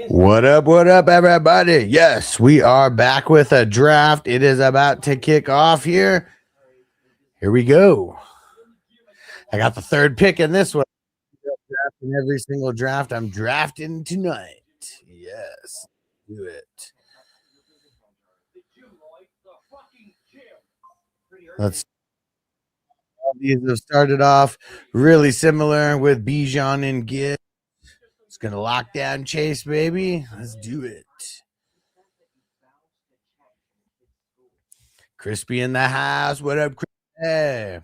What up, everybody? Yes, we are back with a draft. It is about to kick off here. Here we go. I got the third pick in this one. In every single draft, I'm drafting tonight. Yes, do it. Let's. These have started off really similar with Bijan and Gibbs. It's gonna lock down Chase, baby. Let's do it. Crispy in the house. What up, Crispy? Hey.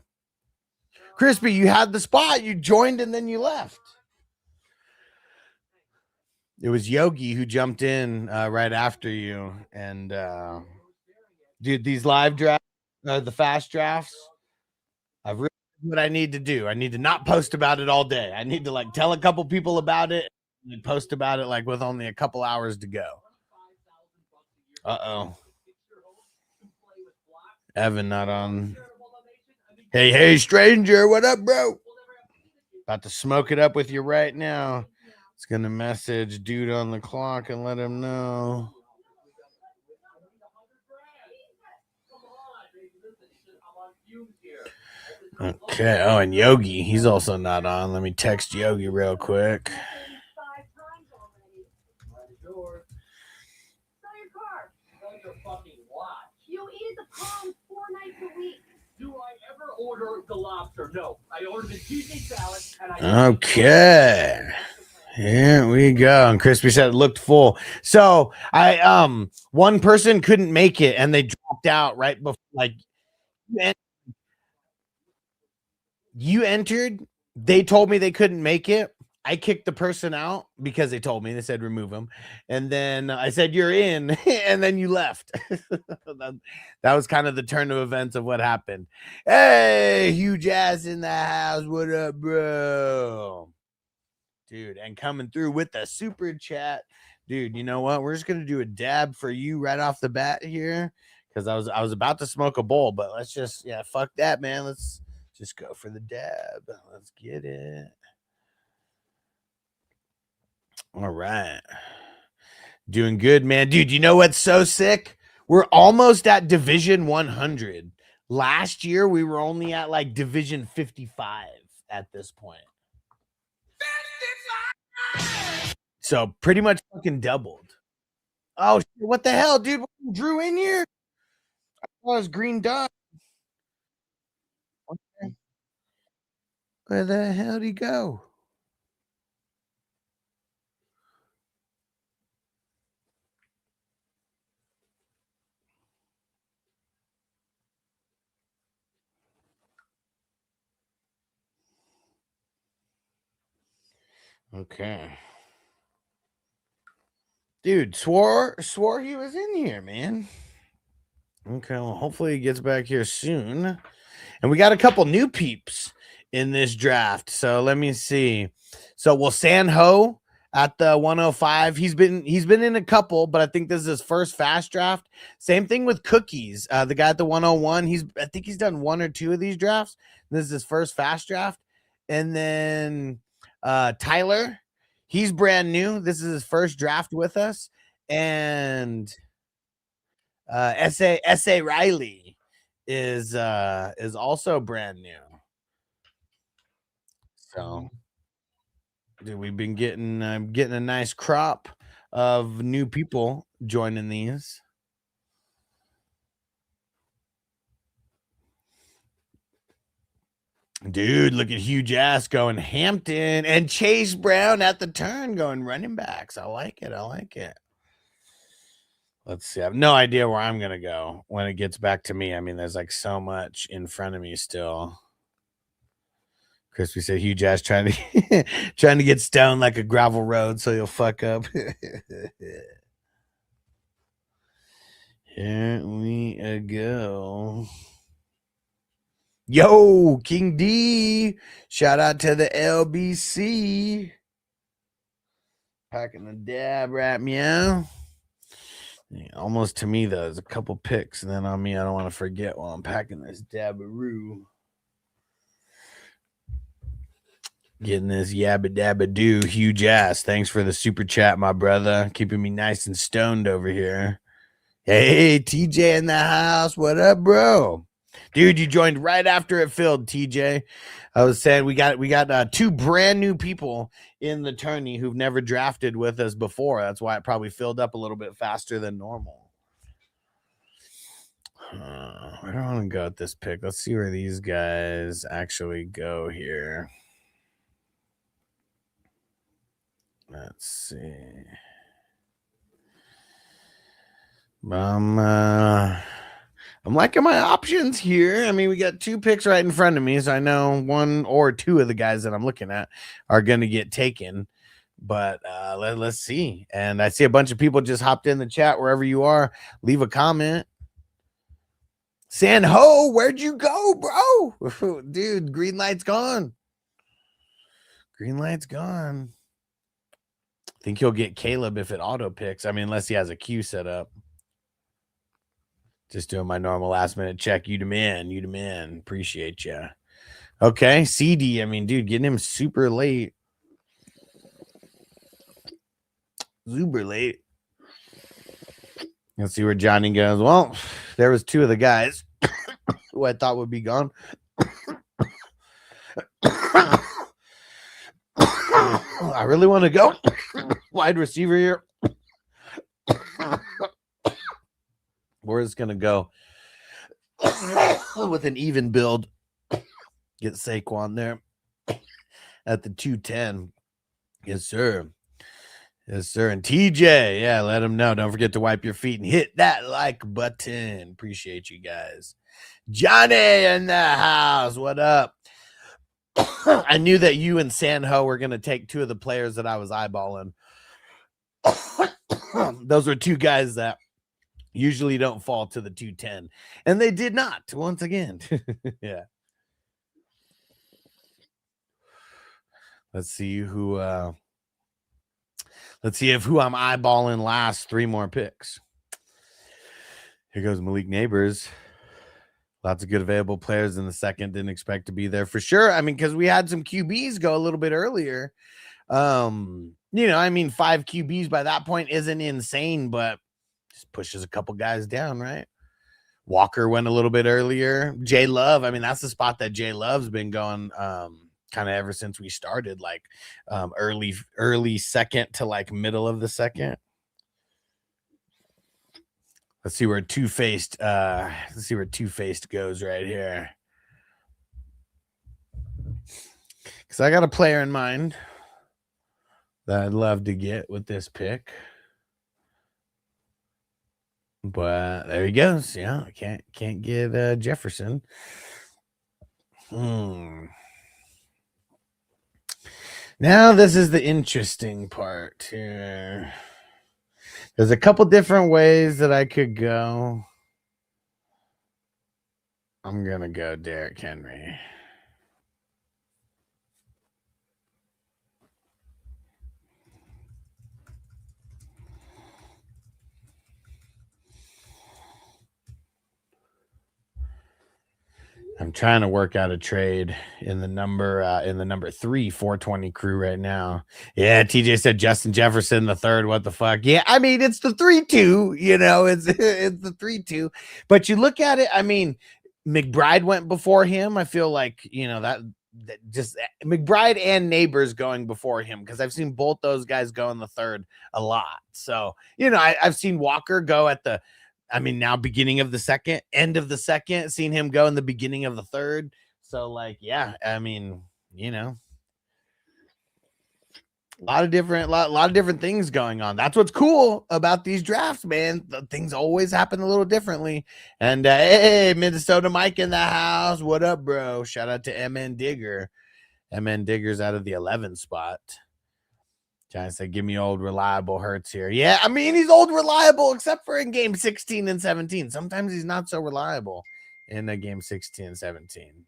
Crispy, you had the spot. You joined and then you left. It was Yogi who jumped in right after you. And dude, these live drafts, the fast drafts, I've realized what I need to do. I need to not post about it all day. I need to like tell a couple people about it and post about it like with only a couple hours to go. Uh-oh. Evan not on. Hey, stranger. What up, bro? About to smoke it up with you right now. It's going to message dude on the clock and let him know. Okay. Oh, and Yogi. He's also not on. Let me text Yogi real quick. You eat at the Palms 4 nights a week. Do I ever order the lobster? No. I ordered the Tuesday salad. And okay. Here we go. And Crispy said it looked full. So one person couldn't make it and they dropped out right before like you entered. They told me they couldn't make it. I kicked the person out because they told me. They said remove him. And then I said you're in and then you left. that was kind of the turn of events of what happened. Hey, huge ass in the house. What up, bro? Dude, and coming through with the super chat. Dude, you know what? We're just gonna do a dab for you right off the bat here. Because I was about to smoke a bowl, but let's just fuck that, man. Let's just go for the dab. Let's get it. All right. Doing good, man. Dude, you know what's so sick? We're almost at Division 100. Last year, we were only at like Division 55 at this point. 55! So pretty much fucking doubled. Oh, what the hell, dude? Drew in here? I thought it was green dot. Okay. Where the hell did he go? Okay. Dude, swore he was in here, man. Okay, well, hopefully he gets back here soon. And we got a couple new peeps in this draft. So let me see. So will Sanho at the 105. He's been in a couple, but I think this is his first fast draft. Same thing with Cookies. The guy at the 101. I think he's done one or two of these drafts. This is his first fast draft. And then Tyler, he's brand new. This is his first draft with us. And S.A. Riley is also brand new. So, dude, we've been getting a nice crop of new people joining these. Dude, look at huge ass going Hampton and Chase Brown at the turn going running backs. I like it. Let's see. I have no idea where I'm gonna go when it gets back to me. I mean, there's like so much in front of me still. Crispy said huge ass trying to get stoned like a gravel road so you'll fuck up. Here we go. Yo, King D. Shout out to the LBC. Packing the dab right meow. Yeah, almost to me, though. There's a couple picks, and then on me, I don't want to forget while I'm packing this dabaroo. Getting this yabba dabba do huge ass. Thanks for the super chat, my brother. Keeping me nice and stoned over here. Hey, TJ in the house. What up, bro? Dude, you joined right after it filled, TJ. I was saying we got two brand new people in the tourney who've never drafted with us before. That's why it probably filled up a little bit faster than normal. I don't want to go at this pick. Let's see where these guys actually go here. Let's see. I'm liking my options here. I mean, we got two picks right in front of me, so I know one or two of the guys that I'm looking at are going to get taken. But let's see. And I see a bunch of people just hopped in the chat. Wherever you are, leave a comment. San Ho, where'd you go, bro? Dude, green light's gone. Green light's gone. I think he'll get Caleb if it auto picks. I mean, unless he has a queue set up. Just doing my normal last minute check. You the man. Appreciate you. Okay, CD. I mean, dude, getting him super late. Super late. Let's see where Johnny goes. Well, there was two of the guys who I thought would be gone. I really want to go wide receiver here. Where is going to go with an even build? Get Saquon there at the 210. Yes, sir. Yes, sir. And TJ, yeah, let him know. Don't forget to wipe your feet and hit that like button. Appreciate you guys. Johnny in the house. What up? I knew that you and Sanho were going to take two of the players that I was eyeballing. Those were two guys that usually don't fall to the 210. And they did not, once again. Yeah. Let's see if who I'm eyeballing last three more picks. Here goes Malik Neighbors. Lots of good available players in the second. Didn't expect to be there for sure. I mean, because we had some QBs go a little bit earlier. I mean, 5 QBs by that point isn't insane, but just pushes a couple guys down, right? Walker went a little bit earlier. Jay Love, I mean, that's the spot that Jay Love's been going kind of ever since we started, like early second to like middle of the second. Let's see where Two-Faced goes right here. Because I got a player in mind that I'd love to get with this pick. But there he goes. Yeah, I can't get Jefferson. Now this is the interesting part here. There's a couple different ways that I could go. I'm going to go Derrick Henry. I'm trying to work out a trade in the number 3 420 crew right now. Yeah, TJ said Justin Jefferson the third. What the fuck? Yeah, I mean it's the 3-2. It's the 3-2. But you look at it. I mean, McBride went before him. I feel like that just McBride and Neighbors going before him because I've seen both those guys go in the third a lot. So I've seen Walker go at the. I mean, now beginning of the second, end of the second, seen him go in the beginning of the third. So, yeah, I mean, a lot of different things going on. That's what's cool about these drafts, man. Things always happen a little differently. And hey, Minnesota Mike in the house. What up, bro? Shout out to MN Digger. MN Digger's out of the 11 spot. Trying to say, give me old reliable Hurts here. Yeah, I mean, he's old reliable, except for in game 16 and 17. Sometimes he's not so reliable in a game 16 and 17.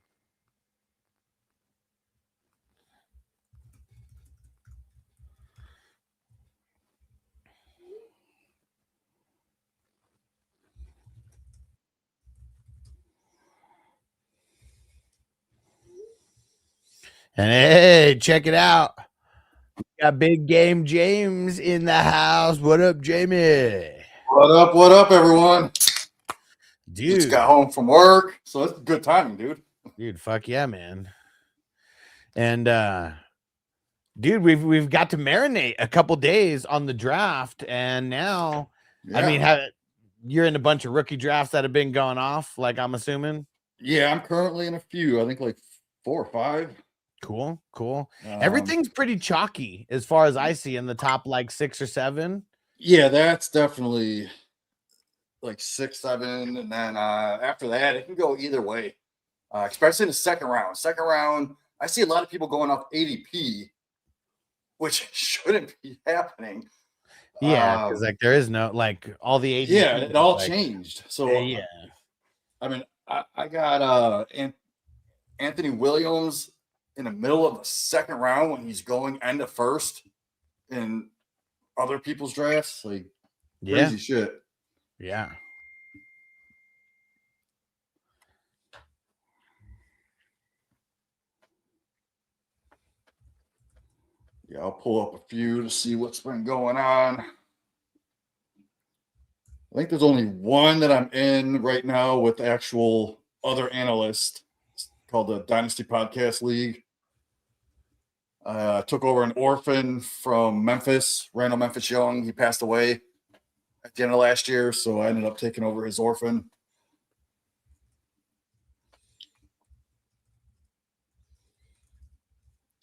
And hey, check it out. Got Big Game James in the house. What up, Jamie? What up, everyone? Dude. Just got home from work, so it's good timing, dude. Dude, fuck yeah, man. And dude, we've got to marinate a couple days on the draft, and now I mean, you're in a bunch of rookie drafts that have been going off, like I'm assuming. Yeah, I'm currently in a few. I think like 4 or 5. Cool. Everything's pretty chalky as far as I see in the top like 6 or 7. Yeah, that's definitely like 6, 7, and then after that, it can go either way. Especially in the second round. Second round, I see a lot of people going off ADP, which shouldn't be happening. Yeah, because like there is no like all the ADP. Yeah, it all like, changed. So yeah. I mean, I got Anthony Williams in the middle of the second round when he's going end of first in other people's drafts. Like crazy shit. Yeah. Yeah, I'll pull up a few to see what's been going on. I think there's only one that I'm in right now with actual other analysts. It's called the Dynasty Podcast League. Took over an orphan from Memphis, Randall Memphis Young. He passed away at the end of last year, so I ended up taking over his orphan.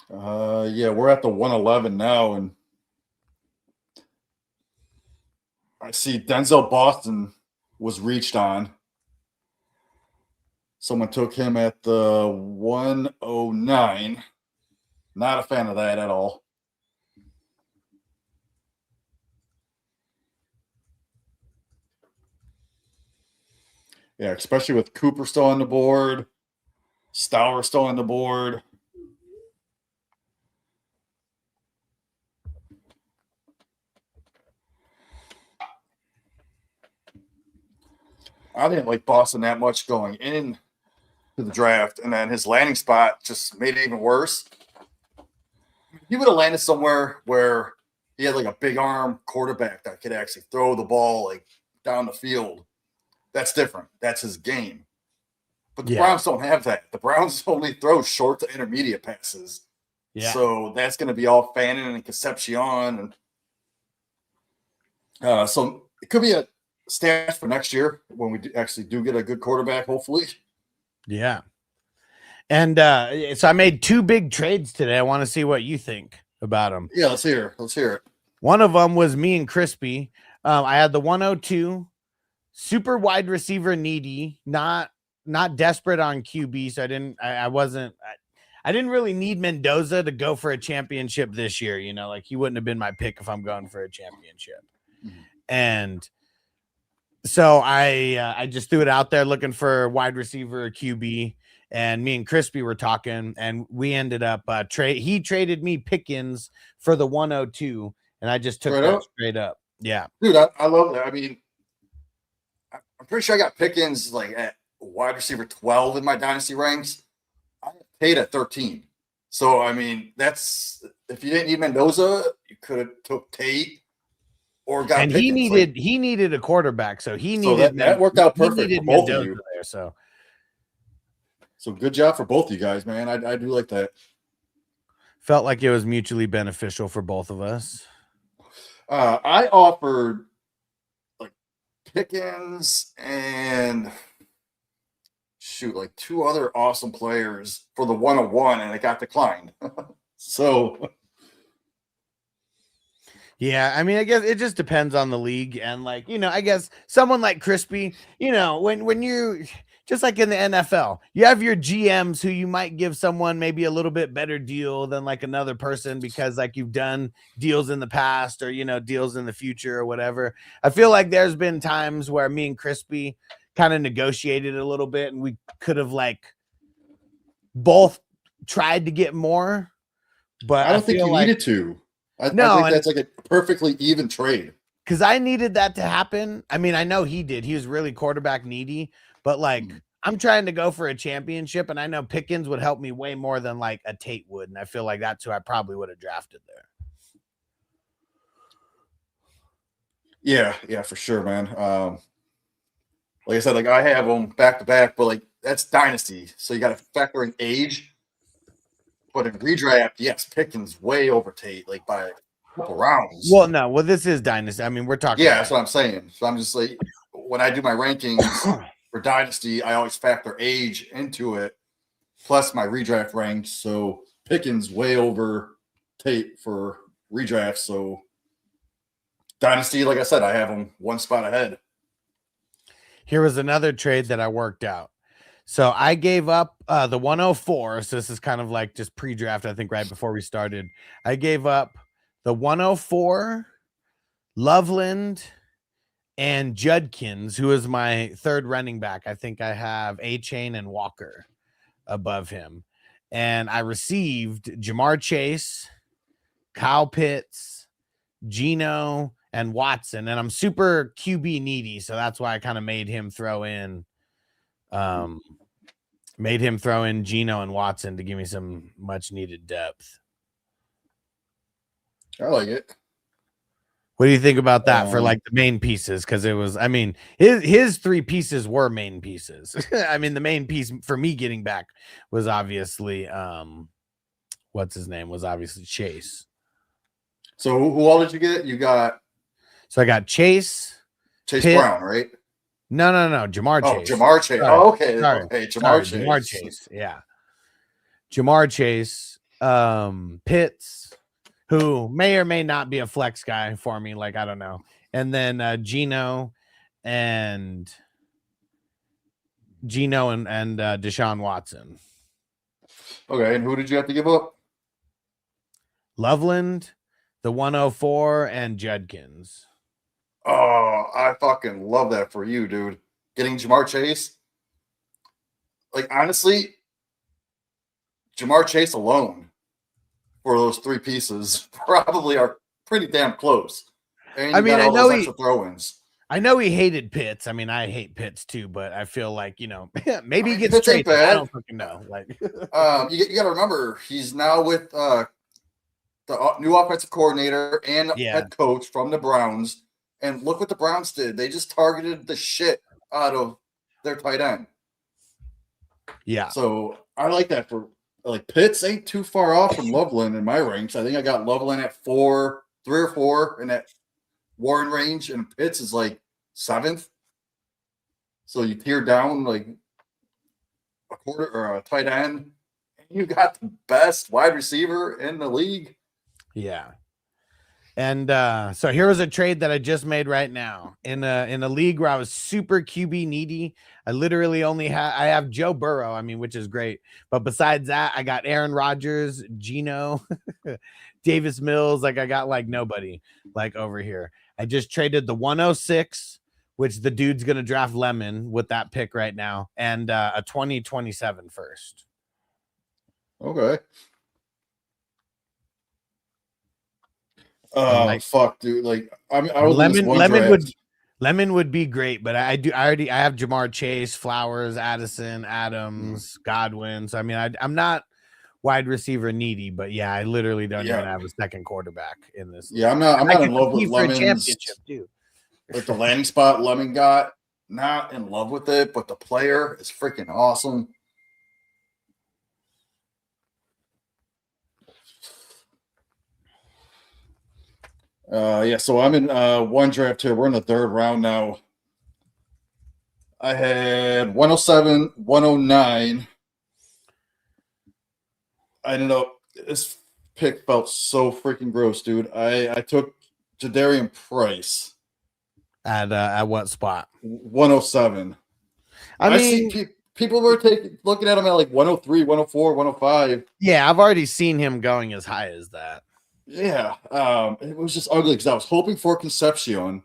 Yeah, we're at the 111 now, and I see Denzel Boston was reached on. Someone took him at the 109. Not a fan of that at all. Yeah, especially with Cooper still on the board, Stour still on the board. I didn't like Boston that much going in to the draft, and then his landing spot just made it even worse. He would have landed somewhere where he had like a big arm quarterback that could actually throw the ball like down the field. That's different. That's his game. But the Browns don't have that. The Browns only throw short to intermediate passes. Yeah. So that's going to be all Fannin and Concepcion. And so it could be a stash for next year when we actually do get a good quarterback, hopefully. Yeah. And so I made 2 big trades today. I want to see what you think about them. Yeah, let's hear it. One of them was me and Crispy. I had the 102, super wide receiver needy, not desperate on QB. So I didn't really need Mendoza to go for a championship this year. You know, like he wouldn't have been my pick if I'm going for a championship. Mm-hmm. And so I just threw it out there looking for wide receiver QB. And me and Crispy were talking, and we ended up he traded me Pickens for the 102, and I just took that straight up. Yeah, dude, I love that. I mean, I'm pretty sure I got Pickens like at wide receiver 12 in my dynasty ranks. I paid at 13. So I mean, that's if you didn't need Mendoza, you could have took Tate or got. And Pickens. he needed a quarterback, so he needed that worked out perfect for both of you. There, So good job for both of you guys, man. I do like that. Felt like it was mutually beneficial for both of us. I offered like Pickens and like 2 other awesome players for the 101, and it got declined. So yeah, I mean, I guess it just depends on the league, and like, you know, I guess someone like Crispy, you know, when you just like in the NFL, you have your GMs who you might give someone maybe a little bit better deal than like another person because like you've done deals in the past or, you know, deals in the future or whatever. I feel like there's been times where me and Crispy kind of negotiated a little bit and we could have like both tried to get more, but I don't think you needed to. I think that's like a perfectly even trade. Because I needed that to happen. I mean, I know he did. He was really quarterback needy. But like, I'm trying to go for a championship, and I know Pickens would help me way more than like a Tate would, and I feel like that's who I probably would have drafted there. Yeah, for sure, man. Like I said, like I have them back to back, but like that's dynasty, so you got to factor in age. But in redraft, yes, Pickens way over Tate, like by a couple rounds. Well, this is dynasty. I mean, we're talking. Yeah, that's what I'm saying. So I'm just like, when I do my rankings for dynasty, I always factor age into it, plus my redraft ranks. So Pickens way over Tate for redraft. So dynasty, like I said, I have them one spot ahead. Here was another trade that I worked out. So I gave up the 104. So this is kind of like just pre-draft, I think, right before we started. I gave up the 104, Loveland, and Judkins, who is my third running back. I think I have A-Chain and Walker above him. And I received Jamar Chase, Kyle Pitts, Geno, and Watson. And I'm super QB needy, so that's why I kind of made him throw in Geno and Watson to give me some much needed depth. I like it. What do you think about that for like the main pieces? Because it was, I mean, his three pieces were main pieces. I mean, the main piece for me getting back was obviously what's his name? Was obviously Chase. So who all did you get? You got I got Chase Pitt. Brown, right? No, Jamar Chase. Jamar Chase. Sorry. Oh, okay. Sorry. Okay, Jamar Chase. Jamar Chase. Yeah. Jamar Chase, Pitts, who may or may not be a flex guy for me, like I don't know. And then Geno and Deshaun Watson. Okay, and who did you have to give up? Loveland, the 104, and Judkins. Oh, I fucking love that for you, dude. Getting Jamar Chase. Like, honestly, Jamar Chase alone for those three pieces probably are pretty damn close. And I mean, I know extra throw-ins. I know he hated Pitts. I mean, I hate Pitts too, but I feel like, you know, maybe he gets Pitts ain't traded. bad. I don't fucking know. Like, you got to remember, he's now with the new offensive coordinator and head coach from the Browns. And look what the Browns did. They just targeted the shit out of their tight end. Yeah. So I like that for like Pitts ain't too far off from Loveland in my ranks. I think I got Loveland at 3 or 4 in that Warren range, and Pitts is like 7th. So you tear down like a quarter or a tight end, and you got the best wide receiver in the league. Yeah. And so here was a trade that I just made right now in a league where I was super QB needy. I literally only have Joe Burrow, I mean, which is great. But besides that, I got Aaron Rodgers, Geno, Davis Mills. Like I got like nobody like over here. I just traded the 106, which the dude's going to draft Lemon with that pick right now, and a 2027 first. Okay. Fuck, dude. Like, I mean, I would Lemon would be great, but I have Jamar Chase, Flowers, Addison, Adams, Godwin. So I mean, I'm not wide receiver needy, but yeah, I literally don't even have a second quarterback in this. Yeah, I'm not in love with Lemon's too. Like the landing spot Lemon got, not in love with it, but the player is freaking awesome. So I'm in one draft here. We're in the 3rd round now. I had 107, 109. I ended up, this pick felt so freaking gross, dude. I took Jadarian Price. At what spot? 107. I mean, see people were looking at him at like 103, 104, 105. Yeah, I've already seen him going as high as that. Yeah, it was just ugly because I was hoping for Concepcion.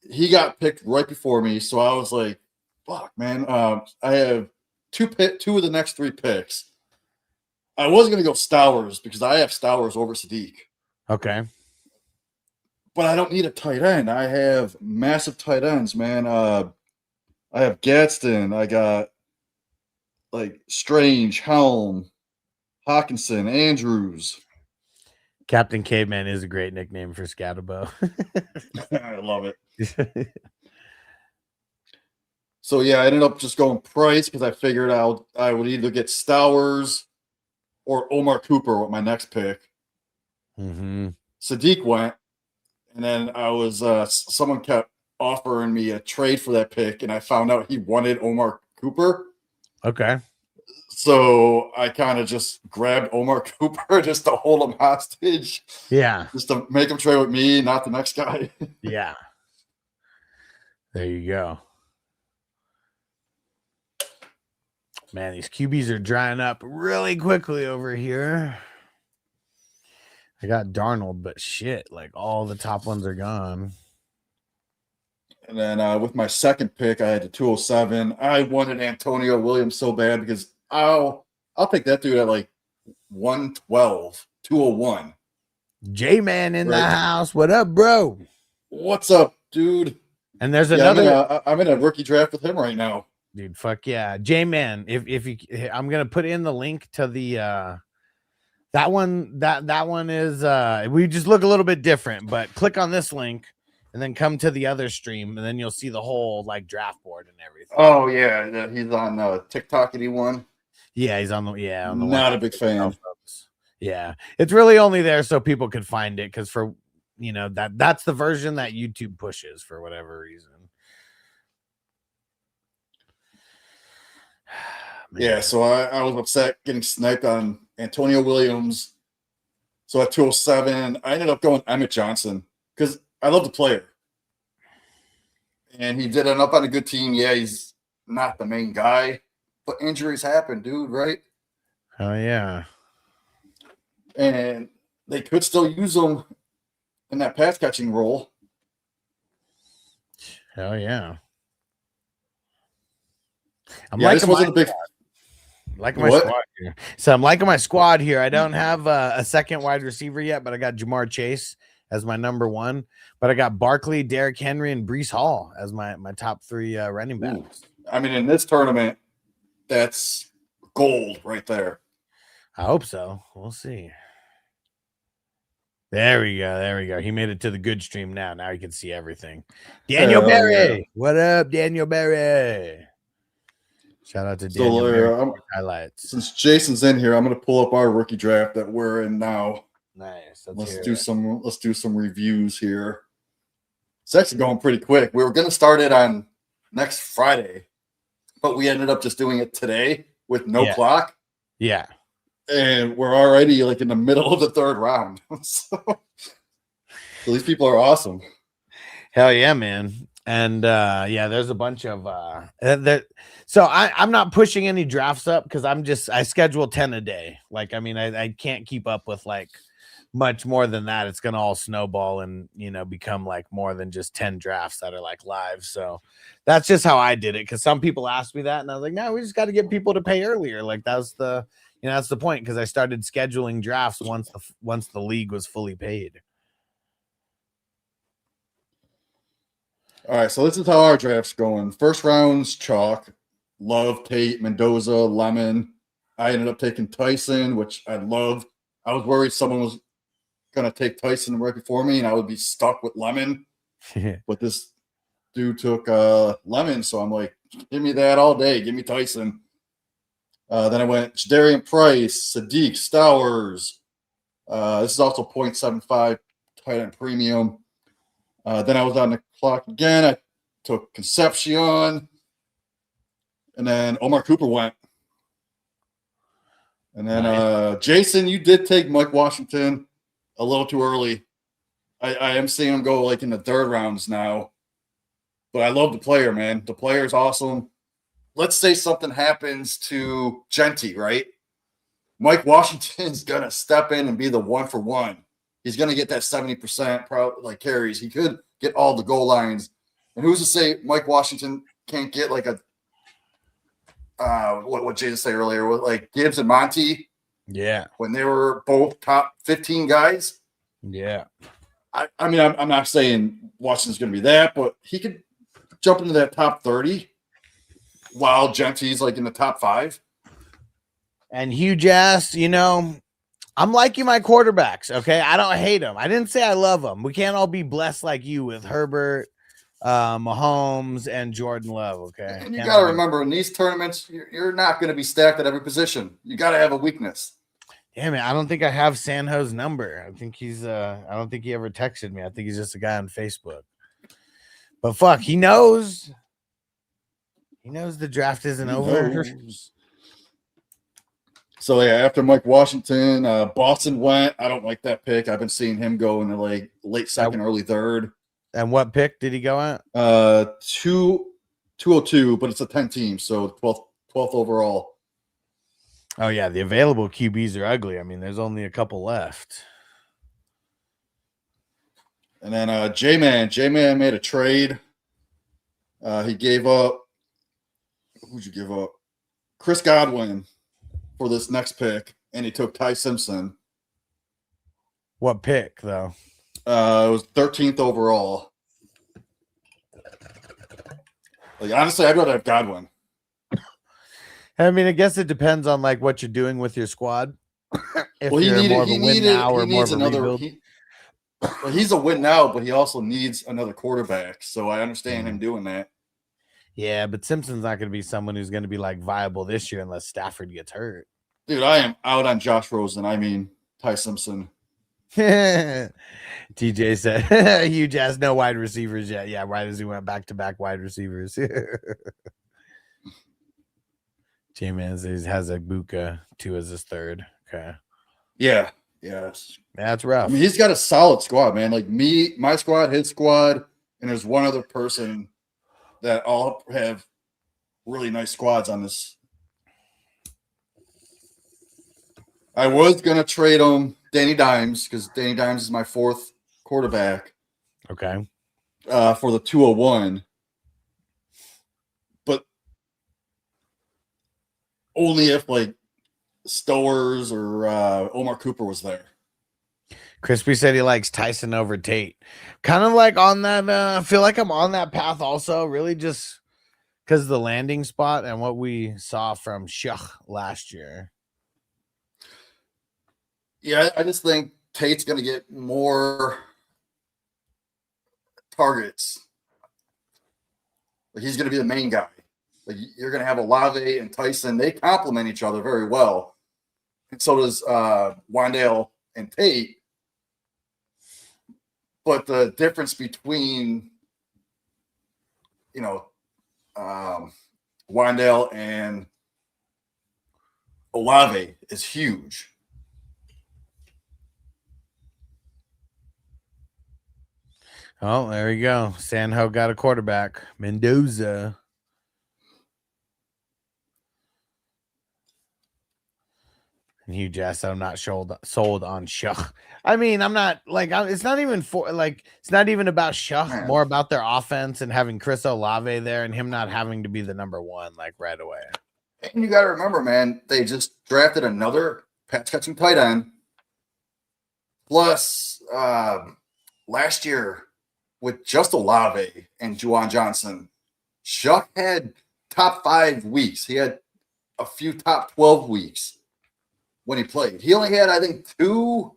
He got picked right before me, so I was like, "Fuck, man!" I have two of the next 3 picks. I wasn't gonna go Stowers because I have Stowers over Sadiq. Okay, but I don't need a tight end. I have massive tight ends, man. I I have Gadsden. I got like Strange, Helm, Hawkinson, Andrews. Captain Caveman is a great nickname for Scatterbo. I love it. So yeah, I ended up just going Price because I figured out I would either get Stowers or Omar Cooper with my next pick. Mm-hmm. Sadiq went, and then I was someone kept offering me a trade for that pick, and I found out he wanted Omar Cooper. Okay. So I kind of just grabbed Omar Cooper just to hold him hostage. Yeah. Just to make him trade with me, not the next guy. Yeah. There you go. Man, these QBs are drying up really quickly over here. I got Darnold, but shit, like all the top ones are gone. And then with my second pick, I had the 207. I wanted Antonio Williams so bad because I'll take that dude at like 112, 201. J-Man in the Right. house. What up, bro? What's up, dude? And there's another I'm in a rookie draft with him right now. dude. Fuck yeah, J-Man. If you, I'm gonna put in the link to the that one. That one is we just look a little bit different, but click on this link and then come to the other stream, and then you'll see the whole like draft board and everything. Oh yeah, he's on TikTok-y one. Yeah, he's on the on the Not one. a big fan. Yeah, it's really only there so people could find it because for that's the version that YouTube pushes for whatever reason. Man. Yeah, so I was upset getting sniped on Antonio Williams. So at 207, I ended up going Emmett Johnson because I love the player. And he did end up on a good team. Yeah, he's not the main guy, but injuries happen, dude, right? Oh, yeah. And they could still use him in that pass catching role. Hell yeah. I'm Yeah, liking this wasn't a big. my What? squad here. So I'm liking my squad here. I don't have a second wide receiver yet, but I got Jamar Chase as my number one. But I got Barkley, Derrick Henry, and Brees Hall as my top three running backs. I mean, in this tournament, that's gold right there. I hope so. We'll see. There we go. There we go. He made it to the good stream now. Now you can see everything. Daniel Berry. Yeah. What up, Daniel Berry? Shout out to Daniel Berry. Highlights. Since Jason's in here, I'm going to pull up our rookie draft that we're in now. Nice. Let's do some reviews here. It's actually going pretty quick. We were going to start it on next Friday, but we ended up just doing it today with no clock. Yeah. And we're already like in the middle of the third round. So these people are awesome. Hell yeah, man. And there's a bunch of so I'm not pushing any drafts up because I schedule 10 a day. Like, I mean, I can't keep up with like much more than that. It's gonna all snowball and become like more than just 10 drafts that are like live. So that's just how I did it. Because some people asked me that, and I was like, no, we just got to get people to pay earlier. Like that's the point. Because I started scheduling drafts once the league was fully paid. All right, so this is how our draft's going. First round's chalk. Love, Tate, Mendoza, Lemon. I ended up taking Tyson, which I love. I was worried someone was going to take Tyson right before me, and I would be stuck with Lemon. But this dude took Lemon, so I'm like, give me that all day. Give me Tyson. Then I went Jadarian Price, Sadiq, Stowers. This is also 0.75 tight end premium. Then I was on the clock again. I took Concepcion. And then Omar Cooper went. And then Jason, you did take Mike Washington a little too early. I am seeing him go like in the third rounds now. But I love the player, man. The player is awesome. Let's say something happens to Genty, right? Mike Washington's going to step in and be the 1-for-1. He's going to get that 70% like carries. He could get all the goal lines. And who's to say Mike Washington can't get like a what Jason said earlier with like Gibbs and Monty? Yeah. When they were both top 15 guys. Yeah. I mean, I'm not saying Washington's going to be that, but he could jump into that top 30. while Gentry's like in the top 5. And Hugh Jass, you know, I'm liking my quarterbacks. Okay, I don't hate them. I didn't say I love them. We can't all be blessed like you with Herbert, Mahomes, and Jordan Love. Okay, And you got to remember, in these tournaments, you're not going to be stacked at every position. You got to have a weakness. Damn it, I don't think I have Sanho's number. I think he's I don't think he ever texted me. I think he's just a guy on Facebook. But fuck, he knows. He knows the draft isn't over. So yeah, after Mike Washington, Boston went. I don't like that pick. I've been seeing him go in the like late second, early third. And what pick did he go at? 202, but it's a 10 team, so 12th overall. Oh yeah, the available QBs are ugly. I mean, there's only a couple left. And then J-Man made a trade. He gave up. Who'd you give up? Chris Godwin for this next pick, and he took Ty Simpson. What pick though? It was 13th overall. Like honestly, I'd rather have Godwin. I mean, I guess it depends on like what you're doing with your squad. If Well, he you're needed. more of a He win needed. now or He more needs of a another. rebuild. Well, he's a win now, but he also needs another quarterback. So I understand him doing that. Yeah, but Simpson's not going to be someone who's going to be like viable this year unless Stafford gets hurt. Dude, I am out on Josh Rosen. I mean, Ty Simpson. TJ said, Hugh Jass, no wide receivers yet. Yeah, right as he went back-to-back wide receivers. J-Man has a Buka, 2 as his third. Okay. Yeah. Yes. That's rough. I mean, he's got a solid squad, man. Like me, my squad, his squad, and there's one other person that all have really nice squads on this. I was going to trade him Danny Dimes because Danny Dimes is my 4th quarterback. Okay. For the 201. But only if like Stowers or Omar Cooper was there. Crispy said he likes Tyson over Tate. Kind of like on that. I feel like I'm on that path also, really just because of the landing spot and what we saw from Shuck last year. Yeah, I just think Tate's going to get more targets. Like he's going to be the main guy. Like you're going to have Olave and Tyson. They complement each other very well. And so does Wandale and Tate. But the difference between, Wandale and Olave is huge. Oh, there you go. Sanho got a quarterback. Mendoza. And Hugh Jass, I'm not sold on Shuck. I mean, I'm not like it's not even it's not even about Shuck, more about their offense and having Chris Olave there and him not having to be the number 1 like right away. And you got to remember, man, they just drafted another pass catching tight end. Plus, last year with just Olave and Juwan Johnson, Shuck had top 5 weeks. He had a few top 12 weeks when he played. He only had, I think, 2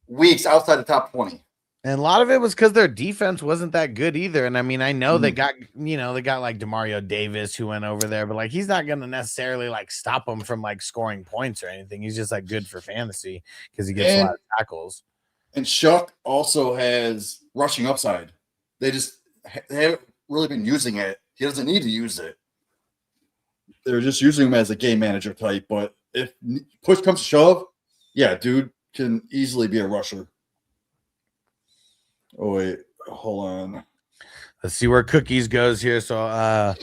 weeks outside the top 20. And a lot of it was because their defense wasn't that good either. And I mean, I know they got like Demario Davis who went over there, but like he's not going to necessarily like stop them from like scoring points or anything. He's just like good for fantasy because he gets a lot of tackles. And Shuck also has rushing upside. They haven't really been using it. He doesn't need to use it. They're just using him as a game manager type, but if push comes to shove, yeah, dude can easily be a rusher. Oh, wait. Hold on. Let's see where Cookies goes here. So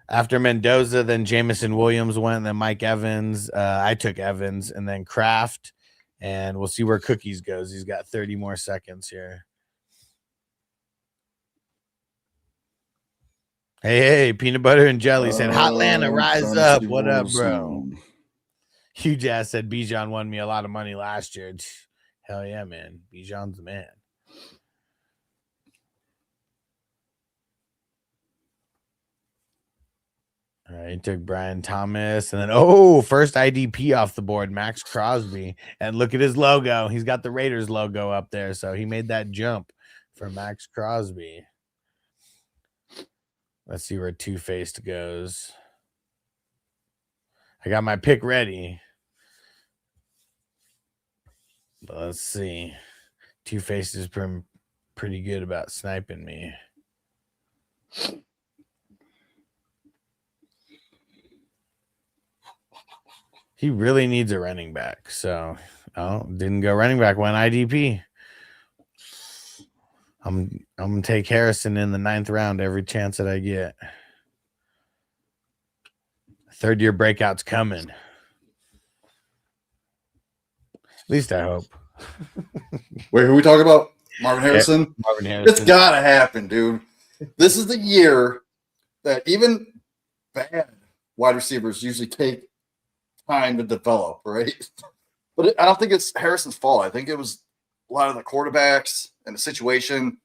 after Mendoza, then Jamison Williams went, then Mike Evans. I took Evans, and then Kraft. And we'll see where Cookies goes. He's got 30 more seconds here. Hey, Peanut Butter and Jelly said, Hotlanta, rise up. What up, bro? Hugh Jass said, Bijan won me a lot of money last year. Hell yeah, man. Bijan's the man. All right, he took Brian Thomas, and then first IDP off the board, Max Crosby. And look at his logo. He's got the Raiders logo up there, so he made that jump for Max Crosby. Let's see where Two-Faced goes. I got my pick ready. But let's see. Two-Faced is pretty good about sniping me. He really needs a running back. So, didn't go running back, went IDP. I'm going to take Harrison in the 9th round every chance that I get. Third-year breakout's coming. At least I hope. Wait, who are we talking about? Marvin Harrison? Yeah, Marvin Harrison. It's got to happen, dude. This is the year that even bad wide receivers usually take time to develop, right? But I don't think it's Harrison's fault. I think it was a lot of the quarterbacks and the situation.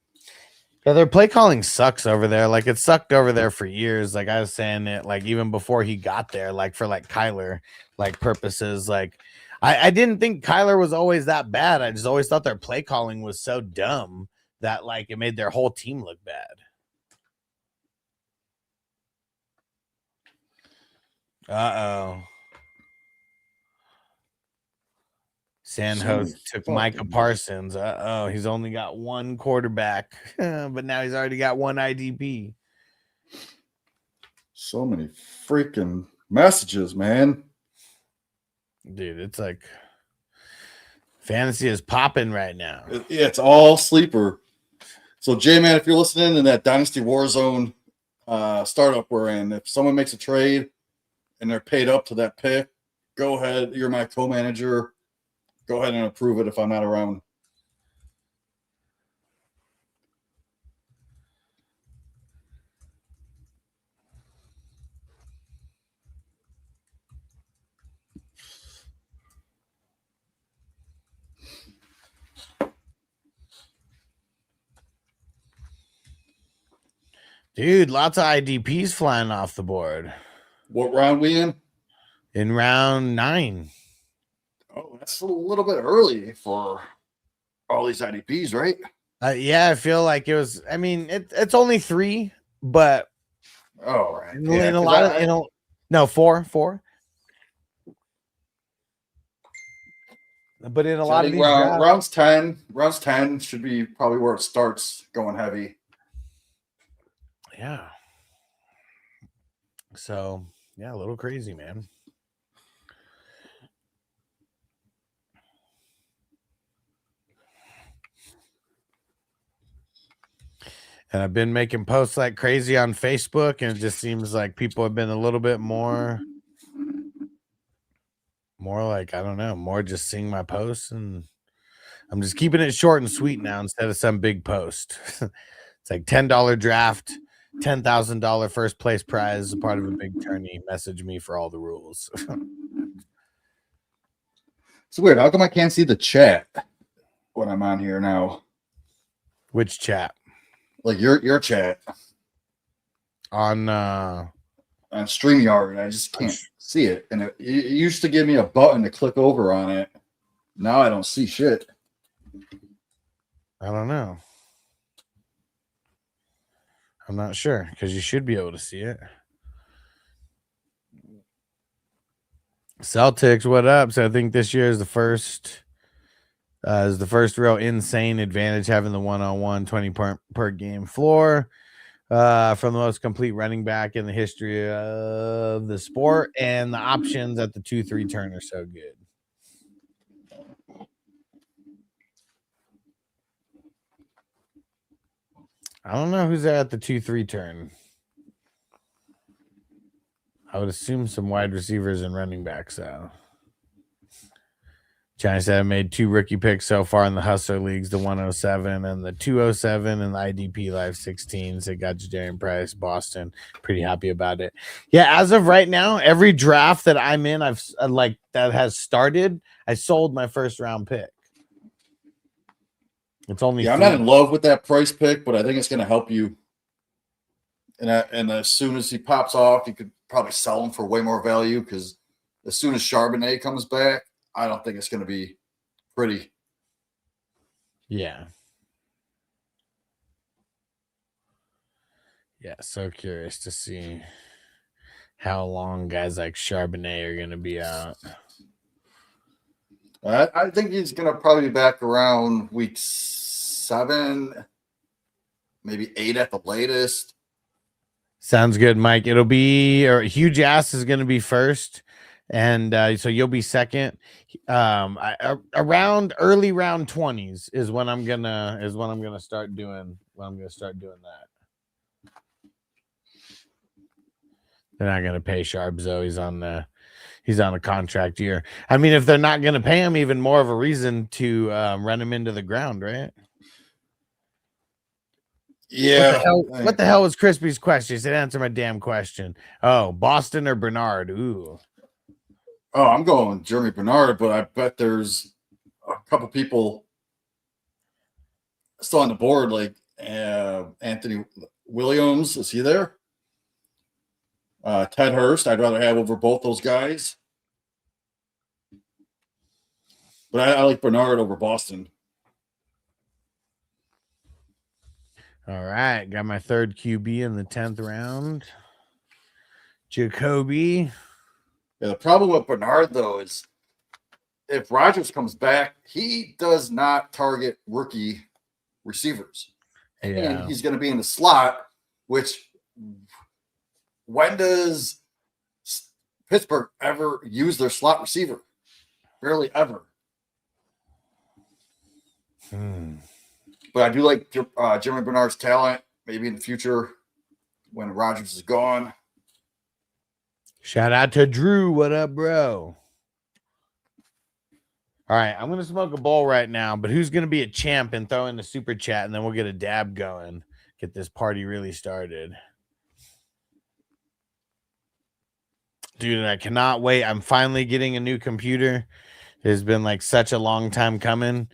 Yeah, their play calling sucks over there. Like, it sucked over there for years. Like, I was saying it, like, even before he got there, like, for, like, Kyler, like, purposes. Like, I didn't think Kyler was always that bad. I just always thought their play calling was so dumb that, like, it made their whole team look bad. Uh-oh. Sandhouse took Micah Parsons. Uh-oh, he's only got one quarterback, but now he's already got one IDP. So many freaking messages, man. Dude, it's like fantasy is popping right now. It's all sleeper. So, J-Man, if you're listening in that Dynasty Warzone startup we're in, if someone makes a trade and they're paid up to that pick, go ahead. You're my co-manager. Go ahead and approve it if I'm not around. Dude, lots of IDPs flying off the board. What round we in? In round 9. Oh, that's a little bit early for all these IDPs, right? Yeah, I feel like it was. I mean, it's only 3, but right. In a lot of 4. But in a lot of these rounds 10 should be probably where it starts going heavy. Yeah. So yeah, a little crazy, man. And I've been making posts like crazy on Facebook, and it just seems like people have been a little bit more like, I don't know, more just seeing my posts, and I'm just keeping it short and sweet now instead of some big post. It's like $10 draft, $10,000 first place prize, a part of a big tourney. Message me for all the rules. It's weird. How come I can't see the chat when I'm on here now? Which chat? Like your chat on StreamYard. I just can't see it. And it used to give me a button to click over on it. Now I don't see shit. I don't know. I'm not sure, because you should be able to see it. Celtics, what up? So I think this year is the first real insane advantage, having the 1-on-1 20 per game floor from the most complete running back in the history of the sport, and the options at the 2-3 turn are so good. I don't know who's there at the 2-3 turn. I would assume some wide receivers and running backs, though. Johnny said I made 2 rookie picks so far in the Hustler Leagues, the 107 and the 207, and the IDP Live 16. So got Jadarian Price, Boston. Pretty happy about it. Yeah, as of right now, every draft that I'm in, I've like that has started, I sold my first round pick. It's only I'm not in love with that price pick, but I think it's going to help you. And as soon as he pops off, you could probably sell them for way more value because as soon as Charbonnet comes back, I don't think it's going to be pretty. Yeah. Yeah, so curious to see how long guys like Charbonnet are going to be out. I think he's going to probably be back around week 7, maybe 8 at the latest. Sounds good, Mike. It'll be Huge Ass is going to be first, and so you'll be second. Around early round 20s is when I'm gonna start doing. When I'm gonna start doing that. They're not gonna pay Sharp though. He's on a contract year. I mean, if they're not gonna pay him, even more of a reason to run him into the ground, right? Yeah. What the hell was Crispy's question? He said, answer my damn question. Oh, Boston or Bernard? Ooh. Oh, I'm going Jeremy Bernard, but I bet there's a couple people still on the board, like Anthony Williams. Is he there? Ted Hurst, I'd rather have over both those guys. But I like Bernard over Boston. All right. Got my third QB in the 10th round. Jacoby. Yeah, the problem with Bernard, though, is if Rodgers comes back, he does not target rookie receivers. Yeah. And he's going to be in the slot, which when does Pittsburgh ever use their slot receiver? Barely ever. But I do like Jeremy Bernard's talent. Maybe in the future when Rodgers is gone. Shout out to Drew. What up, bro? All right, I'm going to smoke a bowl right now, but who's going to be a champ and throw in the super chat, and then we'll get a dab going. Get this party really started. Dude, and I cannot wait. I'm finally getting a new computer. It's been like such a long time coming.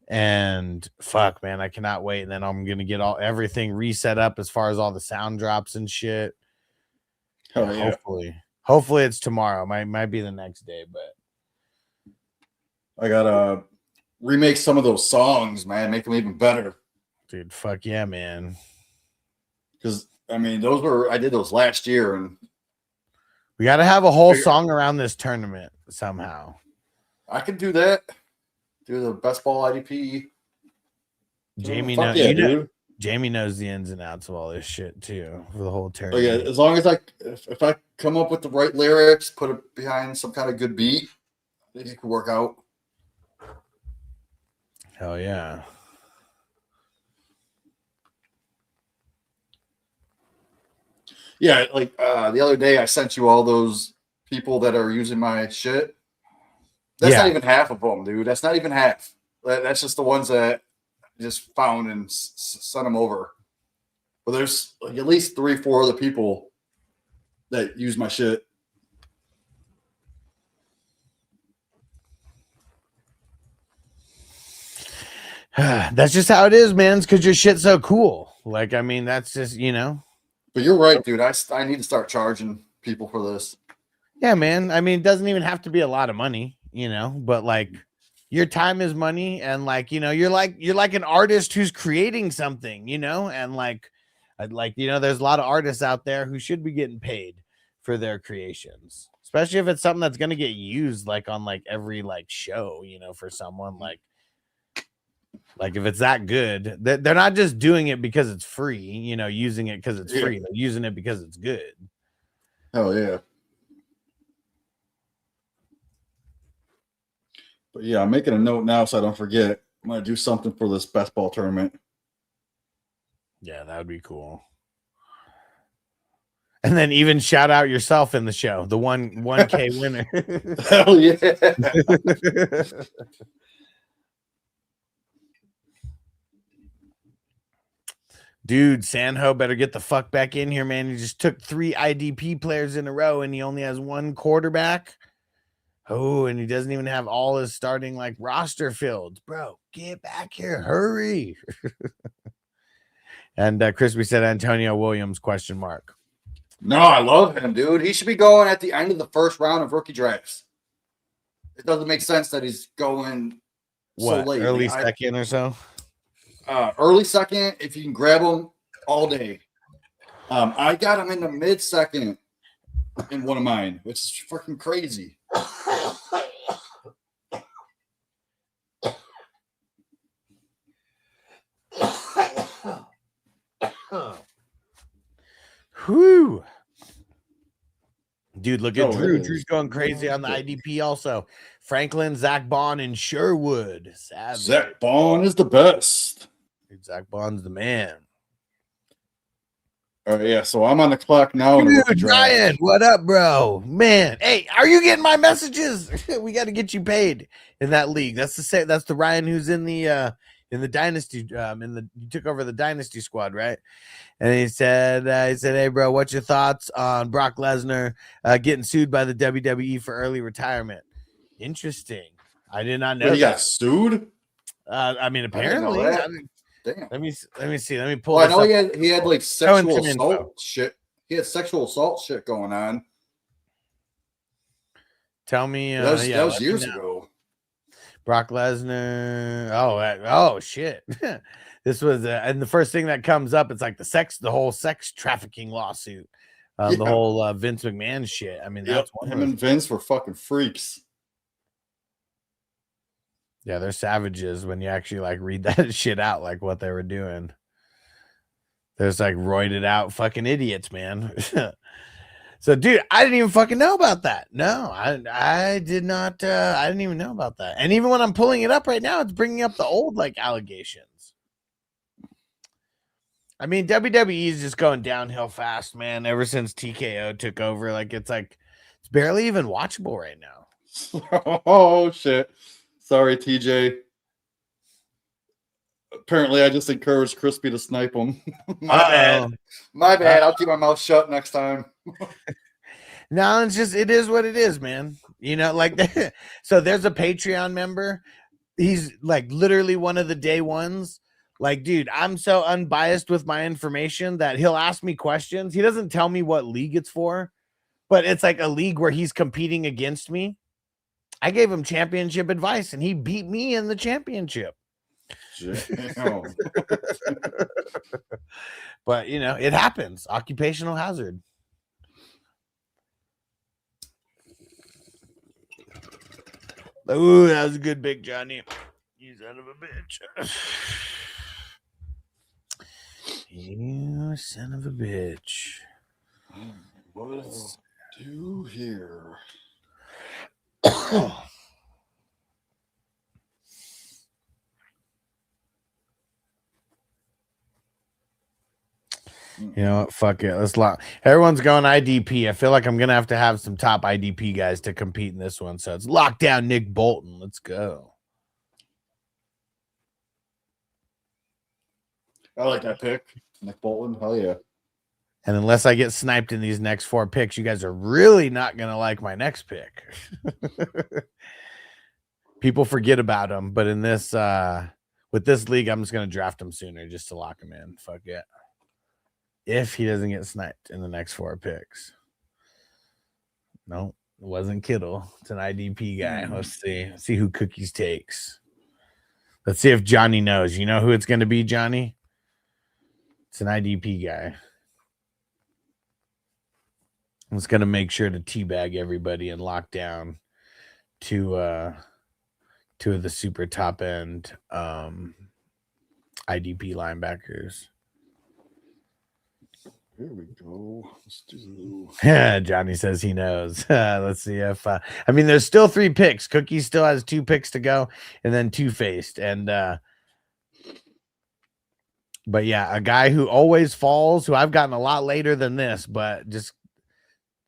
And fuck, man, I cannot wait. And then I'm going to get everything reset up as far as all the sound drops and shit. Oh, yeah. Hopefully it's tomorrow. Might be the next day, but I gotta remake some of those songs, man. Make them even better. Dude, fuck yeah, man. Because I mean, I did those last year, and we got to have a whole song around this tournament somehow. I could do that. Do the best ball IDP. Jamie Jamie knows the ins and outs of all this shit too for the whole tournament. Yeah, as long as if I come up with the right lyrics, put it behind some kind of good beat, I think it could work out. Hell yeah. Yeah, like the other day I sent you all those people that are using my shit. That's not even half of them, dude. That's not even half. That's just the ones that I just found and sent them over. But there's like at least 3-4 other people that use my shit. That's just how it is, man. It's because your shit's so cool. Like, I mean, that's just, But you're right, dude. I need to start charging people for this. Yeah, man. I mean, it doesn't even have to be a lot of money, but like your time is money, and like, you're like an artist who's creating something, and like there's a lot of artists out there who should be getting paid for their creations, especially if it's something that's going to get used like on like every like show, for someone like if it's that good, they're not just doing it because it's free, using it because it's free. They're using it because it's good. Hell yeah. But yeah, I'm making a note now so I don't forget. I'm going to do something for this best ball tournament. Yeah, that would be cool. And then even shout out yourself in the show, the 1K winner. Hell yeah. Dude, Sanho better get the fuck back in here, man. He just took 3 IDP players in a row and he only has 1 quarterback. Oh, and he doesn't even have all his starting like roster filled. Bro, get back here. Hurry. And Crispy said Antonio Williams ? No, I love him, dude. He should be going at the end of the first round of rookie drafts. It doesn't make sense that he's going so What, late. early Like, second or so? early second, if you can grab him all day. I got him in the mid second in one of mine, which is fucking crazy. Whew. Dude, look at Oh, Drew. it is. Drew's going crazy on the IDP also. Franklin, Zach Bond, and Sherwood. Savage. Zach Bond is the best. Dude, Zach Bond's the man. All right, yeah. So I'm on the clock now. In the rookie Dude, draft. Ryan, what up, bro? Man, hey, are you getting my messages? We got to get you paid in that league. That's the Ryan who's in the Dynasty. You took over the Dynasty squad, right? And he said, hey, bro, what's your thoughts on Brock Lesnar getting sued by the WWE for early retirement? Interesting. I did not know Wait, he got that. sued. I mean, I didn't know apparently. that. Damn. Let me see. Let me pull. Well, I this know up. he had like Showing sexual some info. assault shit. He had sexual assault shit going on. Tell me. That was let me years know. ago. Brock Lesnar. Oh shit. This was and the first thing that comes up, it's like the whole sex trafficking lawsuit, the whole Vince McMahon shit. I mean, that's one. Him and Vince were fucking freaks. Yeah, they're savages when you actually like read that shit out, like what they were doing. There's like roided out fucking idiots, man. So, dude, I didn't even fucking know about that. No, I did not. I didn't even know about that. And even when I'm pulling it up right now, it's bringing up the old like allegations. I mean, WWE is just going downhill fast, man. Ever since TKO took over, like it's barely even watchable right now. Oh shit! Sorry, TJ. Apparently, I just encouraged Crispy to snipe him. My bad. I'll keep my mouth shut next time. No, it is what it is, man. You know, like, so there's a Patreon member. He's like literally one of the day ones. Like, dude, I'm so unbiased with my information that he'll ask me questions. He doesn't tell me what league it's for, but it's like a league where he's competing against me. I gave him championship advice and he beat me in the championship. But, you know, it happens. Occupational hazard. Ooh, that was a good Big Johnny. You son of a bitch. You son of a bitch. What does it do here? You know what? Fuck it. Let's lock. Everyone's going IDP. I feel like I'm gonna have to have some top IDP guys to compete in this one. So it's lock down Nick Bolton. Let's go. I like that pick, Nick Bolton. Hell yeah! And unless I get sniped in these next 4 picks, you guys are really not gonna like my next pick. People forget about him, but in this with this league, I'm just gonna draft him sooner just to lock him in. Fuck it. If he doesn't get sniped in the next 4 picks. No, it wasn't Kittle. It's an IDP guy. Let's see who Cookies takes. Let's see if Johnny knows. You know who it's going to be, Johnny? It's an IDP guy. I'm just going to make sure to teabag everybody and lock down two of the super top end IDP linebackers. Here we go. Let's do. Johnny says he knows. Let's see if I mean there's still 3 picks. Cookie still has 2 picks to go, and then Two-Faced. And but yeah, a guy who always falls, who I've gotten a lot later than this, but just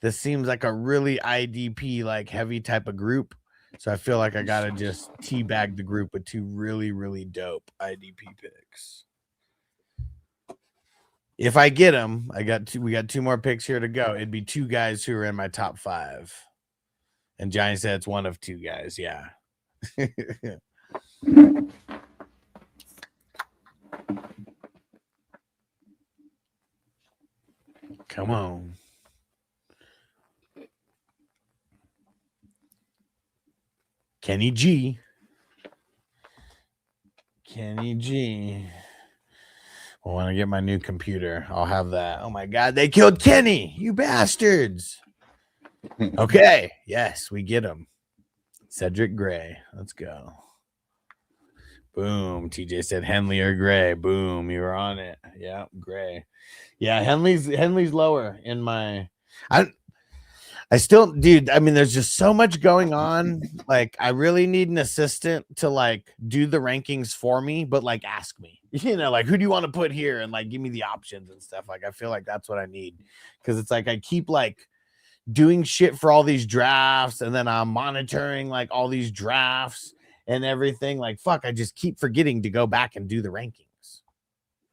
this seems like a really IDP like heavy type of group. So I feel like I gotta just teabag the group with 2 really, really dope IDP picks. If I get them, we got 2 more picks here to go. It'd be 2 guys who are in my top 5. And Johnny said it's one of 2 guys. Yeah. Come on. Kenny G. Kenny G. Well, when I get my new computer, I'll have that. Oh my God, they killed Kenny, you bastards. Okay, yes, we get him. Cedric Gray, let's go. Boom. TJ said Henley or Gray. Boom, you were on it. Yeah, Gray. Yeah, Henley's lower in my. I still, dude. I mean, there's just so much going on. Like, I really need an assistant to like do the rankings for me, but like ask me, like who do you want to put here and like give me the options and stuff. Like, I feel like that's what I need because it's like I keep like doing shit for all these drafts and then I'm monitoring like all these drafts and everything. Like, fuck, I just keep forgetting to go back and do the rankings.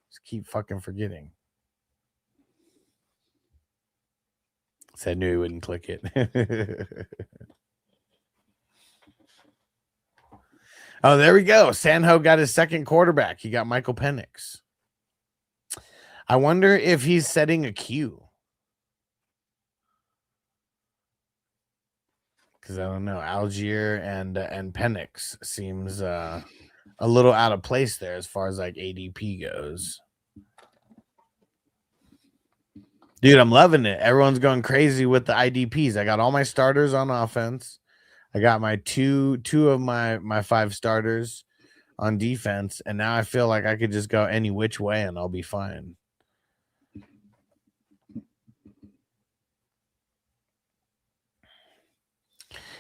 Just keep fucking forgetting. Said knew he wouldn't click it. Oh, there we go. Sanho got his second quarterback. He got Michael Penix. I wonder if he's setting a queue. Because I don't know. Algier and Penix seems a little out of place there as far as like ADP goes. Dude, I'm loving it. Everyone's going crazy with the IDPs. I got all my starters on offense. I got my two of my 5 starters on defense, and now I feel like I could just go any which way and I'll be fine.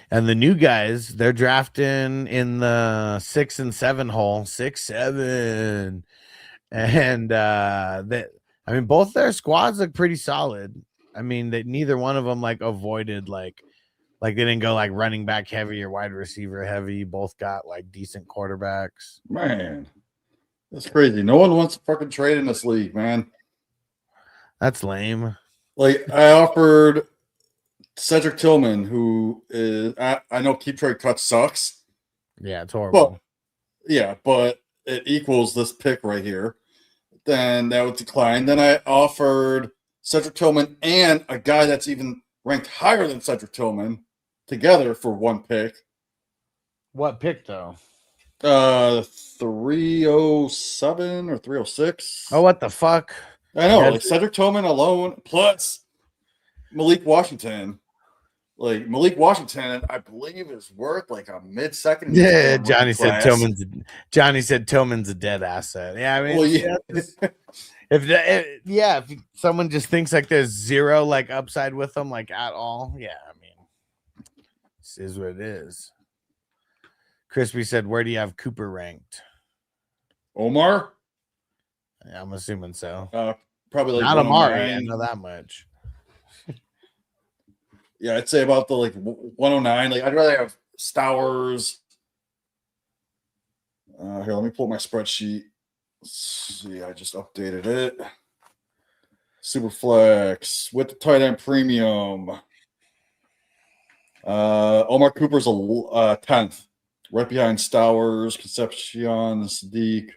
And the new guys, they're drafting in the 6 and 7 hole, 6-7, and I mean, both their squads look pretty solid. I mean, that neither one of them like avoided like they didn't go like running back heavy or wide receiver heavy. Both got like decent quarterbacks. Man, that's crazy. No one wants to fucking trade in this league, man. That's lame. Like, I offered Cedric Tillman, who is I know keep trade cut sucks. Yeah, it's horrible. But it equals this pick right here. Then that would decline. Then I offered Cedric Tillman and a guy that's even ranked higher than Cedric Tillman together for one pick. What pick though? 307 or 306. Oh, what the fuck? I know, like Cedric Tillman alone plus Malik Washington. Like, Malik Washington, I believe, is worth like a mid-second. Yeah, Johnny said Tillman's a dead asset. Yeah, I mean, well, yeah. If someone just thinks like there's zero like upside with them like at all, yeah, I mean, this is what it is. Crispy said, "Where do you have Cooper ranked?" Omar? Yeah, I'm assuming so. Probably like not Amari. I know that much. Yeah, I'd say about the like 109. Like, I'd rather have Stowers. Here, let me pull up my spreadsheet. Let's see, I just updated it. Superflex with the tight end premium. Omar Cooper's a 10th, right behind Stowers, Concepcion, Sadiq.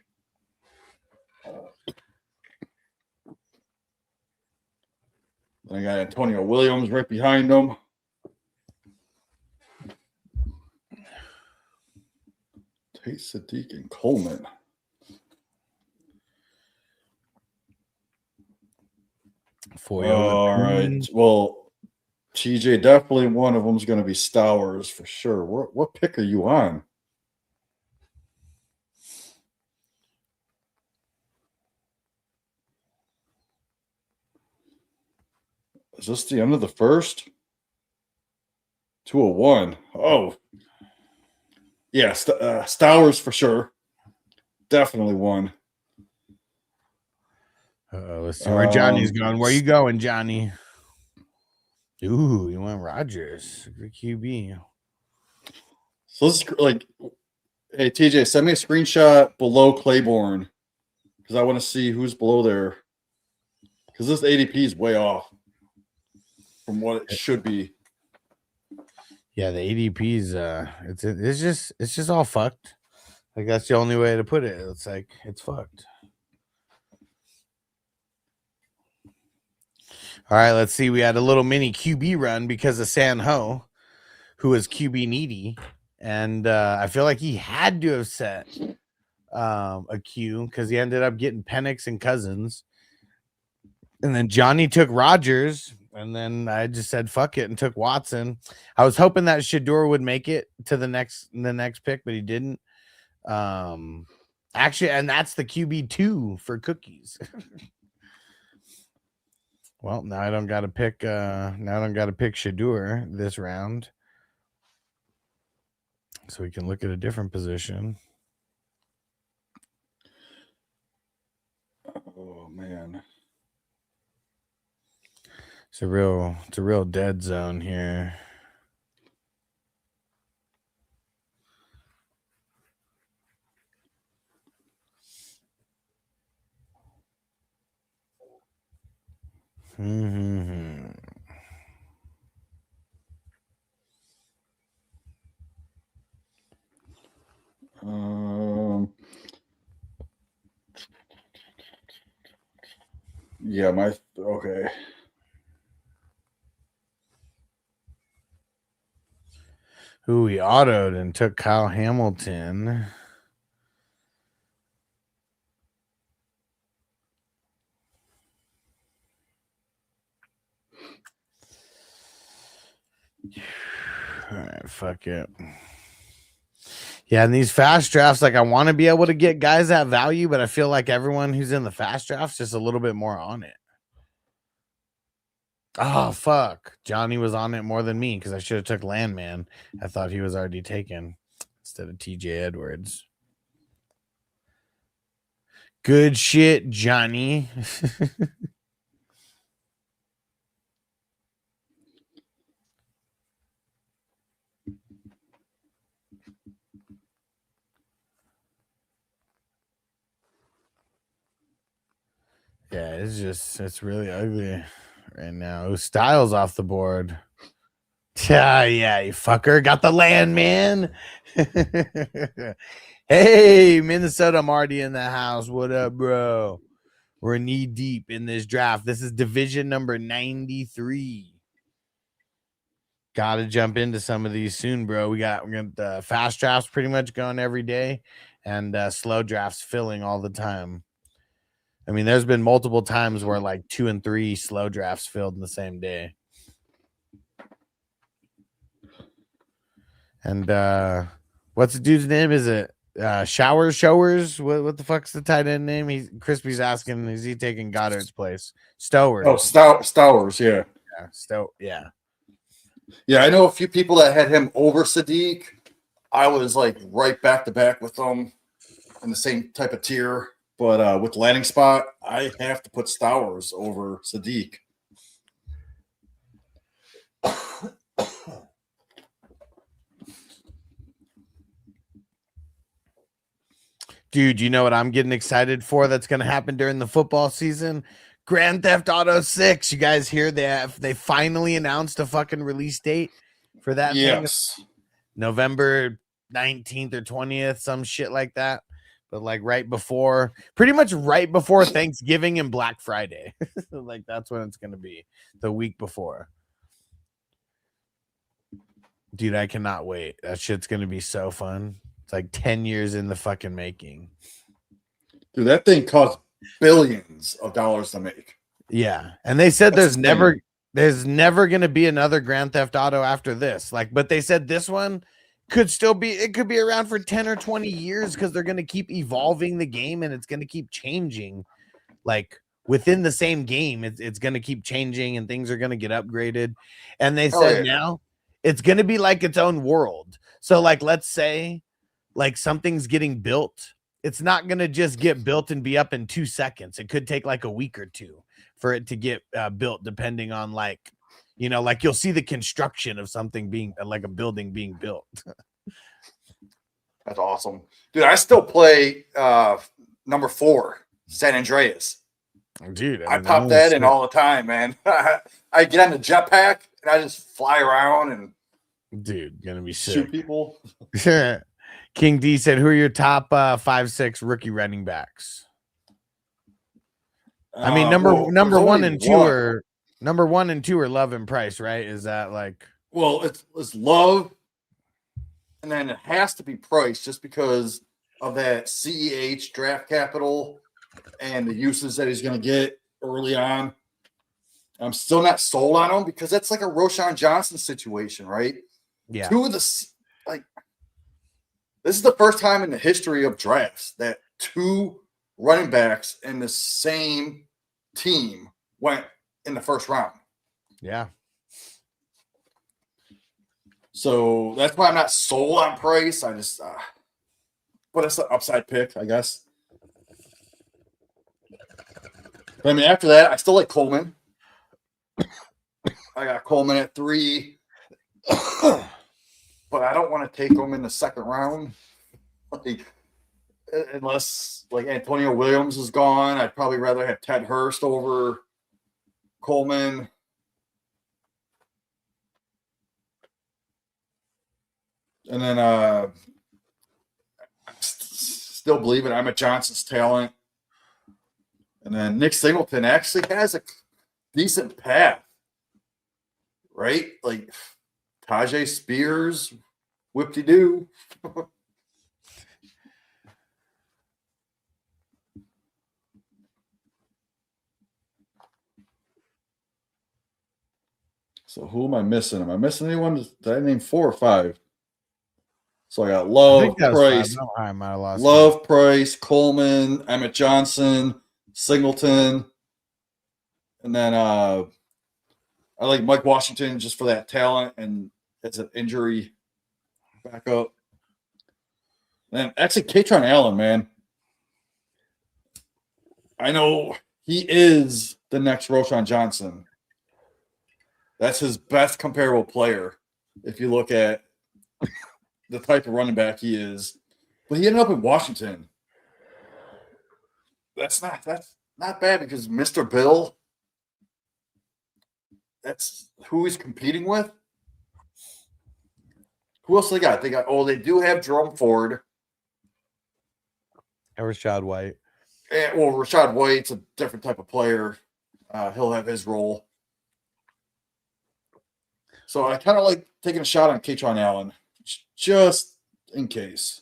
Then I got Antonio Williams right behind him. Tate, Sadiq, and Coleman. All right. Well, TJ, definitely one of them is going to be Stowers for sure. What pick are you on? Is this the end of the first? 201. Oh. Yeah, Stowers for sure. Definitely one. Let's see where Johnny's going. Where you going, Johnny? Ooh, you went Rodgers, QB. So this is like, hey, TJ, send me a screenshot below Claiborne because I want to see who's below there. Because this ADP is way off from what it should be. Yeah, the ADP's it's just all fucked. Like, that's the only way to put it. It's like it's fucked. All right, let's see. We had a little mini QB run because of San Ho, who was QB needy. and I feel like he had to have set a Q because he ended up getting Penix and Cousins, and then Johnny took Rodgers, and then I just said fuck it and took Watson. I was hoping that Shador would make it to the next pick, but he didn't. Actually, and that's the QB2 for cookies. Well, now I don't got to pick. Now I don't got to pick Shador this round, so we can look at a different position. Oh man, It's a real dead zone here. Mm-hmm. Yeah, okay. Who we autoed and took Kyle Hamilton. All right, fuck it. Yeah, in these fast drafts, like I want to be able to get guys at value, but I feel like everyone who's in the fast drafts just a little bit more on it. Oh fuck, Johnny was on it more than me because I should have took Landman. I thought he was already taken instead of TJ Edwards. Good shit, Johnny. Yeah, it's really ugly right now. Styles off the board. Yeah, you fucker. Got the land, man. Hey, Minnesota Marty in the house. What up, bro? We're knee deep in this draft. This is division number 93. Got to jump into some of these soon, bro. We're gonna fast drafts pretty much going every day, and slow drafts filling all the time. I mean, there's been multiple times where like 2 and 3 slow drafts filled in the same day. And what's the dude's name? Is it Showers? What the fuck's the tight end name? Crispy's asking, is he taking Goddard's place? Stowers. Oh, Stowers, yeah. Yeah. Yeah, I know a few people that had him over Sadiq. I was like right back to back with them in the same type of tier. But with landing spot, I have to put Stowers over Sadiq. Dude, you know what I'm getting excited for that's going to happen during the football season? Grand Theft Auto 6. You guys hear they finally announced a fucking release date for that thing? November 19th or 20th, some shit like that. But like pretty much right before Thanksgiving and Black Friday. Like that's when it's going to be, the week before. Dude, I cannot wait. That shit's going to be so fun. It's like 10 years in the fucking making. Dude, that thing cost billions of dollars to make. Yeah. And they said there's never going to be another Grand Theft Auto after this. But they said this one could be around for 10 or 20 years because they're going to keep evolving the game and it's going to keep changing. Like within the same game, it's going to keep changing and things are going to get upgraded. And they said now it's going to be like its own world. So like, let's say like something's getting built. It's not going to just get built and be up in 2 seconds. It could take like a week or two for it to get built, depending on like you'll see the construction of something being like a building being built. That's awesome. Dude, I still play number 4, San Andreas. Dude, I pop that in all the time, man. I get on the jetpack and I just fly around and gonna be sick. Shoot people. King D said, who are your top 5-6 rookie running backs? I mean, number 1 and 2 are Love and Price, right? Is that like? Well, it's Love, and then it has to be Price just because of that CEH draft capital and the uses that he's going to get early on. I'm still not sold on him because that's like a Roshan Johnson situation, right? Yeah. This is the first time in the history of drafts that two running backs in the same team went in the first round. Yeah. So that's why I'm not sold on Price. I just, but it's an upside pick, I guess. But I mean, after that, I still like Coleman. I got Coleman at 3, but I don't want to take him in the second round. Like, unless like Antonio Williams is gone, I'd probably rather have Ted Hurst over Coleman. And then I still believe in Emmett Johnson's talent. And then Nick Singleton actually has a decent path, right? Like Tajay Spears, whip-de-doo. So who am I missing? Am I missing anyone? Did I name 4 or 5? So I got Love, Price, Price, Coleman, Emmett Johnson, Singleton, and then I like Mike Washington just for that talent and as an injury backup. And actually, Katron Allen, man, I know he is the next Roshan Johnson. That's his best comparable player if you look at the type of running back he is. But he ended up in Washington. That's not bad because Mr. Bill, that's who he's competing with. Who else they got? They do have Jerome Ford. And Rashad White. And, Rashad White's a different type of player. He'll have his role. So I kind of like taking a shot on Katron Allen, just in case.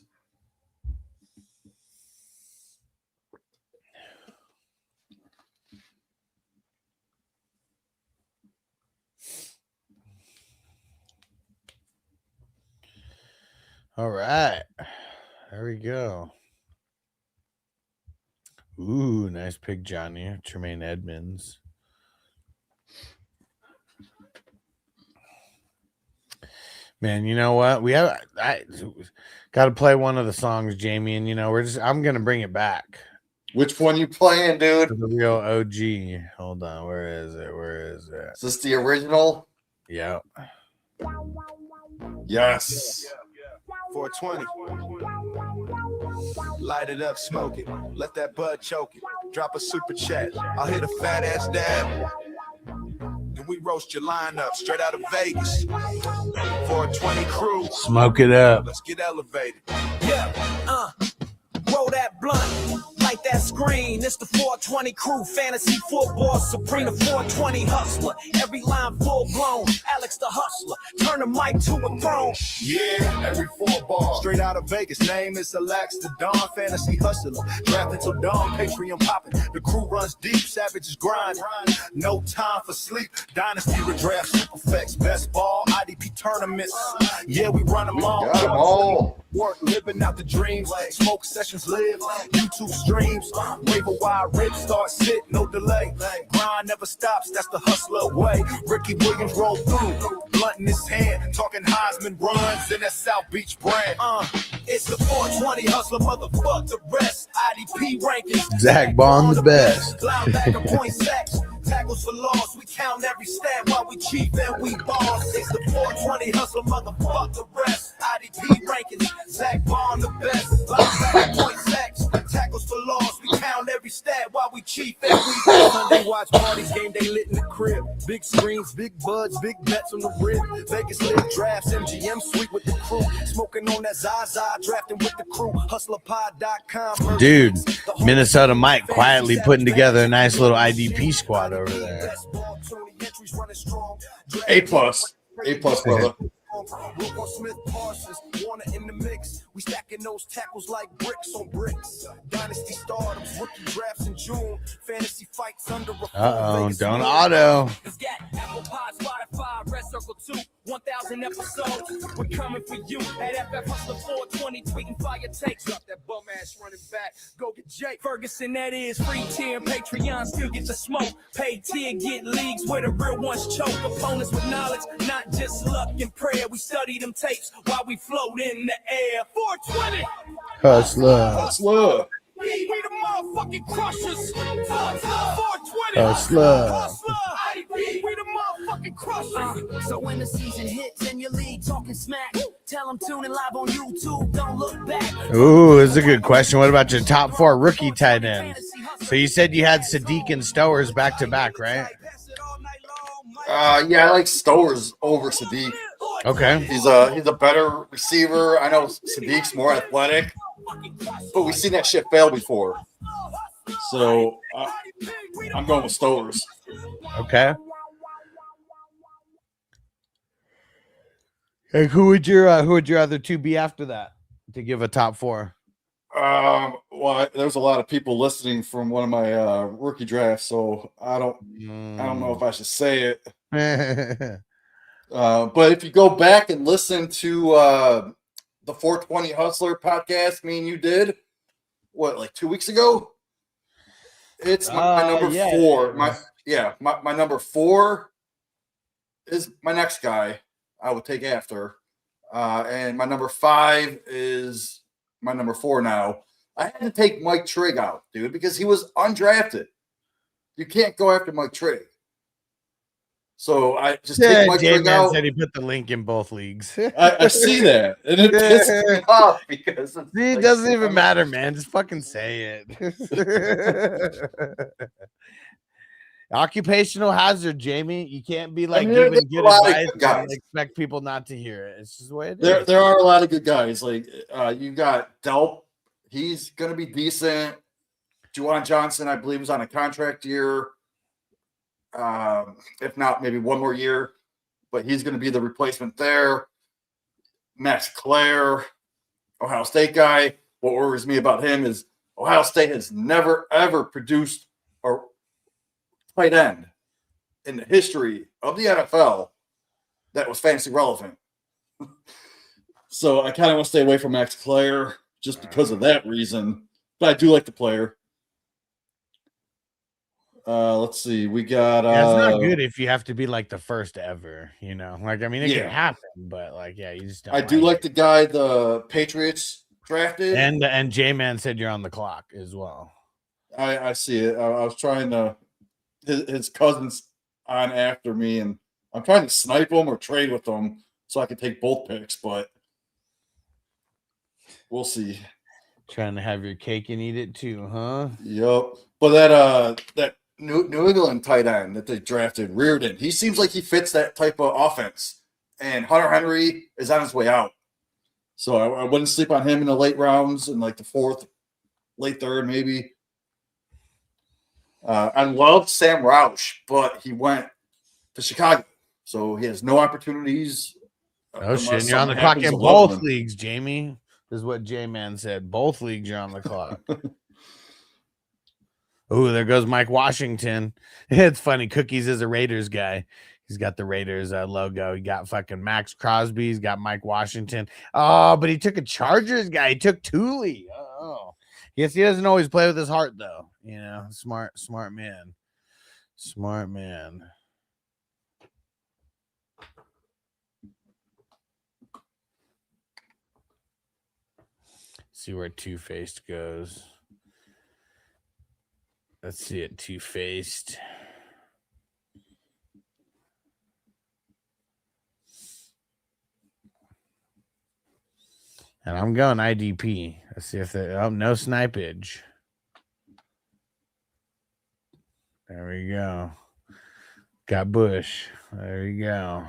All right. There we go. Ooh, nice pick, Johnny. Tremaine Edmonds. Man, you know what? I got to play one of the songs, Jamie, and I'm going to bring it back. Which one you playing, dude? The real OG. Hold on, where is it? Is this the original? Yeah. Yes. 420. Light it up, smoke it. Let that bud choke it. Drop a super chat. I'll hit a fat ass dab. Then we roast your lineup straight out of Vegas. 420 crew. Smoke it up. Let's get elevated. Yeah, roll that blunt. Light that screen. It's the 420 crew. Fantasy football. Supreme 420 hustler. Every line full blown. Alex the hustler. Turn the mic to a throne. Yeah, every 4 ball. Straight out of Vegas. Name is Alex the Dawn. Fantasy hustler. Drafted till dawn. Patreon popping. The crew runs deep. Savages grind. No time for sleep. Dynasty redraft. Super effects. Best ball. IDP tournaments. Yeah, we run them all. Got them all. Work, living out the dreams. Smoke sessions live. YouTube streams. Waiver wire rip. Start sit. No delay. Grind never stops. That's the hustler way. Ricky Williams roll through. Blunt in his hand. Talking Heisman runs in that South Beach brand. It's the 420 hustler. Motherfuck the rest. IDP rankings. Zach Bond the best. Linebacker point sacks. Tackles for loss, we count every stat while we cheat and we boss. It's the 420 hustler, motherfuck the rest. IDP rankings, Zach Bond the best. Linebacker point sacks, tackles for loss, we count every stat while we cheat and we boss. Sunday watch parties, game day lit in the crib. Big screens, big buds, big bets on the rib. Vegas lit drafts, MGM suite with the crew. Smoking on that Zaza, drafting with the crew. Hustlerpod.com. Dude, Minnesota Mike quietly putting together a nice little IDP squad over there. A plus, brother. Wilco Smith, Parsons, Warner in the mix. We stacking those tackles like bricks on bricks. Dynasty stardoms, rookie drafts in June. Fantasy fights under a Don't auto. Apple Pie, Spotify, Red Circle 2, 1,000 episodes. We're coming for you at FF Hustler 420, tweeting fire takes. Drop that bum ass running back. Go get Jake Ferguson, that is free tier. Patreon still get the smoke. Paid tier, get leagues where the real ones choke. Opponents with knowledge, not just luck and prayer. We study them tapes while we float in the air. 420. Hustler. We the motherfucking crushers. 420. Hustler. We the motherfucking crushers. So when the season hits and your league talking smack, tell them tune in live on YouTube. Don't look back. Ooh, that's a good question. What about your top 4 rookie tight ends? So you said you had Sadiq and Stowers back to back, right? Yeah, I like Stowers over Sadiq. Okay. He's a better receiver. I know Sadiq's more athletic, but we've seen that shit fail before. So I'm going with Stowers. Okay. Hey, who would your other two be after that to give a top 4? Well, there's a lot of people listening from one of my rookie drafts, so I don't know if I should say it. But if you go back and listen to the 420 Hustler podcast, me and you did, like 2 weeks ago? It's my number 4. My number 4 is my next guy I would take after. And my number 5 is my number 4 now. I had to take Mike Trigg out, dude, because he was undrafted. You can't go after Mike Trigg. So I just take Mike Trigg out. Said he put the link in both leagues. I see that, and it pisses me off because it doesn't even matter, man. Just fucking say it. Occupational hazard, Jamie. You can't be like giving good advice and expect people not to hear it. It's just the way it is. There are a lot of good guys. Like you got Delp. He's going to be decent. Juwan Johnson, I believe, is on a contract year. If not, maybe one more year. But he's going to be the replacement there. Max Clare, Ohio State guy. What worries me about him is Ohio State has never, ever produced a tight end in the history of the NFL that was fantasy relevant. So I kind of want to stay away from Max Clare just because of that reason. But I do like the player. Let's see. We got it's not good if you have to be like the first ever, you know. Like, I mean, it can happen, but like, you just don't. I do like the guy the Patriots drafted. And J-Man said you're on the clock as well. I see it. I was trying to his cousin's on after me, and I'm trying to snipe him or trade with him so I can take both picks, but we'll see. Trying to have your cake and eat it too, huh? Yep. But that New England tight end that they drafted, Reardon, he seems like he fits that type of offense. And Hunter Henry is on his way out. So I wouldn't sleep on him in the late rounds, in like the 4th, late 3rd, maybe. I love Sam Roush, but he went to Chicago. So he has no opportunities. Oh, shit. You're on the clock in both leagues, Jamie. This is what J-Man said. Both leagues are on the clock. Oh, there goes Mike Washington. It's funny. Cookies is a Raiders guy. He's got the Raiders logo. He got fucking Max Crosby. He's got Mike Washington. Oh, but he took a Chargers guy. He took Thule. Oh, yes, he doesn't always play with his heart, though. You know, smart man. Smart man. See where Two-Faced goes. Let's see it, Two-Faced. And I'm going IDP. Let's see if they no snipage. There we go. Got Bush. There you go.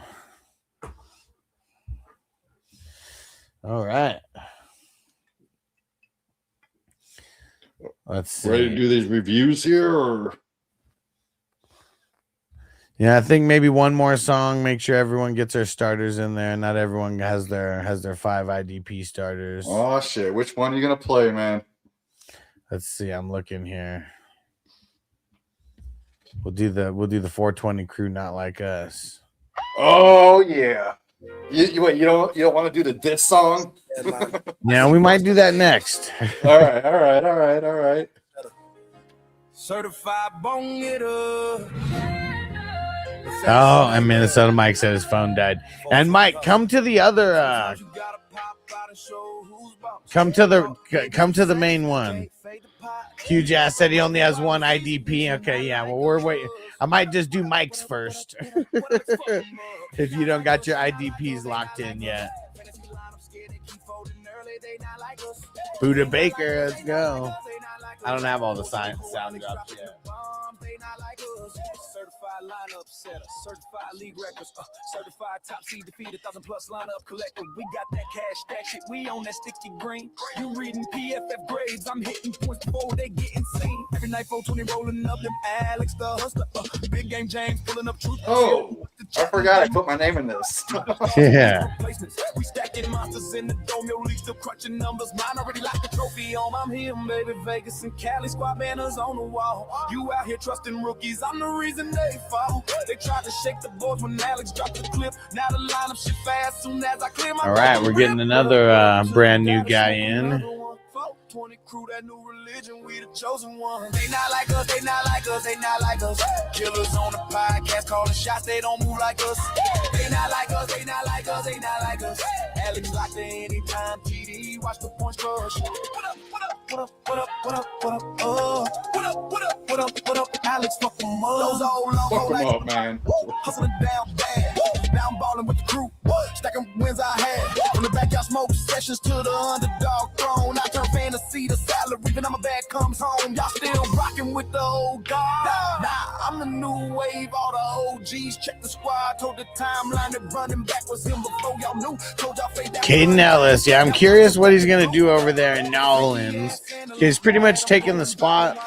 All right. Let's see. Ready to do these reviews here, or Yeah, I think maybe one more song. Make sure everyone gets their starters in there. Not everyone has their 5 IDP starters. Oh shit! Which one are you gonna play, man? Let's see. I'm looking here. We'll do the 420 crew, not like us. Oh yeah. You wait. You don't want to do the diss song? Yeah, we might do that next. All right. Certified bone getter. Oh, and Minnesota Mike said his phone died. And Mike, come to the other. Come to the main one. Q Jazz said he only has one IDP. Okay, yeah. Well, we're waiting. I might just do Mike's first if you don't got your IDPs locked in yet. Buddha Baker, let's go. I don't have all the sound drops yet. Certified lineup setter, certified league records, certified top seed defeated 1,000+ lineup collector. We got that cash, that shit. We on that sticky green. You reading PFF grades? I'm hitting points before they getting seen. Every night 420 rolling up them Alex the hustler, big game James pulling up truth. Oh, I forgot I put my name in this. Yeah. We stacking monsters in the dome. Your league still crunching numbers. Mine already locked the trophy on. I'm here, baby. Vegas and Cali squad banners on the wall. You out here trusting rookies. I'm the reason they fall. They tried to shake the boards when Alex dropped the clip. Now the lineup shit fast. Soon as I clear my. All right, we're getting another brand new guy in. 20 crew, that new religion, we the chosen one. They not like us, they not like us, they not like us. Killers on the podcast calling shots, they don't move like us. They not like us, they not like us, they not like us. Alex locked in anytime, TD, watch the points crush. What up, what up, what up, what up, what up, what up, what up, what up, what up, what up, Alex, fuck them up. Those old Fuck them up, man. Hustling down bad, now I'm balling with the crew. Stacking wins I had. From the backyard smoke sessions to the underdog throne. I turn fantasy to salary, even I'm a bad comes home. Y'all still rocking with the old guard. Nah, I'm the new wave, all the OGs. Check the squad, told the timeline that running back was him before y'all knew. Told y'all fade that. Caden Ellis, yeah, I'm curious what he's gonna do over there in Nolans. He's pretty much taking the spot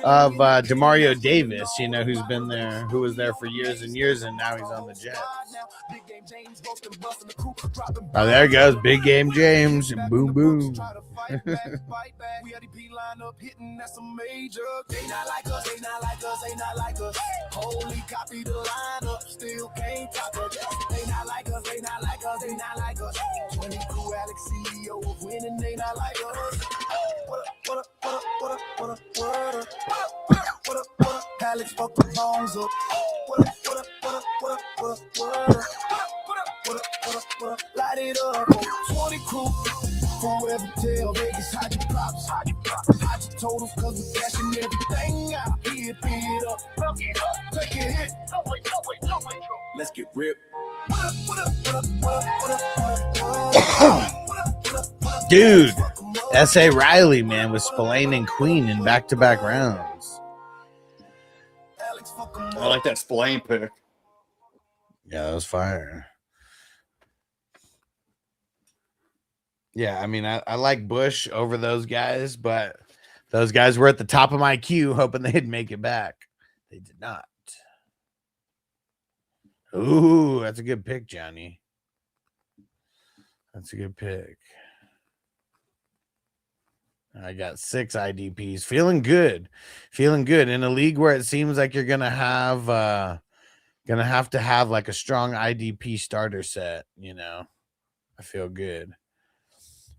of Demario Davis, you know, who was there for years and years, and now he's on the Jets. Oh, there goes Big Game James. Boom, boom. We had the P line up hitting, that's a major. They not like us, they not like us, they not like us. Holy copy the lineup, still can't top us. They not like us, they not like us, they not like us. 20 crew Alex CEO of winning, they not like us. What up, what up, what up, what up, what up, what up, what up, what up, Alex fuck the bones up. What up, what up, what up, what up, what up, what up, what up, what up, light it up. 20 crew. Forever tell Vegas how you props, how you total, cause we cashing everything out. Here, pick it up, take a hit. Let's get ripped. Dude, S.A. Riley, man, with Spillane and Queen in back-to-back rounds. I like that Spillane pick. Yeah, that was fire. Yeah, I mean, I like Bush over those guys, but those guys were at the top of my queue hoping they'd make it back. They did not. Ooh, that's a good pick, Johnny. That's a good pick. I got 6 IDPs. Feeling good. Feeling good. In a league where it seems like you're going to have to have like a strong IDP starter set, you know. I feel good.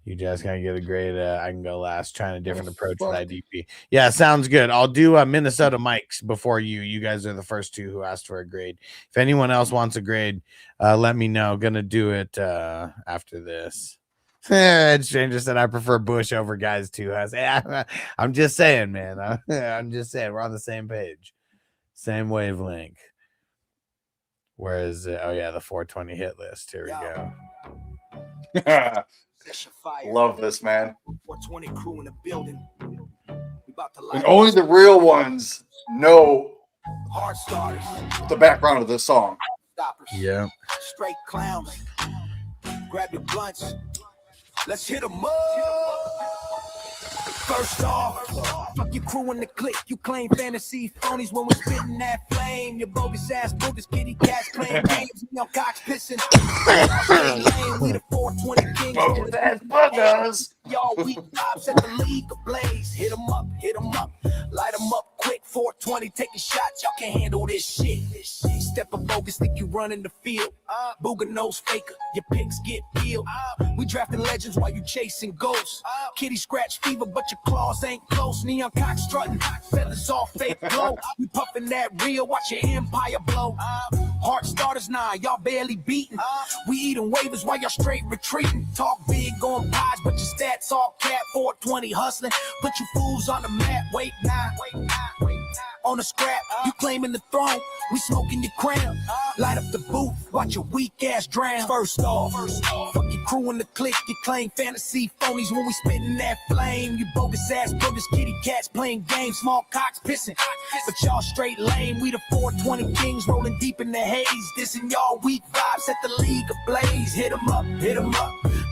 You just gotta get a grade. I can go last. Trying a different approach with IDP. Yeah, sounds good. I'll do Minnesota Mike's before you. You guys are the first 2 who asked for a grade. If anyone else wants a grade, let me know. Gonna do it after this. Stranger said I prefer Bush over guys too. I'm just saying, man. I'm just saying we're on the same page, same wavelength. Where is it? Oh yeah, the 420 hit list. Here we go. Love this, man. 420 crew in the building. And only the real ones know hard starters. The background of this song. Yeah. Straight clowns. Grab your blunts. Let's hit them up. First off, fuck your crew in the clique. You claim fantasy phonies when we spitting that flame. Your bogus ass bogus kitty cats playing games. Young cocks pissing. We the 420 kings. Bogus ass buggers. Y'all weak vibes at the league ablaze. Hit 'em up, light 'em up quick. 420 taking shots. Y'all can't handle this shit. Step up bogus, think you running the field. Booger nose faker, your picks get peeled. We drafting legends while you chasing ghosts. Kitty scratch fever, but your claws ain't close. Neon cock strutting, feathers all fake glow. We puffing that real, watch your empire blow. Heart starters, nah, y'all barely beating. We eating waivers while y'all straight retreating. Talk big on pies, but your stats all cat. 420 hustling, put you fools on the map. Wait now. On the scrap, you claiming the throne, we smoking your crown. Light up the booth, watch your weak ass drown. First off, fuck your crew in the clique. You claim fantasy phonies when we spitting that flame. You bogus ass bogus kitty cats playing games. Small cocks pissing, but y'all straight lame. We the 420 kings rolling deep in the haze. Dissing y'all weak vibes at the league ablaze. Hit 'em up,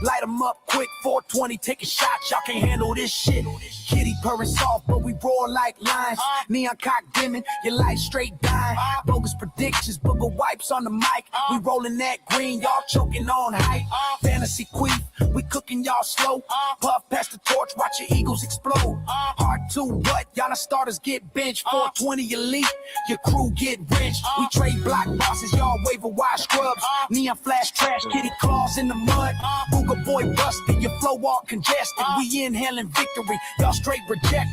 light 'em up quick. 420 taking shots, y'all can't handle this shit. Kitty purring soft, but we roar like lions. Neon cock dimming, your light straight dying. Bogus predictions, booger wipes on the mic. We rolling that green, y'all choking on hype. Fantasy queef, we cooking y'all slow. Puff past the torch, watch your eagles explode. Hard to what? Y'all the starters get benched. 420 elite, your crew get wrenched. We trade block bosses, y'all waiver wire scrubs. Neon flash trash, kitty claws in the mud. Booger boy busted, your flow all congested. We inhaling victory, y'all straight reject.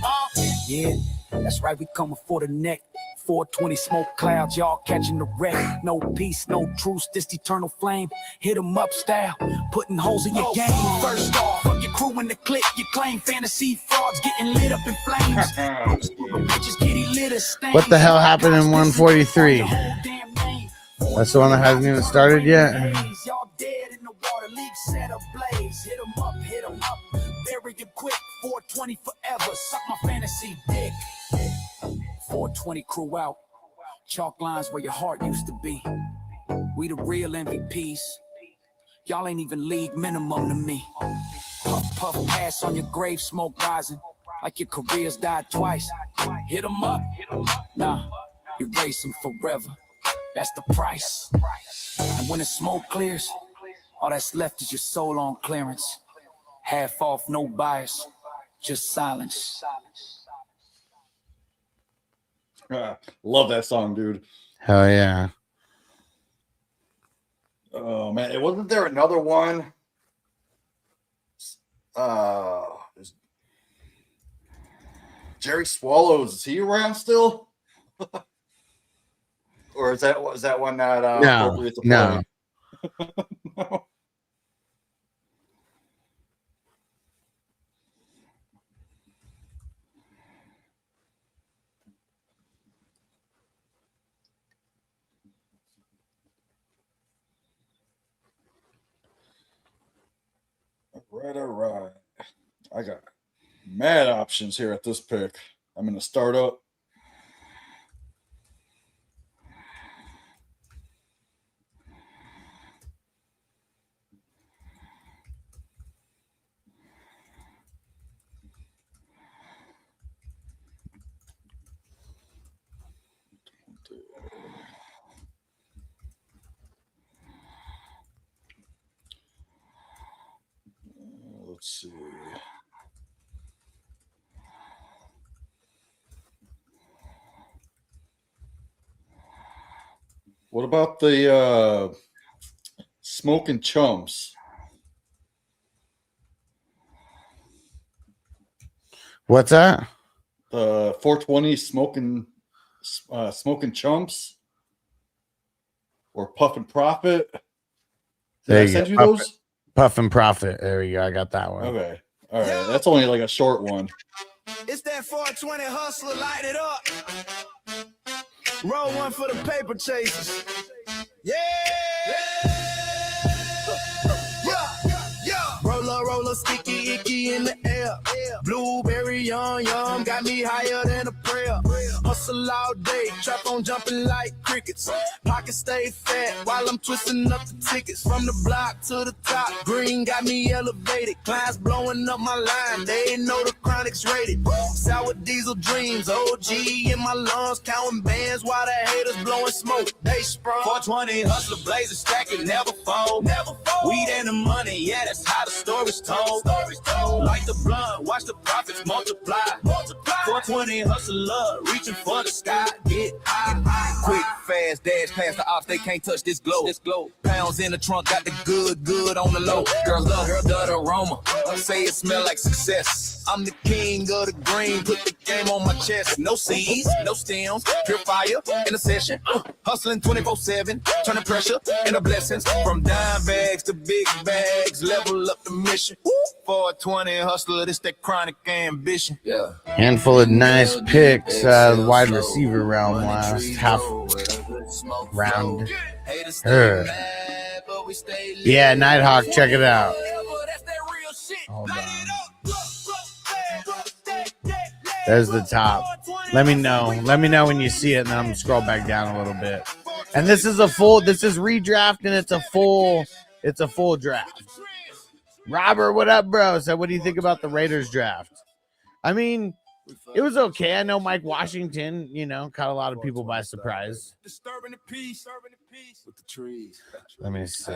Yeah, that's right, we coming for the neck. 420 smoke clouds, y'all catching the wreck. No peace, no truce, this eternal flame. Hit 'em up style, putting holes in your game. First off, fuck your crew in the clique. You claim fantasy frauds getting lit up in flames. Bitches kitty litter stains. What the hell happened in 143? That's the one that hasn't even started yet. Y'all dead in the water, league set ablaze. Hit 'em up, bury it quick. 420 forever, suck my fantasy dick. 420 crew out, chalk lines where your heart used to be. We the real MVPs, y'all ain't even league minimum to me. Puff, puff, pass on your grave, smoke rising, like your career's died twice. Hit 'em up, nah, erase them forever, that's the price. And when the smoke clears, all that's left is your soul on clearance. Half off, no bias, just silence. Love that song, dude. Hell yeah. Oh man, it wasn't there another one? Jerry Swallows, is he around still? Or was that one not appropriate to play? No. No. All right. I got mad options here at this pick. I'm going to start up. Let's see. What about the Smoking Chumps? What's that? The 420 Smoking Chumps or Puff and Profit? Did I send you those? Puff and Profit. There we go. I got that one. Okay. All right. That's only like a short one. It's that 420 hustler, light it up. Roll one for the paper chasers. Yeah. Roller, sticky, icky in the air. Blueberry, yum, got me higher than a prayer. Hustle hustle all day, trap on jumping like crickets. Pockets stay fat while I'm twisting up the tickets. From the block to the top, green got me elevated. Clients blowing up my line, they know the chronic's rated. Sour diesel dreams, OG in my lungs, counting bands while the haters blowing smoke. They sprung 420 hustler blazing, stacking, never fold. Weed and the money, yeah, that's how the story's told. Like the blunt, watch the profits multiply. 420 hustler, reaching for the sky, get high. Quick, fast, dash past the ops, they can't touch this glow. Pounds in the trunk, got the good on the low. Girls love the aroma, say it smell like success. I'm the king of the green, put the game on my chest. No seeds, no stems, pure fire in a session. Hustling 24/7, turning pressure into blessings. From dime bags to big bags, level up the mission. 420 hustler, this that chronic ambition. Yeah. Handful of nice picks, wide receiver round last half round. Yeah, Nighthawk, check it out. Hold on. There's the top. Let me know when you see it, and then I'm gonna scroll back down a little bit. And this is redraft, and it's a full draft. Robert, what up, bro? So what do you think about the Raiders draft? I mean, it was okay. I know Mike Washington, caught a lot of people by surprise. Disturbing the peace with the trees. Let me see.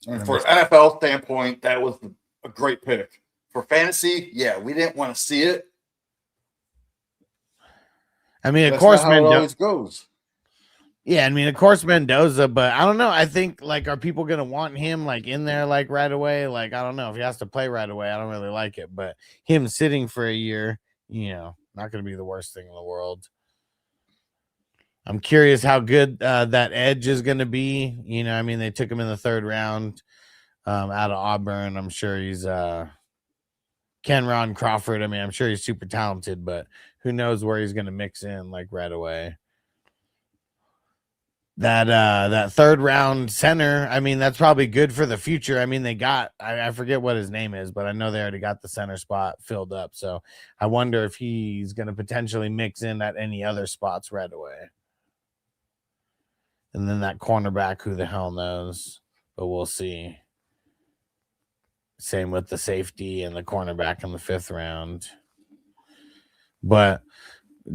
And for an NFL standpoint, that was a great pick. For fantasy, yeah, we didn't want to see it. I mean, That's of course, not how it always goes. Yeah, I mean, of course, Mendoza, but I don't know. I think, are people going to want him, in there, right away? I don't know. If he has to play right away, I don't really like it. But him sitting for a year, not going to be the worst thing in the world. I'm curious how good that edge is going to be. I mean, they took him in the third round out of Auburn. I'm sure he's Kenron Crawford. I mean, I'm sure he's super talented, but who knows where he's going to mix in, right away. That third round center, I mean, that's probably good for the future. I mean, they got, I forget what his name is, but I know they already got the center spot filled up. So I wonder if he's going to potentially mix in at any other spots right away. And then that cornerback, who the hell knows, but we'll see. Same with the safety and the cornerback in the fifth round. But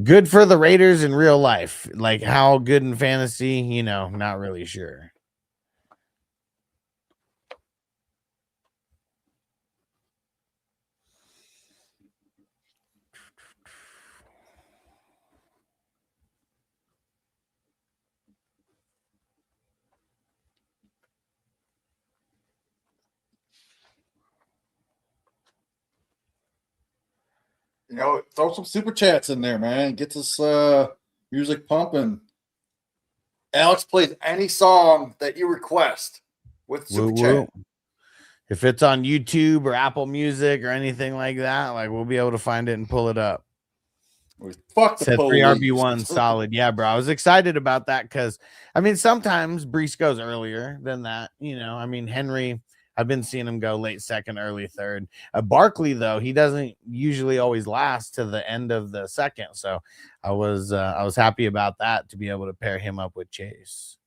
good for the Raiders in real life. How good in fantasy, not really sure. Throw some super chats in there, man. Get this music pumping. Alex plays any song that you request with super chat. If it's on YouTube or Apple Music or anything like that, we'll be able to find it and pull it up. Fuck the police. 3RB1 solid. Yeah, bro. I was excited about that because, I mean, sometimes Brees goes earlier than that. I mean, Henry, I've been seeing him go late second, early third. Barkley, though, he doesn't usually always last to the end of the second. So I was happy about that, to be able to pair him up with Chase.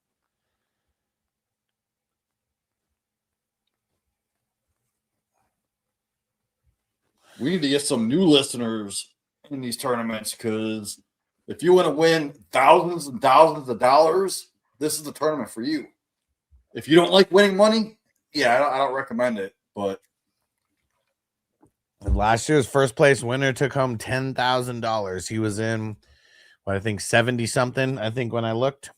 We need to get some new listeners in these tournaments, because if you want to win thousands and thousands of dollars, this is the tournament for you. If you don't like winning money, yeah, I don't recommend it. But last year's first place winner took home $10,000. He was in, I think 70 something, I think, when I looked.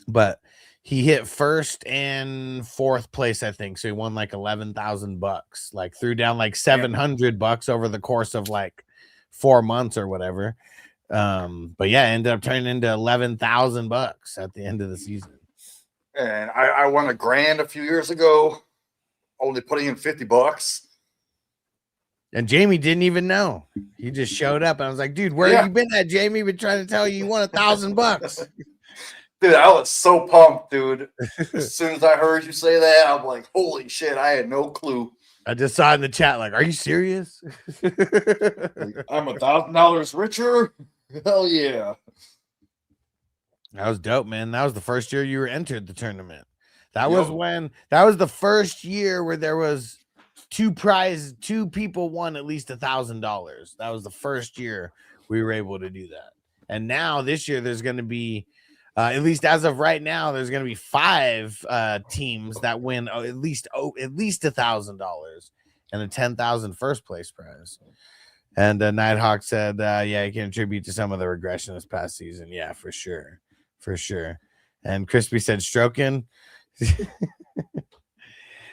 But he hit first and fourth place, I think. So he won $11,000, threw down $700 over the course of 4 months or whatever. But yeah, ended up turning into $11,000 at the end of the season. And I won $1,000 a few years ago, only putting in $50. And Jamie didn't even know. He just showed up, and I was like, "Dude, where have you been at, Jamie? Been trying to tell you won $1,000." Dude, I was so pumped, dude. As soon as I heard you say that, I'm like, "Holy shit!" I had no clue. I just saw in the chat, like, are you serious? Like, I'm $1,000 richer. Hell yeah. That was dope, man. That was the first year you were entered the tournament. That Yep. was the first year where there was two people won at least $1,000. That was the first year we were able to do that. And now this year there's going to be, at least as of right now, there's going to be 5 teams that win at least $1,000 and a $10,000 first place prize. And Nighthawk said, yeah, you can attribute to some of the regression this past season. Yeah, for sure. For sure. And Crispy said, stroking.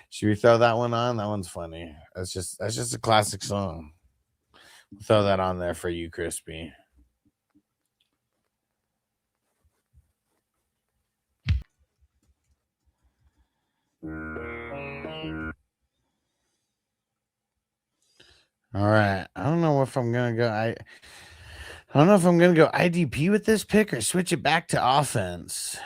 Should we throw that one on? That one's funny. That's just a classic song. Throw that on there for you, Crispy. All right. I don't know if I'm gonna go. I don't know if I'm gonna go IDP with this pick or switch it back to offense.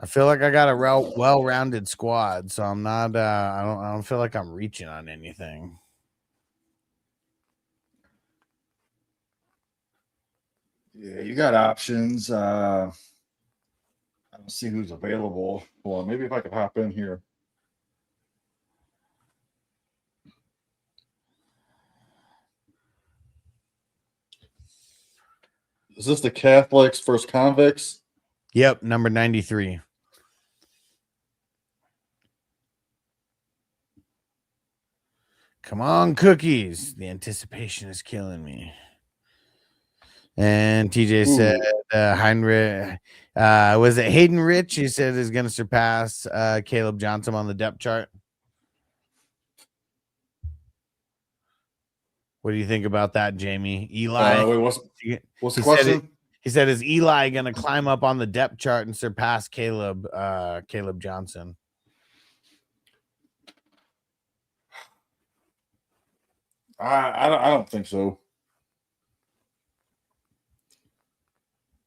I feel like I got a well-rounded squad, so I'm not. I don't feel like I'm reaching on anything. Yeah, you got options. I don't see who's available. Well, maybe if I could hop in here. Is this the Catholics versus Convicts? Yep, number 93. Come on, cookies. The anticipation is killing me. And TJ said Heinrich, was it Hayden Rich? He said is going to surpass Caleb Johnson on the depth chart. What do you think about that, Jamie? Eli? Wait, what's the question? He said, is Eli going to climb up on the depth chart and surpass Caleb Johnson? I don't think so.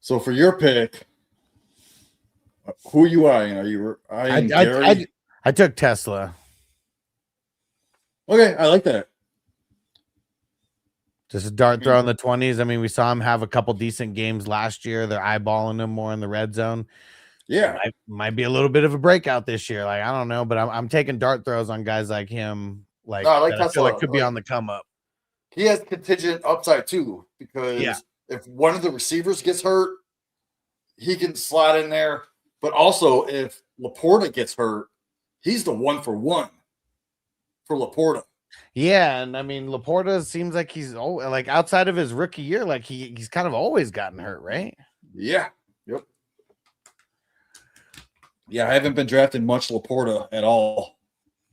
So for your pick, who are you eyeing? Are you eyeing Gary? I took Tesla. Okay, I like that. Just a dart throw in the 20s. I mean, we saw him have a couple decent games last year. They're eyeballing him more in the red zone. Yeah, might be a little bit of a breakout this year. Like, I don't know, but I'm taking dart throws on guys like him. Like, no, I like I feel like could be on the come up. He has contingent upside too, because if one of the receivers gets hurt, he can slide in there. But also, if Laporta gets hurt, he's the 1-for-1 for Laporta. Yeah, and I mean, Laporta seems like he's like outside of his rookie year, like he's kind of always gotten hurt, right? Yeah. Yep. Yeah, I haven't been drafting much Laporta at all.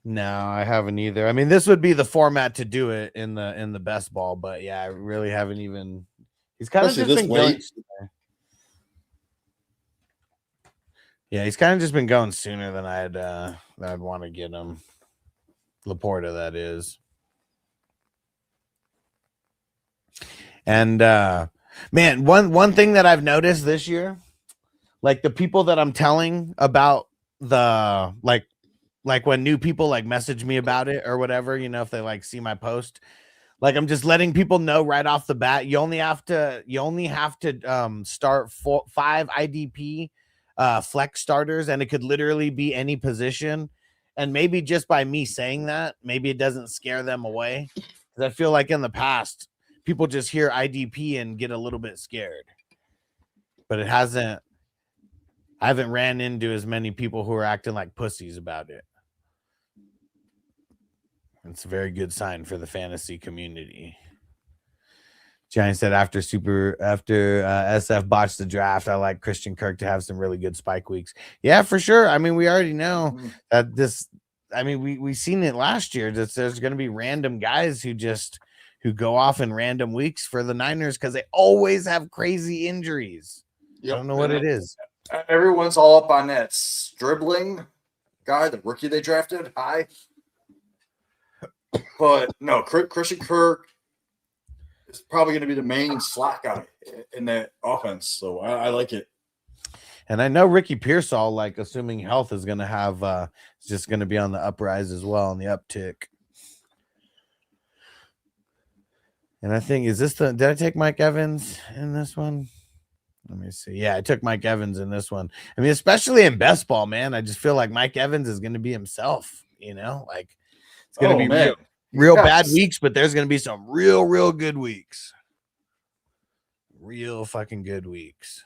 No, I haven't either. I mean, this would be the format to do it in the best ball, but yeah, I really haven't even. He's kind of just been going. Yeah, he's kind of just been going sooner than I'd want to get him. Laporta, that is. And man, one thing that I've noticed this year, like the people that I'm telling about the like when new people like message me about it or whatever, you know, if they like see my post, like I'm just letting people know right off the bat, you only have to start 5 IDP flex starters, and it could literally be any position. And maybe just by me saying that, maybe it doesn't scare them away. Because I feel like in the past, people just hear IDP and get a little bit scared. But I haven't ran into as many people who are acting like pussies about it. It's a very good sign for the fantasy community. Giant said after SF botched the draft, I like Christian Kirk to have some really good spike weeks. Yeah, for sure. I mean, we already know that this. I mean, we seen it last year. That there's going to be random guys who go off in random weeks for the Niners because they always have crazy injuries. Yep. I don't know what it is. Everyone's all up on that dribbling guy, the rookie they drafted high. But no, Christian Kirk is probably going to be the main slot guy in that offense. So I like it. And I know Ricky Pearsall, like assuming health is gonna have is just gonna be on the uprise as well, on the uptick. And I think did I take Mike Evans in this one? Let me see. Yeah, I took Mike Evans in this one. I mean, especially in best ball, man. I just feel like Mike Evans is gonna be himself, like it's gonna be real bad weeks, but there's gonna be some real good weeks. Real fucking good weeks.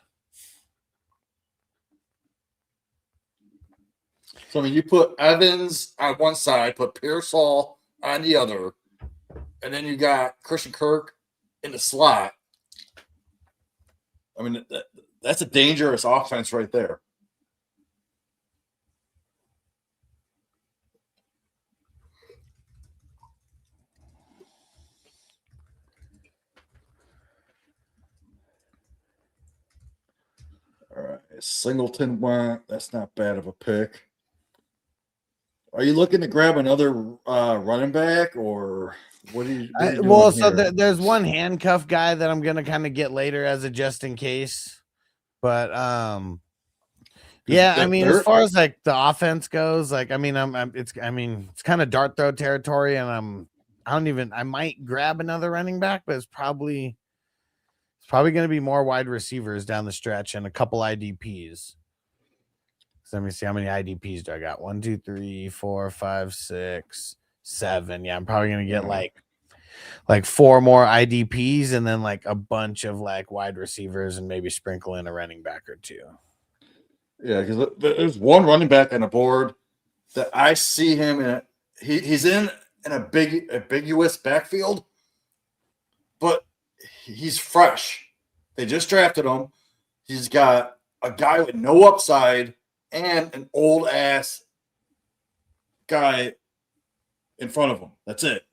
So, I mean, you put Evans on one side, put Pearsall on the other, and then you got Christian Kirk in the slot. I mean, that's a dangerous offense right there. All right. Singleton went. That's not bad of a pick. Are you looking to grab another running back, or what are you doing so here? there's one handcuff guy that I'm gonna kind of get later as a just in case, but yeah, I mean, as far as like the offense goes, like I mean, it's kind of dart throw territory, and I might grab another running back, but it's probably going to be more wide receivers down the stretch and a couple IDPs. So let me see, how many IDPs do I got? 1, 2, 3, 4, 5, 6, 7. Yeah, I'm probably gonna get like 4 more IDPs and then like a bunch of like wide receivers and maybe sprinkle in a running back or 2. Yeah, because there's one running back on the board that I see him in. He's in a big ambiguous backfield, but he's fresh. They just drafted him. He's got a guy with no upside and an old ass guy in front of him. That's it.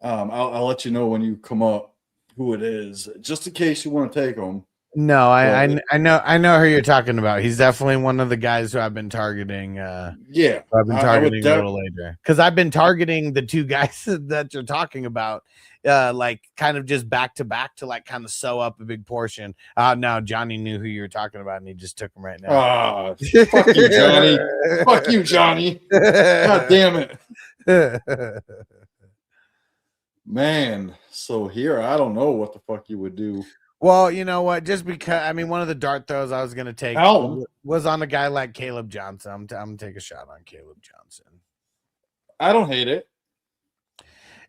I'll let you know when you come up who it is, just in case you want to take him. No, I know who you're talking about. He's definitely one of the guys who I've been targeting. Yeah, I've been targeting a little later because I've been targeting the 2 guys that you're talking about, like kind of just back to back to like kind of sew up a big portion. Now Johnny knew who you were talking about and he just took him right now. Fuck you, Johnny. Fuck you, Johnny. God damn it. Man, so here I don't know what the fuck you would do. Well, you know what? Just because one of the dart throws I was going to take was on a guy like Caleb Johnson. I'm going to take a shot on Caleb Johnson. I don't hate it.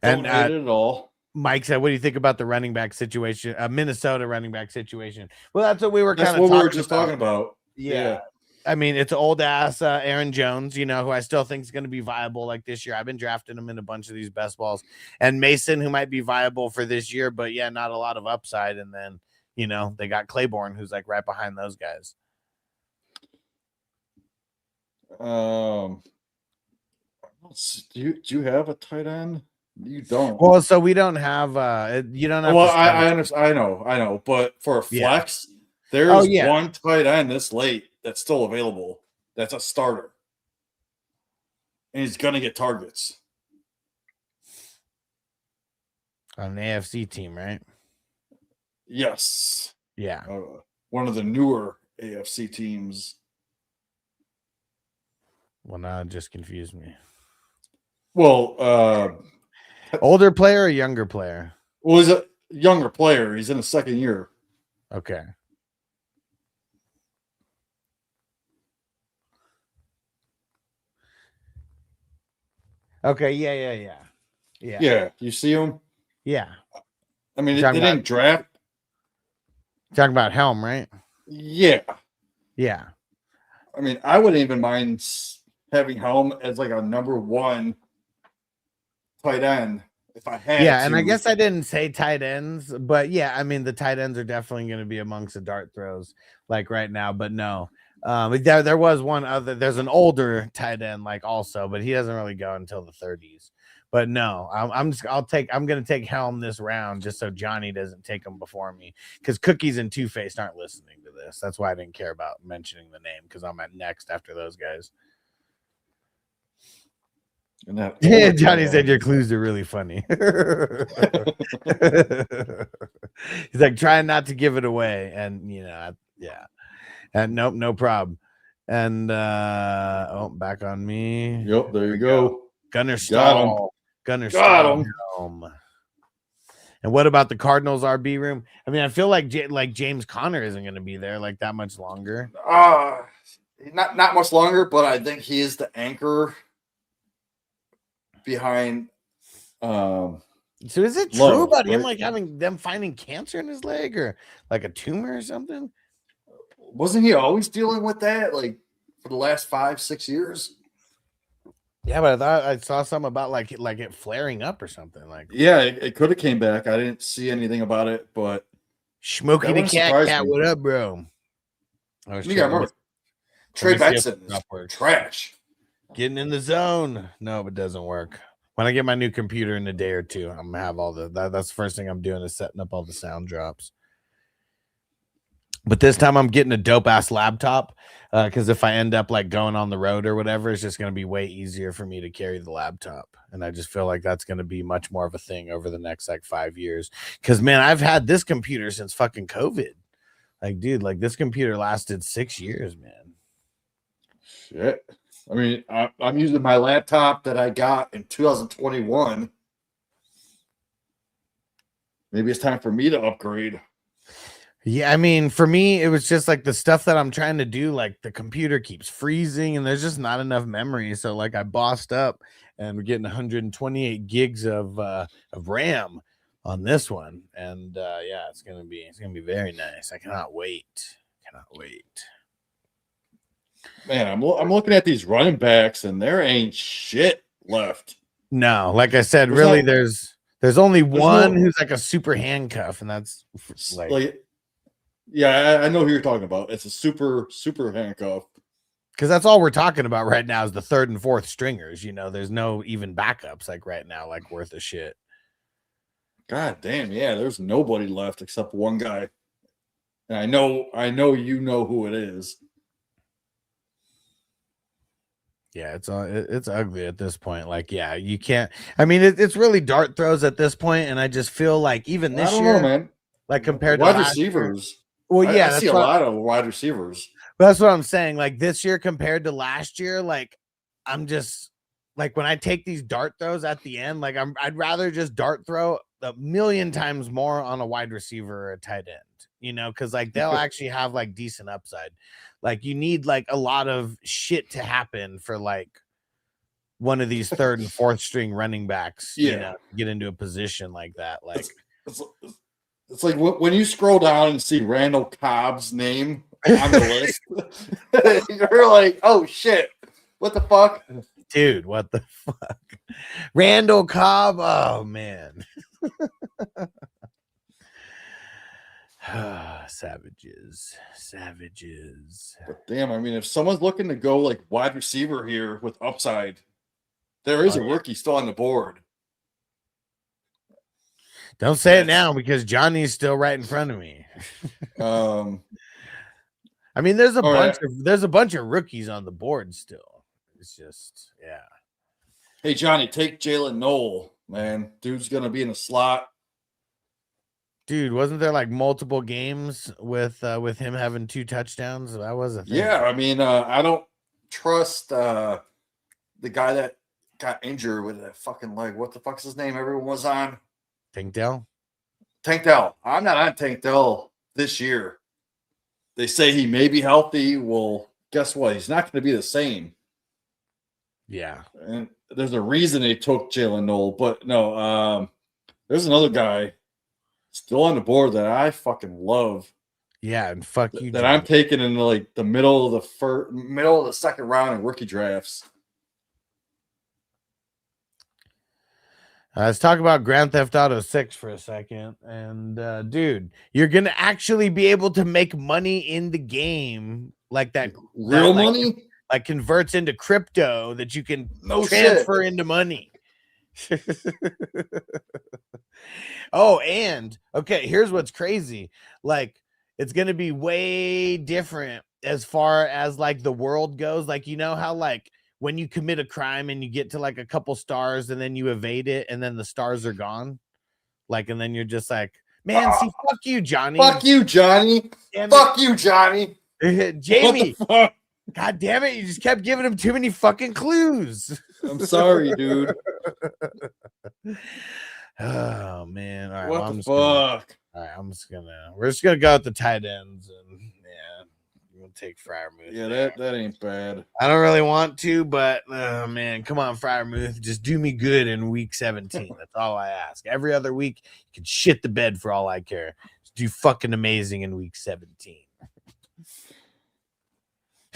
Don't hate it at all. Mike said, "What do you think about the running back situation? Minnesota running back situation?" Well, that's what we were talking about. Yeah. I mean, it's old ass Aaron Jones, who I still think is going to be viable like this year. I've been drafting him in a bunch of these best balls, and Mason, who might be viable for this year, but yeah, not a lot of upside. And then, they got Claiborne, who's like right behind those guys. Do you have a tight end? You don't. Well, so we don't have. You don't have. Well, I understand. I know. But for a flex, there's one tight end this late that's still available. That's a starter, and he's gonna get targets on an AFC team, right? Yes. Yeah. One of the newer AFC teams. Well, now it just confused me. Well, older player or younger player? Well, he's a younger player. He's in his second year. Okay. Okay. Yeah. You see him? Yeah. I mean, they didn't draft. Talking about Helm, right? Yeah. Yeah. I mean, I wouldn't even mind having Helm as like a number 1 tight end if I had. Yeah, and I guess I didn't say tight ends, but yeah, I mean the tight ends are definitely going to be amongst the dart throws like right now. But no, there was one other. There's an older tight end like also, but he doesn't really go until the 30s. But no, I'm going to take Helm this round just so Johnny doesn't take him before me, because Cookies and Two-Face aren't listening to this. That's why I didn't care about mentioning the name, because I'm at next after those guys. And Johnny said your clues are really funny. He's like trying not to give it away, and Yeah. And nope, no problem. And back on me. Yep, there you go. Gunner Got Stall. Gunner Got Stall. him. Helm. And what about the Cardinals RB room? I mean, I feel like James Conner isn't going to be there like that much longer. Not much longer, but I think he is the anchor behind. So is it true Love, about him right? like having them finding cancer in his leg or like a tumor or something? Wasn't he always dealing with that like for the last 5-6 years? Yeah, but I thought I saw something about like it flaring up or something. Like, Yeah, it could have came back. I didn't see anything about it, but Smokey that the wouldn't surprise cat, me. what up, bro? You gotta remember, Trey me see if Benson it's is upward. trash. Getting in the zone. No, it doesn't work. When I get my new computer in a day or two, I'm gonna have all that's the first thing I'm doing is setting up all the sound drops. But this time I'm getting a dope ass laptop because if I end up like going on the road or whatever, it's just going to be way easier for me to carry the laptop. And I just feel like that's going to be much more of a thing over the next like 5 years. Because, man, I've had this computer since fucking COVID. Like, dude, like this computer lasted 6 years, man. Shit. I mean, I'm using my laptop that I got in 2021. Maybe it's time for me to upgrade. Yeah, I mean, for me, it was just like the stuff that I'm trying to do, like the computer keeps freezing and there's just not enough memory. So like I bossed up and we're getting 128 gigs of RAM on this one. And yeah, it's gonna be very nice. I cannot wait. Man, I'm looking at these running backs and there ain't shit left. No, like I said, There's really no- there's only one no- who's like a super handcuff, and that's like yeah, I know who you're talking about. It's a super handcuff. because that's all we're talking about right now is the third and fourth stringers. You know, there's no even backups like right now, like worth a shit. God damn, yeah, there's nobody left except one guy. And I know you know who it is. Yeah, it's ugly at this point. Like, yeah, you can't. I mean, it's really dart throws at this point, and I just feel like even this I don't year, know, man. like compared wide to last year- receivers. well, yeah, I see a lot of wide receivers. that's what I'm saying. Like this year compared to last year, like I'm just like when I take these dart throws at the end, like I'd rather just dart throw a million times more on a wide receiver or a tight end, you know, because like they'll actually have like decent upside. Like you need like a lot of shit to happen for like one of these third and fourth string running backs, you know, get into a position like that. Like it's like when you scroll down and see Randall Cobb's name on the list, you're like, oh shit, what the fuck? Dude, what the fuck? Randall Cobb, oh man. Savages. But damn, I mean, if someone's looking to go like wide receiver here with upside, there is a rookie still on the board. Don't say it now because Johnny's still right in front of me. I mean, there's a bunch of rookies on the board still. It's just, yeah. Hey Johnny, take Jalen Noel, man. Dude's gonna be in the slot. Dude, wasn't there like multiple games with him having 2 touchdowns? That was a thing. Yeah, I mean, I don't trust the guy that got injured with that fucking leg. What the fuck's his name? Everyone was on Tank Dell. I'm not on Tank Dell this year. They say he may be healthy. Well, guess what? He's not going to be the same. Yeah. And there's a reason they took Jalen Noel, but no, there's another guy still on the board that I fucking love. Yeah, and fuck you. That I'm taking in like the middle of the second round in rookie drafts. Let's talk about Grand Theft Auto 6 for a second. And dude, you're gonna actually be able to make money in the game like that. Real money? Like converts into crypto that you can transfer into money. Oh, and okay, here's what's crazy. Like, it's gonna be way different as far as like the world goes. Like, you know how like when you commit a crime and you get to like a couple stars and then you evade it and then the stars are gone, like, and then you're just like, Man, see, fuck you, Johnny. Fuck you, Johnny. Damn Fuck you, Johnny. it. Jamie. What the fuck? God damn it. You just kept giving him too many fucking clues. I'm sorry, dude. Oh, man. All right. What well, the fuck? All right. We're just going to go with the tight ends. And yeah, we'll take Freiermuth. Yeah, there. that ain't bad. I don't really want to, but man, come on, Freiermuth. Just do me good in week 17. That's all I ask. Every other week, you can shit the bed for all I care. Just do fucking amazing in week 17.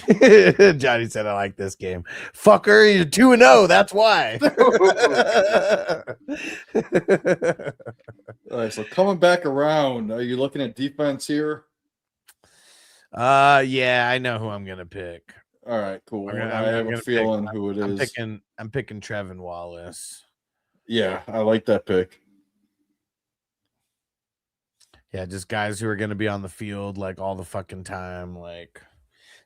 Johnny said, I like this game. Fucker, you're 2-0. That's why. All right, so coming back around, are you looking at defense here? Yeah, I know who I'm gonna pick. All right, cool. I'm I have a feeling who it is. I'm picking Trevin Wallace. Yeah, I like that pick. Yeah, just guys who are gonna be on the field like all the fucking time. Like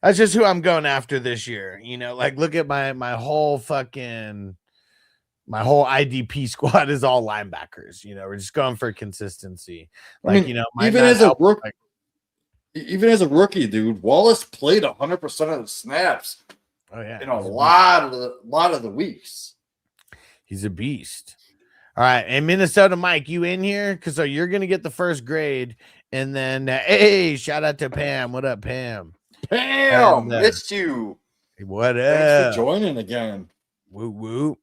that's just who I'm going after this year. You know, like look at my whole IDP squad is all linebackers. You know, we're just going for consistency. Like, I mean, you know, even as a rookie, dude, Wallace played 100% of the snaps. Oh yeah, in a lot of the weeks. He's a beast. All right, and Minnesota Mike, you in here? Because you're gonna get the first grade, and then hey, shout out to Pam. What up, Pam? Pam, missed you. What up? Thanks for joining again. Woo woo.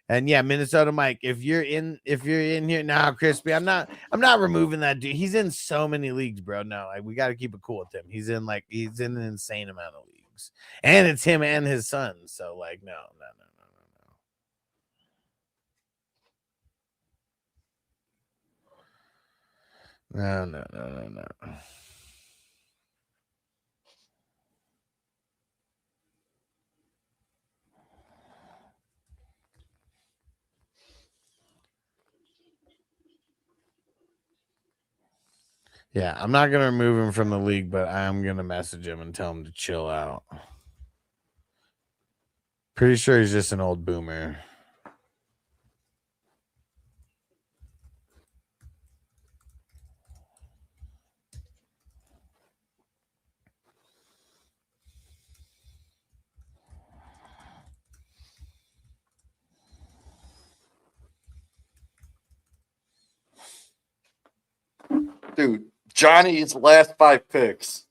And yeah, Minnesota Mike, if you're in here now, Crispy, I'm not removing that dude. He's in so many leagues, bro. No, like we got to keep it cool with him. He's in an insane amount of leagues, and it's him and his son. So like, no. Yeah, I'm not gonna remove him from the league, but I'm gonna message him and tell him to chill out. Pretty sure he's just an old boomer. Dude, Johnny's last 5 picks,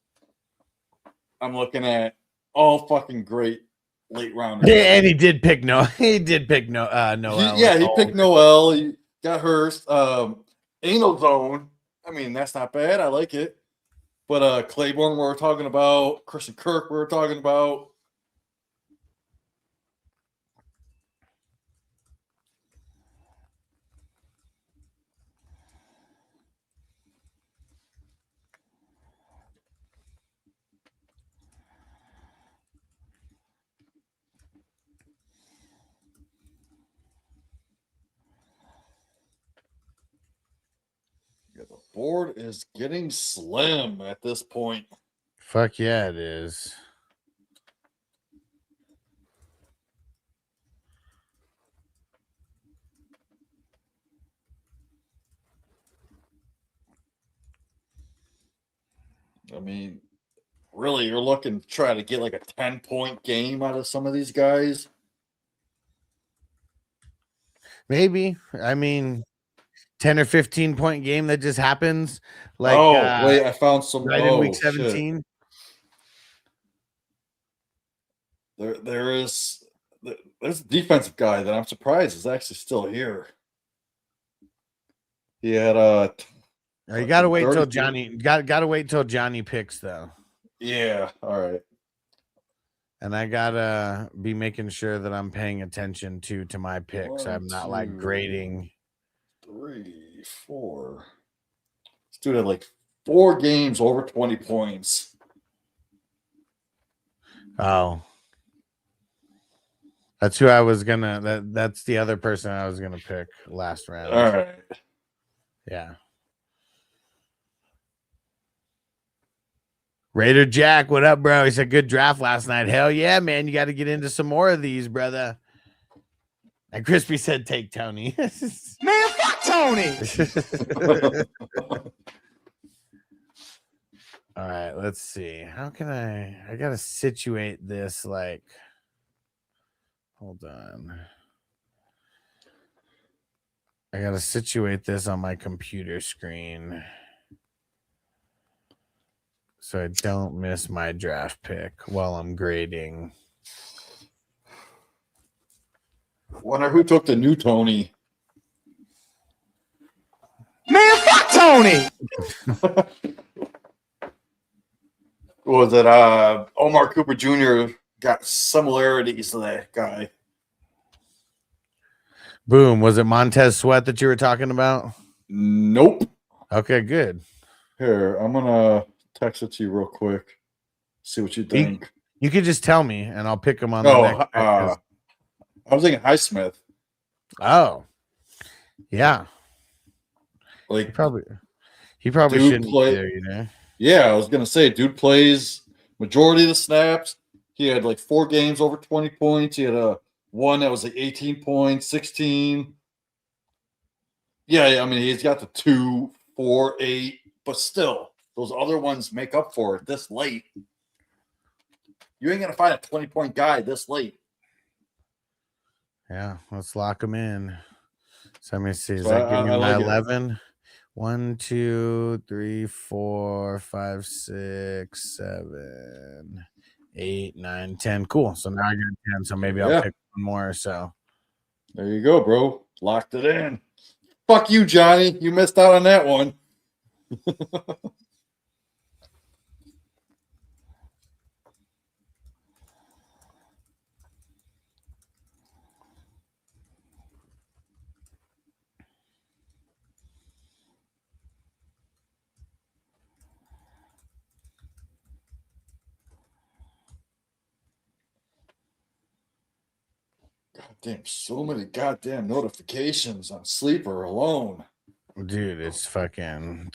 I'm looking at all fucking great late rounders. Yeah, and he did pick Noel. He picked Noel. He picked Noel. He got Hurst. Anal Zone. I mean, that's not bad. I like it. But Claiborne, we were talking about. Christian Kirk, we were talking about. Yeah, the board is getting slim at this point. Fuck yeah, it is. I mean, really, you're looking to try to get like a 10-point game out of some of these guys. Maybe. I mean, 10 or 15 point game that just happens. Like, wait, I found some right in week 17. There's a defensive guy that I'm surprised is actually still here. He had you gotta wait till Johnny. Gotta wait till Johnny picks though. Yeah, all right. And I gotta be making sure that I'm paying attention to my picks. I'm not like grading. 3, 4. This dude had like 4 games over 20 points. Oh. That's who I was gonna that's the other person I was gonna pick last round. All right. Yeah. Raider Jack, what up, bro? He said good draft last night. Hell yeah, man. You got to get into some more of these, brother. And Crispy said take Tony. Man, fuck Tony. All right, let's see. How can I gotta situate this like hold on. I gotta situate this on my computer screen so I don't miss my draft pick while I'm grading. Wonder who took the new Tony. Man, fuck Tony! Was it Omar Cooper Jr. got similarities to that guy? Boom. Was it Montez Sweat that you were talking about? Nope. Okay, good. Here, I'm gonna text it to you real quick. See what you think. You could just tell me and I'll pick him on the next pick 'cause- I was thinking Highsmith. Oh. Yeah. Like He probably Dude shouldn't play- be there, you know. Yeah, I was gonna say, dude plays majority of the snaps. He had like 4 games over 20 points. He had a one that was like 18 points, 16. Yeah, I mean he's got the 2, 4, 8, but still, those other ones make up for it this late. You ain't gonna find a 20-point guy this late. Yeah, let's lock him in. So let me see. Is So that giving me I my like it. 11? 1, 2, 3, 4, 5, 6, 7, 8, 9, 10. Cool. So now I got 10. So maybe I'll Yeah. pick one more. So There you go, bro. Locked it in. Fuck you, Johnny. You missed out on that one. Goddamn, so many goddamn notifications on Sleeper alone. dude, it's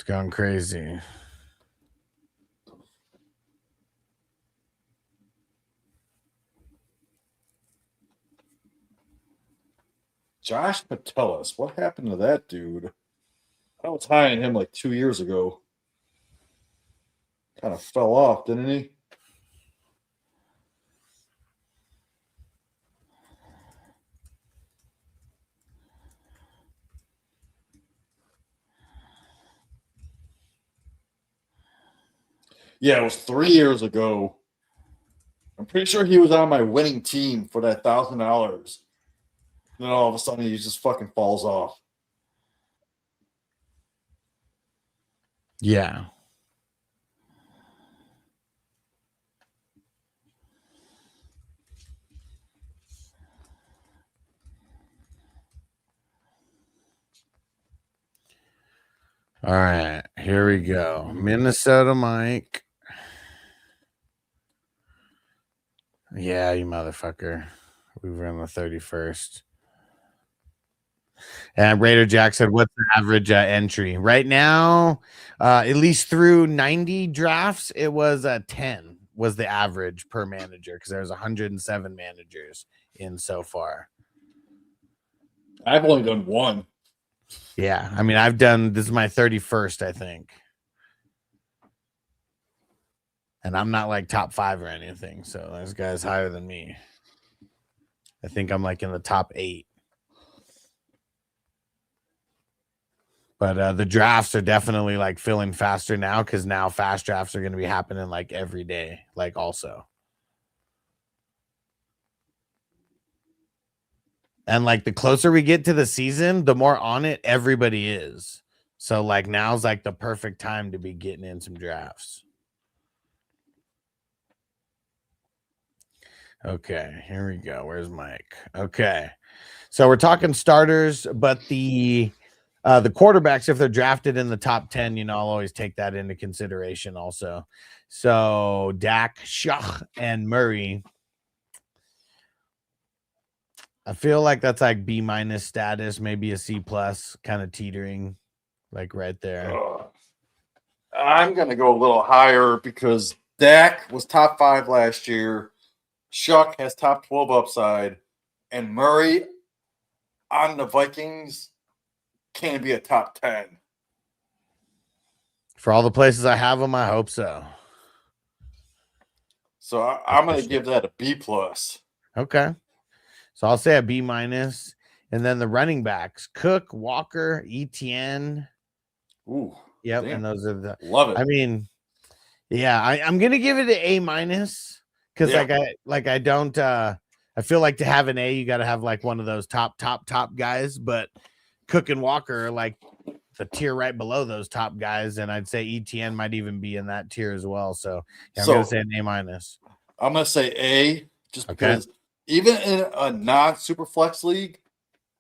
gone crazy. Josh Patelis. What happened to that dude? I was high on him like 2 years ago. Kind of fell off, didn't he? Yeah, it was 3 years ago. I'm pretty sure he was on my winning team for that $1,000. Then all of a sudden he just fucking falls off. Yeah. All right, here we go. Minnesota Mike. Yeah, you motherfucker. We were on the 31st. And Raider Jack said, what's the average entry? Right now, at least through 90 drafts, it was 10 was the average per manager because there's 107 managers in so far. I've only done one. Yeah, I mean, this is my 31st, I think. And I'm not like top 5 or anything. So this guy's higher than me. I think I'm like in the top 8. But the drafts are definitely like filling faster now because now fast drafts are going to be happening like every day, like also. And like the closer we get to the season, the more on it everybody is. So like now's like the perfect time to be getting in some drafts. Okay, here we go. Where's Mike? Okay. So we're talking starters, but the quarterbacks, if they're drafted in the top 10, I'll always take that into consideration also. So Dak, Shach, and Murray. I feel like that's like B- status, maybe a C+, kind of teetering, like right there. I'm going to go a little higher because Dak was top 5 last year. Shuck has top 12 upside. And Murray on the Vikings can't be a top 10. For all the places I have them, I hope so. So I'm going to give that a B plus. Okay. So I'll say a B minus. And then the running backs, Cook, Walker, ETN. Ooh. Yep. Damn. And those are the Love it. I mean, yeah, I'm gonna give it an A minus because I don't I feel like to have an A, you gotta have like one of those top guys, but Cook and Walker are like the tier right below those top guys, and I'd say ETN might even be in that tier as well. So yeah, I'm gonna say an A minus. I'm gonna say A just Okay. because even in a non-super flex league,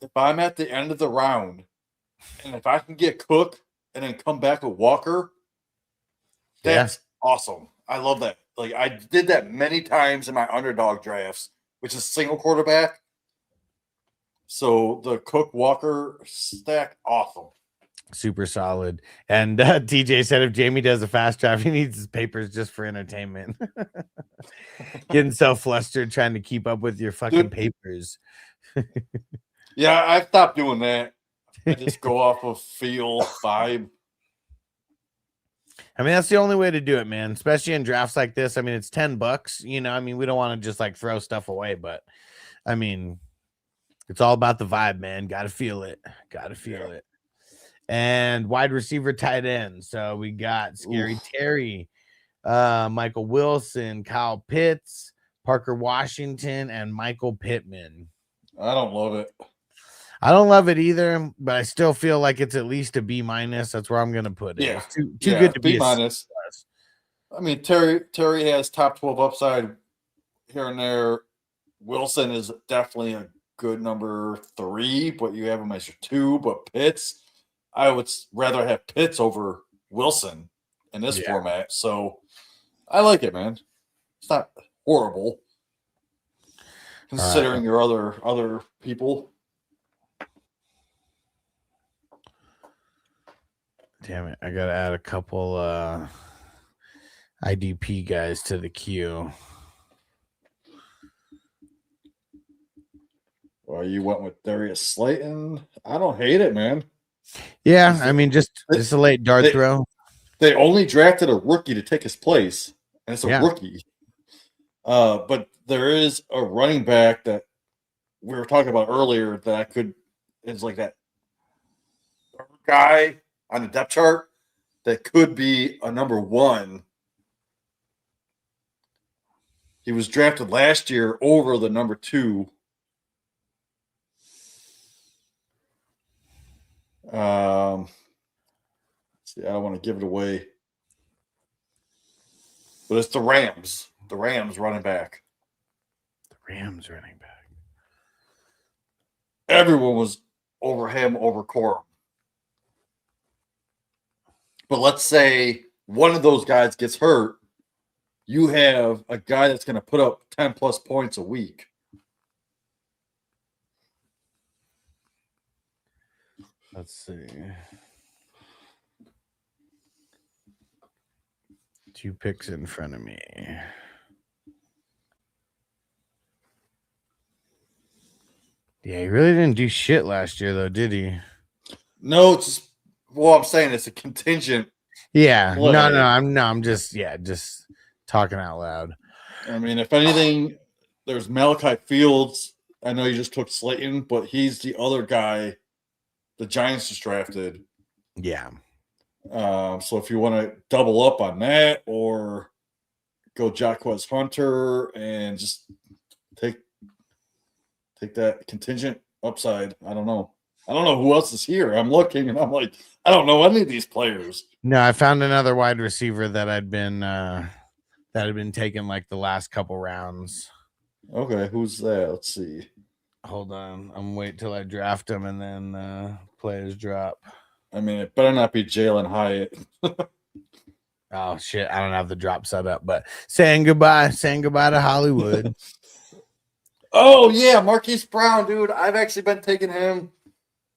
if I'm at the end of the round and if I can get Cook and then come back with Walker, that's awesome. I love that. Like I did that many times in my underdog drafts, which is single quarterback. So the Cook Walker stack, awesome. Super solid. And TJ said if Jamie does a fast draft, he needs his papers just for entertainment. Getting so flustered trying to keep up with your fucking papers. Yeah, I stopped doing that. I just go off of feel, vibe. I mean, that's the only way to do it, man. Especially in drafts like this. I mean, it's $10. You know, I mean, we don't want to just like throw stuff away, but I mean, it's all about the vibe, man. Got to feel it. Got to feel it. And wide receiver, tight end. So we got Scary Terry, Michael Wilson, Kyle Pitts, Parker Washington, and Michael Pittman. I don't love it. I don't love it either, but I still feel like it's at least a B minus. That's where I'm going to put it. Yeah. It's too good to be B minus. I mean, Terry has top 12 upside here and there. Wilson is definitely a good number 3, but you have him as your 2. But Pitts, I would rather have Pitts over Wilson in this format. So I like it, man. It's not horrible considering your other people. Damn it. I got to add a couple IDP guys to the queue. Well, you went with Darius Slayton. I don't hate it, man. Yeah, I mean, just a late dart throw. They only drafted a rookie to take his place, and it's a rookie. But there is a running back that we were talking about earlier that is like that guy on the depth chart that could be a number 1. He was drafted last year over the number 2. See, I don't want to give it away, but it's the Rams. The Rams running back. The Rams running back. Everyone was over him over Corum. But let's say one of those guys gets hurt. You have a guy that's going to put up 10 plus points a week. Let's see. 2 picks in front of me. Yeah, he really didn't do shit last year, though, did he? No, I'm saying it's a contingent. Yeah, play. I'm just talking out loud. I mean, if anything, there's Malachi Fields. I know you just took Slayton, but he's the other guy the Giants just drafted. Yeah. So if you want to double up on that or go Jaquez Hunter and just take that contingent upside, I don't know. I don't know who else is here. I'm looking and I'm like, I don't know any of these players. No, I found another wide receiver that had been taken like the last couple rounds. Okay, who's that? Let's see. Hold on. I'm wait till I draft him and then players drop. I mean, it better not be Jalen Hyatt. Oh shit, I don't have the drop set up, but saying goodbye to Hollywood. Oh yeah, Marquise Brown, dude. I've actually been taking him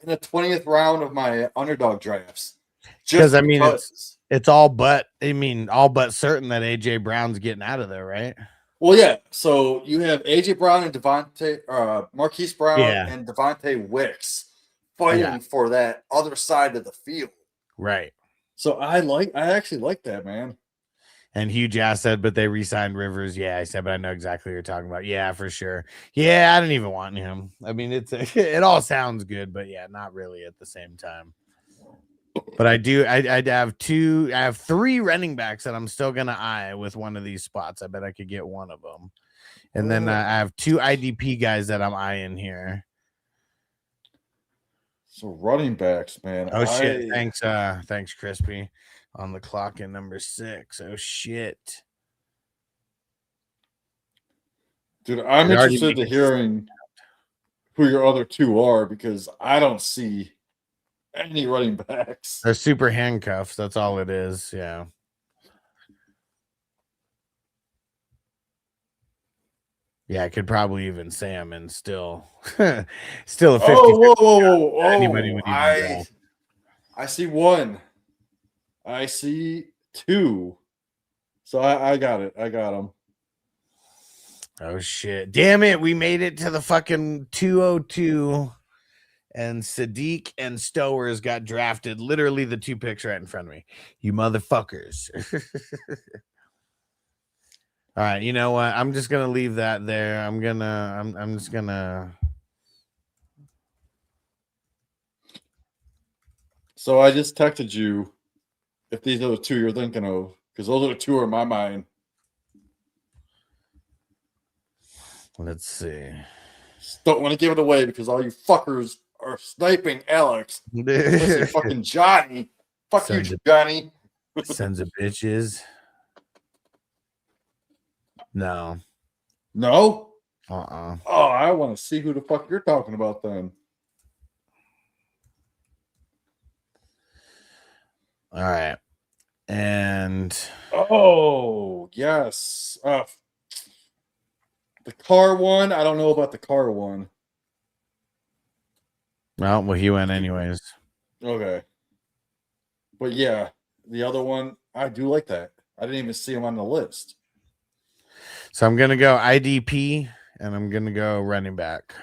in the 20th round of my underdog drafts. Because I mean it's all but certain that AJ Brown's getting out of there, right? Well, yeah. So you have AJ Brown and Marquise Brown and Devontae Wicks fighting for that other side of the field. Right. So I actually like that, man. And Hugh Jass said, but they re-signed Rivers. Yeah, I said, but I know exactly what you're talking about. Yeah, for sure. Yeah, I don't even want him. I mean, it all sounds good, but yeah, not really at the same time. But I have 3 running backs that I'm still gonna eye with one of these spots. I bet I could get one of them. And then I have 2 IDP guys that I'm eyeing here. So running backs, man. Oh shit! Thanks, Crispy, on the clock in number 6. Oh shit, dude, I'm interested in hearing who your other 2 are because I don't see any running backs. they're super handcuffs. That's all it is. Yeah. Yeah, I could probably even say them and still a 50. Whoa. Anybody would even I see 1. I see 2. So I got it. I got them. Oh shit. Damn it. We made it to the fucking 202. And Sadiq and Stowers got drafted. Literally the 2 picks right in front of me. You motherfuckers. All right, you know what? I'm just gonna leave that there. I'm just gonna. So I just texted you if these are the 2 you're thinking of, because those are the 2 in my mind. Let's see. Just don't want to give it away because all you fuckers are sniping Alex. Listen, fucking Johnny. Fuck you, Johnny. Sons of bitches. No. No? Oh, I want to see who the fuck you're talking about then. All right. And yes. The car one, I don't know about the car one. well, he went anyways. Okay. But yeah, the other one, I do like that. I didn't even see him on the list. So I'm gonna go IDP and I'm gonna go running back.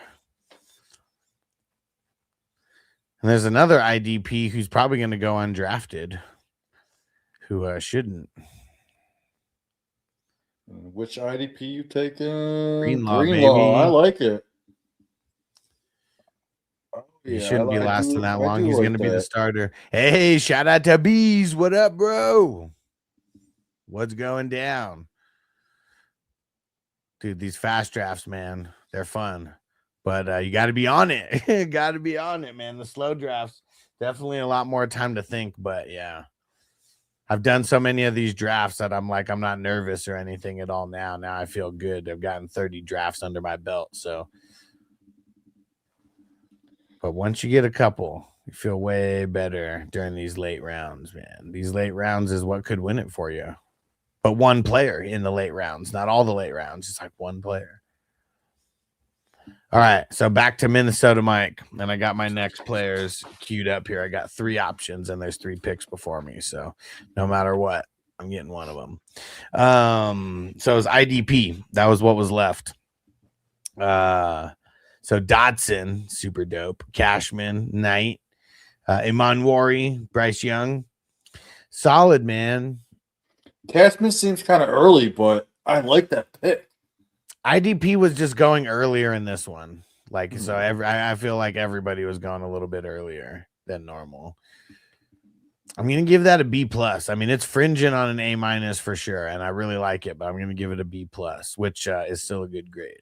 And there's another IDP who's probably gonna go undrafted, who shouldn't. Which IDP you taking? Greenlaw, Greenlaw. baby. I like it. Oh, He shouldn't be lasting that long. He's He's going to be the starter. Hey, shout out to Bees. What up, bro? What's going down? Dude, these fast drafts, man, they're fun. But you got to be on it. Got to be on it, man. The slow drafts, definitely a lot more time to think. But, yeah. I've done so many of these drafts that I'm not nervous or anything at all now. Now I feel good. I've gotten 30 drafts under my belt. So, but once you get a couple, you feel way better during these late rounds, man. These late rounds is what could win it for you. But one player in the late rounds, not all the late rounds, just like one player. All right, so back to Minnesota Mike, and I got my next players queued up here. I got 3 options, and there's 3 picks before me, so no matter what, I'm getting one of them. So it was IDP. That was what was left. So Dotson, super dope. Cashman, Knight, Imanwari, Bryce Young, solid, man. Cashman seems kind of early, but I like that pick. IDP was just going earlier in this one. So I feel like everybody was going a little bit earlier than normal. I'm going to give that a B+. I mean, it's fringing on an A- for sure, and I really like it, but I'm going to give it a B+, which is still a good grade.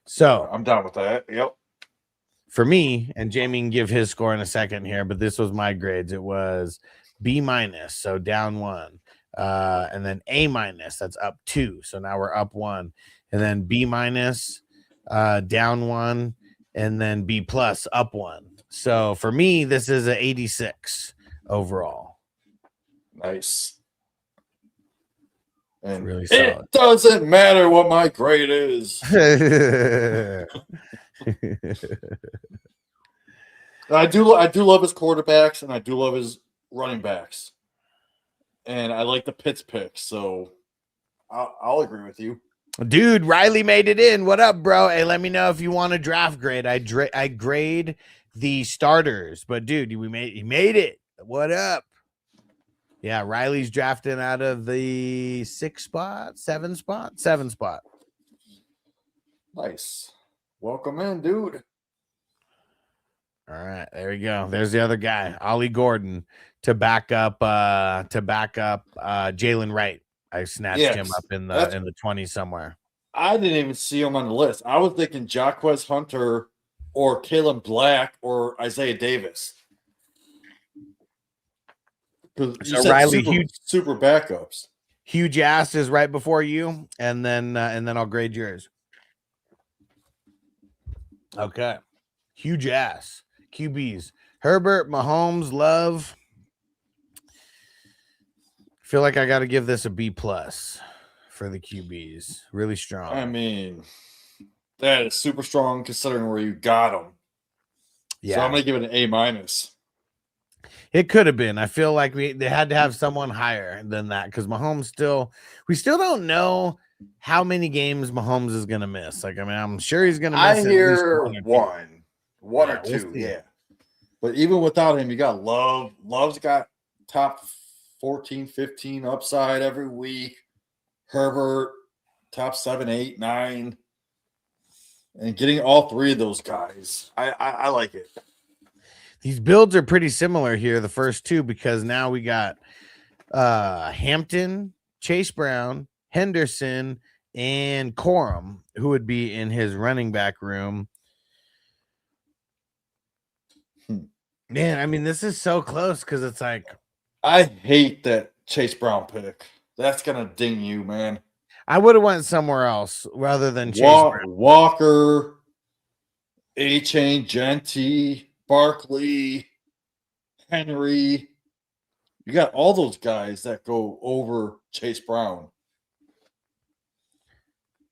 So I'm down with that. Yep. For me, and Jamie can give his score in a second here, but this was my grades. It was B-, so down 1. And then A-, that's up 2. So now we're up 1. And then B-, down 1, and then B+, up 1. So for me, this is an 86 overall. Nice. And really solid. It doesn't matter what my grade is. I do love his quarterbacks, and I do love his running backs. And I like the Pitts pick, so I'll agree with you. Dude, Riley made it in. What up, bro? Hey, let me know if you want a draft grade. I grade the starters, but dude, he made it. What up? Yeah, Riley's drafting out of the 7 spot. Nice. Welcome in, dude. All right, there we go. There's the other guy, Ollie Gordon, to back up Jalen Wright. I snatched him Yes, up in that's- the 20s somewhere. I didn't even see him on the list. I was thinking Jaquez Hunter or Caleb Black or Isaiah Davis. Because you So said Riley, super backups. huge ass is right before you, and then I'll grade yours. Okay, huge ass QBs: Herbert, Mahomes, Love. Feel like I got to give this a B+ for the QBs. Really strong. I mean, that is super strong considering where you got them. Yeah, so I'm gonna give it an A-. It could have been. I feel like they had to have someone higher than that because Mahomes we still don't know how many games Mahomes is gonna miss. Like, I mean, I'm sure he's gonna miss. I hear one or two, yeah. But even without him, you got Love. Love's got top 14, 15 upside every week. Herbert, top 7, 8, 9. And getting all three of those guys, I like it. These builds are pretty similar here, the first two, because now we got Hampton, Chase Brown, Henderson, and Corum, who would be in his running back room. Man, I mean, this is so close because it's like, I hate that Chase Brown pick. That's gonna ding you, man. I would have went somewhere else rather than Chase Brown. Walker, A-Chain, Genty, Barkley, Henry. You got all those guys that go over Chase Brown.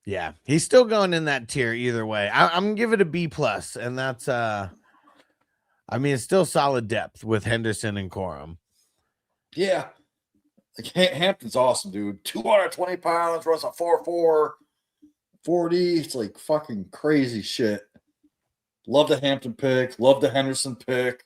Yeah, he's still going in that tier either way. I'm gonna give it a B+, and that's I mean, it's still solid depth with Henderson and Corum. Yeah. Like Hampton's awesome, dude. 220 pounds, runs a 4.4, 40. It's like fucking crazy shit. Love the Hampton pick. Love the Henderson pick.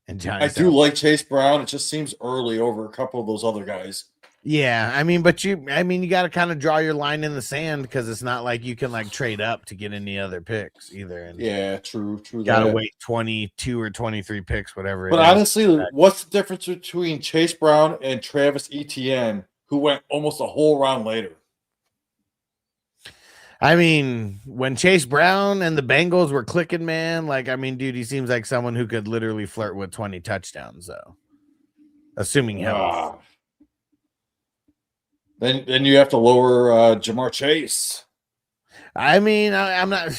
And Johnny, I do like Chase Brown. It just seems early over a couple of those other guys. Yeah, I mean, you got to kind of draw your line in the sand because it's not like you can like trade up to get any other picks either. And yeah, true. Got to wait 22 or 23 picks, whatever. But honestly, what's the difference between Chase Brown and Travis Etienne, who went almost a whole round later? I mean, when Chase Brown and the Bengals were clicking, man, like, I mean, dude, he seems like someone who could literally flirt with 20 touchdowns, though. Assuming health. Then you have to lower Jamar Chase. I mean, I'm not.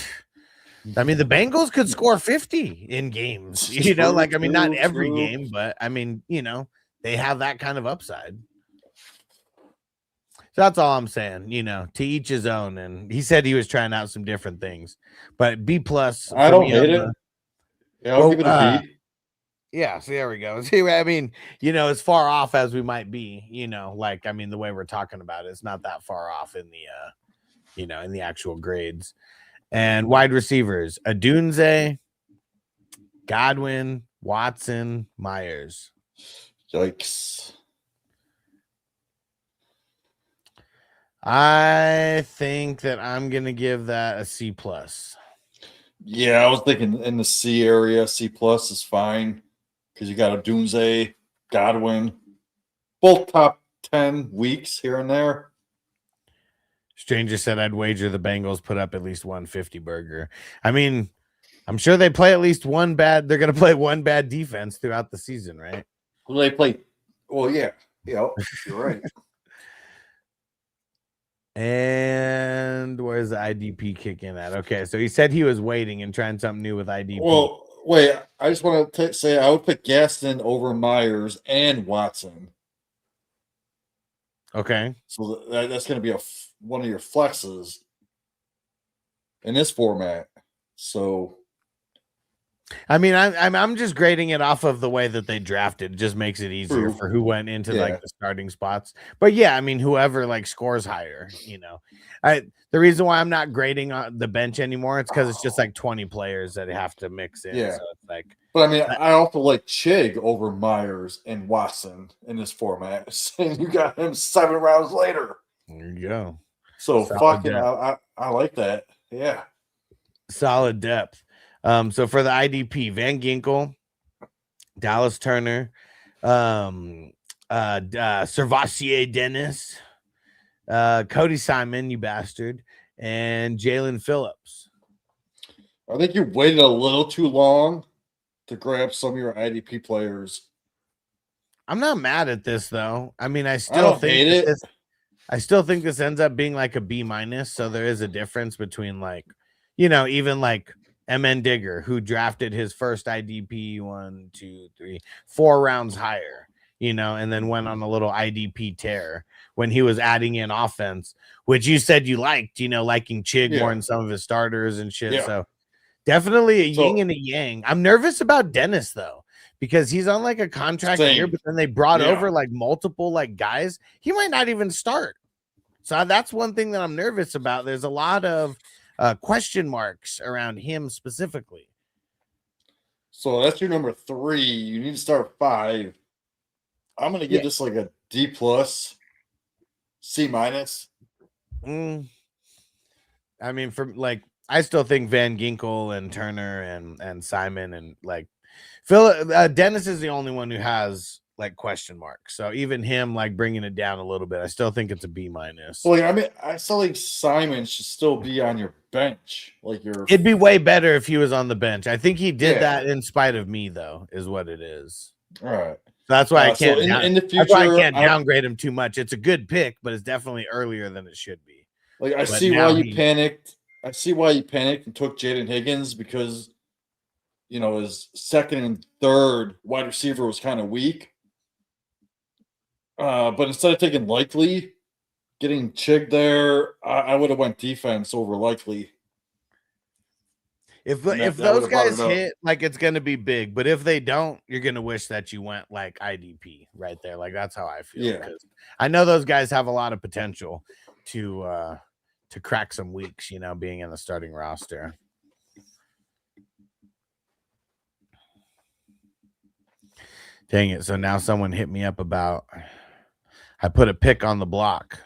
I mean, the Bengals could score 50 in games, you know, like, I mean, not every game, but I mean, you know, they have that kind of upside. So that's all I'm saying, you know, to each his own. And he said he was trying out some different things, but B+. I don't hate it. Yeah, I'll give it a B. Yeah, so there we go. See, I mean, you know, as far off as we might be, you know, like, I mean, the way we're talking about it, it's not that far off in the, you know, in the actual grades. And wide receivers, Adunze, Godwin, Watson, Myers. Yikes. I think that I'm going to give that a C+. Yeah, I was thinking in the C area, C+ is fine because you got Adunze, Godwin, both top 10 weeks here and there. Stranger said I'd wager the Bengals put up at least 150 burger. I mean, I'm sure they play at least one bad. They're going to play one bad defense throughout the season, right? Well, they play. Well, yeah. Yeah, you're right. And where's the IDP kicking at? Okay, so he said he was waiting and trying something new with IDP. Well, wait, I just want to say I would pick Gaston over Myers and Watson. Okay. So that's going to be one of your flexes in this format. So I mean, I'm just grading it off of the way that they drafted. It just makes it easier True. for who went into Yeah. like the starting spots. But yeah, I mean, whoever like scores higher, the reason why I'm not grading on the bench anymore, it's because it's just like 20 players that have to mix in. Yeah. So it's like, But I mean, I also like Chig over Myers and Watson in this format. And you got him 7 rounds later. there you go. So Solid fucking, depth. I like that. Yeah. Solid depth. So for the IDP, Van Ginkel, Dallas Turner, Servassier Dennis, Cody Simon, you bastard, and Jalen Phillips. I think you waited a little too long to grab some of your IDP players. I'm not mad at this though. I mean, I I still don't think hate it. I still think this ends up being like a B-. So there is a difference between like, even like MN Digger, who drafted his first IDP 1, 2, 3, 4 rounds higher, and then went on a little IDP tear when he was adding in offense, which you said you liked, liking Chig more than some of his starters and shit. Yeah. So definitely a yin So- and a yang. I'm nervous about Dennis though, because he's on like a contract Same. year, but then they brought Yeah. over like multiple like guys. He might not even start. So that's one thing that I'm nervous about. There's a lot of question marks around him specifically. So that's your number 3. You need to start 5. I'm gonna give this like a D+, C-. I mean, I still think Van Ginkel and Turner and Simon and like Dennis is the only one who has like question marks. So even him like bringing it down a little bit, I still think it's a B-. Well, I mean, I still think Simon should still be on your bench. Like It'd be way better if he was on the bench. I think he did Yeah. that in spite of me, though, is what it is. all right. That's why I can't. So in the that's why I future, can't downgrade him too much. It's a good pick, but it's definitely earlier than it should be. Like I But see now why you panicked. I see why you panicked and took Jaden Higgins because his second and third wide receiver was kind of weak. But instead of taking Likely, getting Chig there, I would have went defense over Likely. If that those would've guys brought it up. hit, like it's gonna be big. But if they don't, you're gonna wish that you went like IDP right there. Like that's how I feel. Yeah. 'Cause I know those guys have a lot of potential to crack some weeks, being in the starting roster. Dang it. So now someone hit me up about I put a pick on the block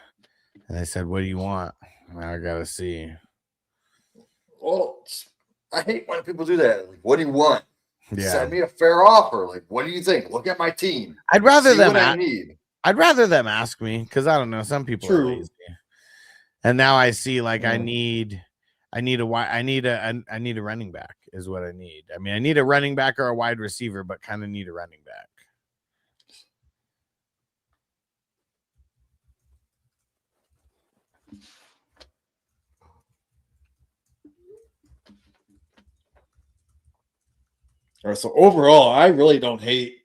and they said, what do you want? Now I gotta see. Well, I hate when people do that. Like, what do you want? Yeah. Send me a fair offer. Like, what do you think? Look at my team. I'd rather See them what I need. I'd rather them ask me because I don't know. Some people are True. lazy. And now I see like I Mm. need a running back is what I need. I mean, I need a running back or a wide receiver, but kind of need a running back. All right, so overall, I really don't hate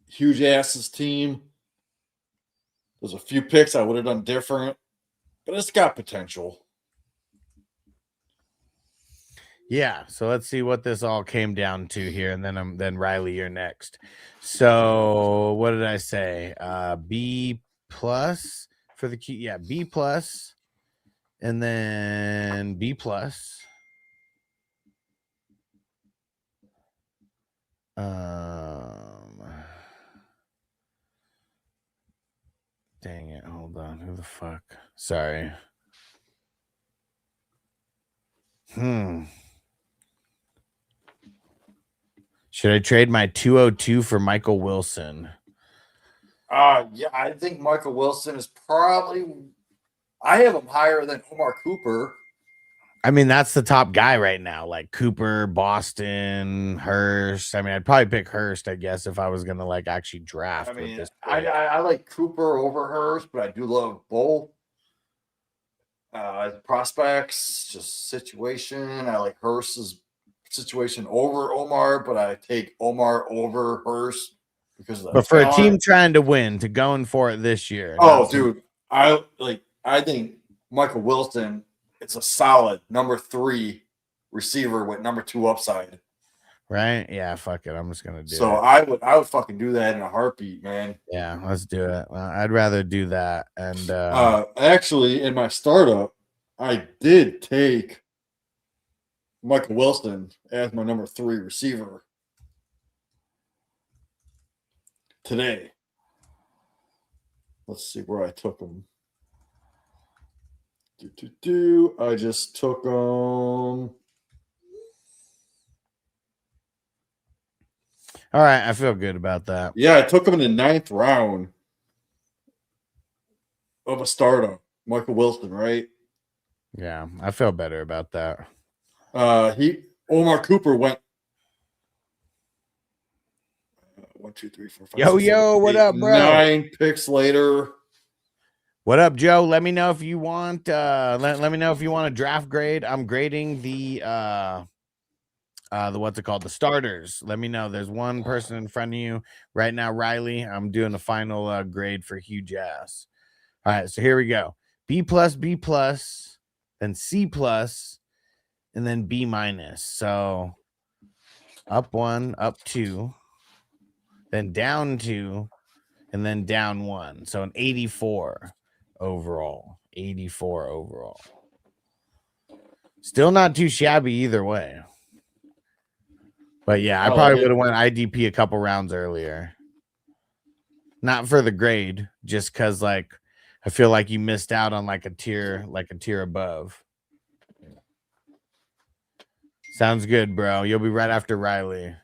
Huge Ass's team. There's a few picks I would have done different, but it's got potential. Yeah, so let's see what this all came down to here, and then Riley, you're next. So what did I say? B+ for the key. Yeah, B+, and then B+. Dang it, hold on. Who the fuck? Sorry. Should I trade my 202 for Michael Wilson? Yeah, I think Michael Wilson is probably. I have him higher than Omar Cooper. I mean, that's the top guy right now. Like Cooper, Boston, Hurst. I mean, I'd probably pick Hurst, I guess, if I was gonna like actually draft. I mean, with this I like Cooper over Hurst, but I do love both. Prospects, just situation. I like Hurst's situation over Omar, but I take Omar over Hurst because of the But for a talent. team trying to win, to going for it this year. Oh, dude, I think Michael Wilson. It's a solid number 3 receiver with number 2 upside. Right? Yeah, fuck it. I'm just gonna do So it. I would fucking do that in a heartbeat, man. Yeah, let's do it. I'd rather do that. And Actually, in my startup, I did take Michael Wilson as my number 3 receiver today. Let's see where I took him. I just took him. all right, I feel good about that. Yeah, I took him in the 9th round of a startup. Michael Wilson, right? Yeah, I feel better about that. Omar Cooper went 1, 2, 3, 4, 5, Yo, 6, 7, what 8, up, bro? 9 picks later. What up, Joe? Let me know if you want let me know if you want a draft grade. I'm grading the what's it called? The starters. Let me know. There's one person in front of you right now, Riley. I'm doing the final grade for huge ass. All right, so here we go. B+, then C+, and then B-. So up 1, up 2, then down 2, and then down 1. So an 84 overall. 84 overall. Still not too shabby either way. But yeah, I probably would have went IDP a couple rounds earlier. Not for the grade, just because like I feel like you missed out on like a tier above. Sounds good, bro. You'll be right after Riley.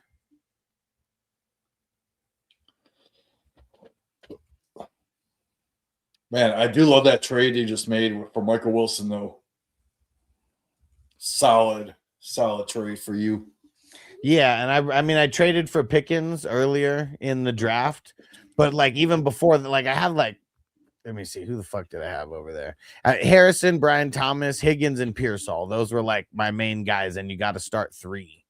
Man, I do love that trade you just made for Michael Wilson, though. Solid trade for you. Yeah, and I mean I traded for Pickens earlier in the draft, but like even before that, like I have like, let me see, who the fuck did I have over there? Harrison, Brian Thomas, Higgins, and Pearsall. Those were like my main guys, and you got to start 3.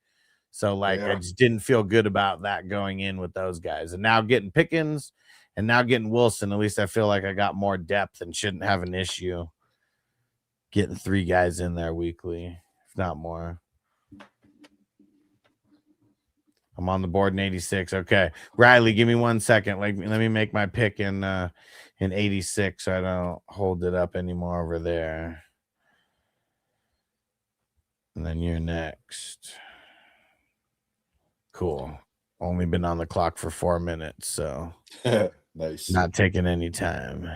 So like I just didn't feel good about that going in with those guys. And now getting Pickens and now getting Wilson, at least I feel like I got more depth and shouldn't have an issue getting 3 guys in there weekly, if not more. I'm on the board in 86. Okay. Riley, give me 1 second. Like let me make my pick in 86 so I don't hold it up anymore over there. And then you're next. Cool. Only been on the clock for 4 minutes, so nice. Not taking any time.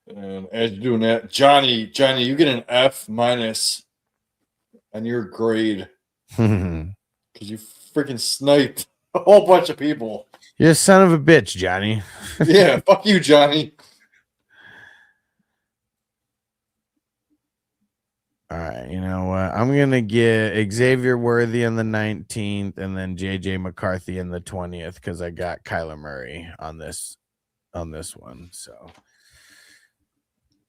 And as you're doing that, Johnny, you get an F- on your grade because you freaking sniped a whole bunch of people. You're a son of a bitch, Johnny. Yeah, fuck you, Johnny. All right, you know what? I'm gonna get Xavier Worthy in the 19th, and then JJ McCarthy in the 20th because I got Kyler Murray on this one. So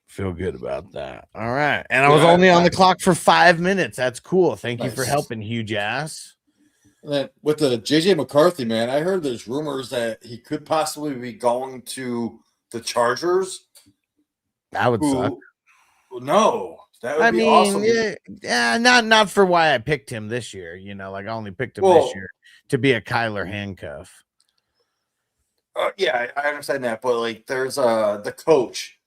feel good about that. All right, and I was only on the clock for 5 minutes. That's cool. Thank you for helping, huge ass. And then with the JJ McCarthy, man, I heard there's rumors that he could possibly be going to the Chargers. That would suck. No. That would be awesome. Yeah, not for why I picked him this year. You know, like I only picked him this year to be a Kyler handcuff. Yeah, I understand that, but like, there's the coach,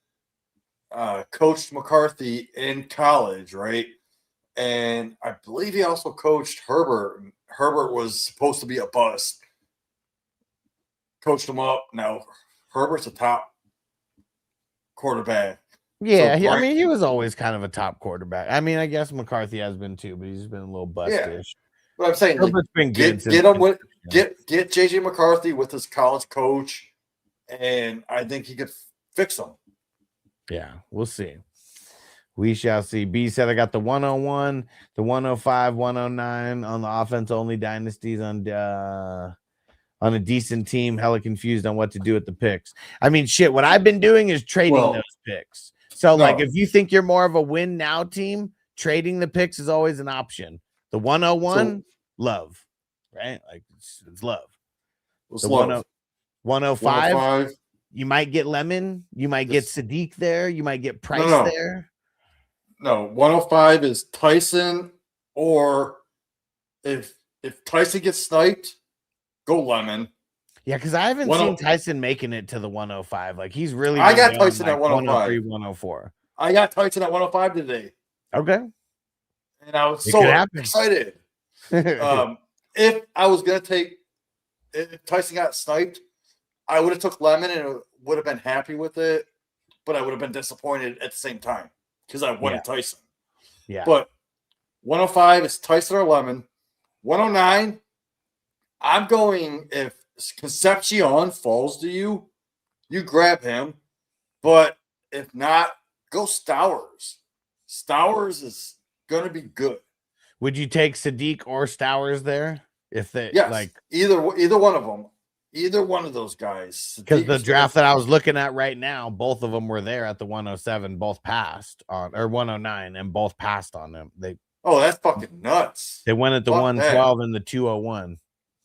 coached McCarthy in college, right? And I believe he also coached Herbert. Herbert was supposed to be a bust. Coached him up. Now Herbert's a top quarterback. Yeah, I mean, he was always kind of a top quarterback. I mean, I guess McCarthy has been too, but he's been a little bustish. Yeah. But I'm saying, Herbert's been good. Get JJ McCarthy with his college coach, and I think he could fix them. Yeah, we'll see. We shall see. B said I got the 101, the 105, 109 on the offense only dynasties on a decent team. Hella confused on what to do with the picks. I mean, shit. What I've been doing is trading those picks. So, like, if you think you're more of a win now team, trading the picks is always an option. The 101, love, right? Like, it's love. The 105, you might get Lemon. You might get Sadiq there. You might get Price there. No, 105 is Tyson, or if Tyson gets sniped, go Lemon. Yeah, because I haven't 10 seen Tyson making it to the 105. Like he's really I been got going, Tyson like at 105. 103, 104. I got Tyson at 105 today, Okay. and I was It so could happen. excited. If I was gonna take, if Tyson got sniped, I would have took Lemon and would have been happy with it, but I would have been disappointed at the same time because I wanted Tyson. Yeah. But 105 is Tyson or Lemon. 109, I'm going, if Concepcion falls to you, you grab him. But if not, go Stowers. Stowers is going to be good. Would you take Sadiq or Stowers there? If they Yes, either one of them. Either one of those guys. Because the draft that I was looking at right now, both of them were there at the 107, both passed on, or 109, and both passed on them. That's fucking nuts. They went at the 112 and the 201.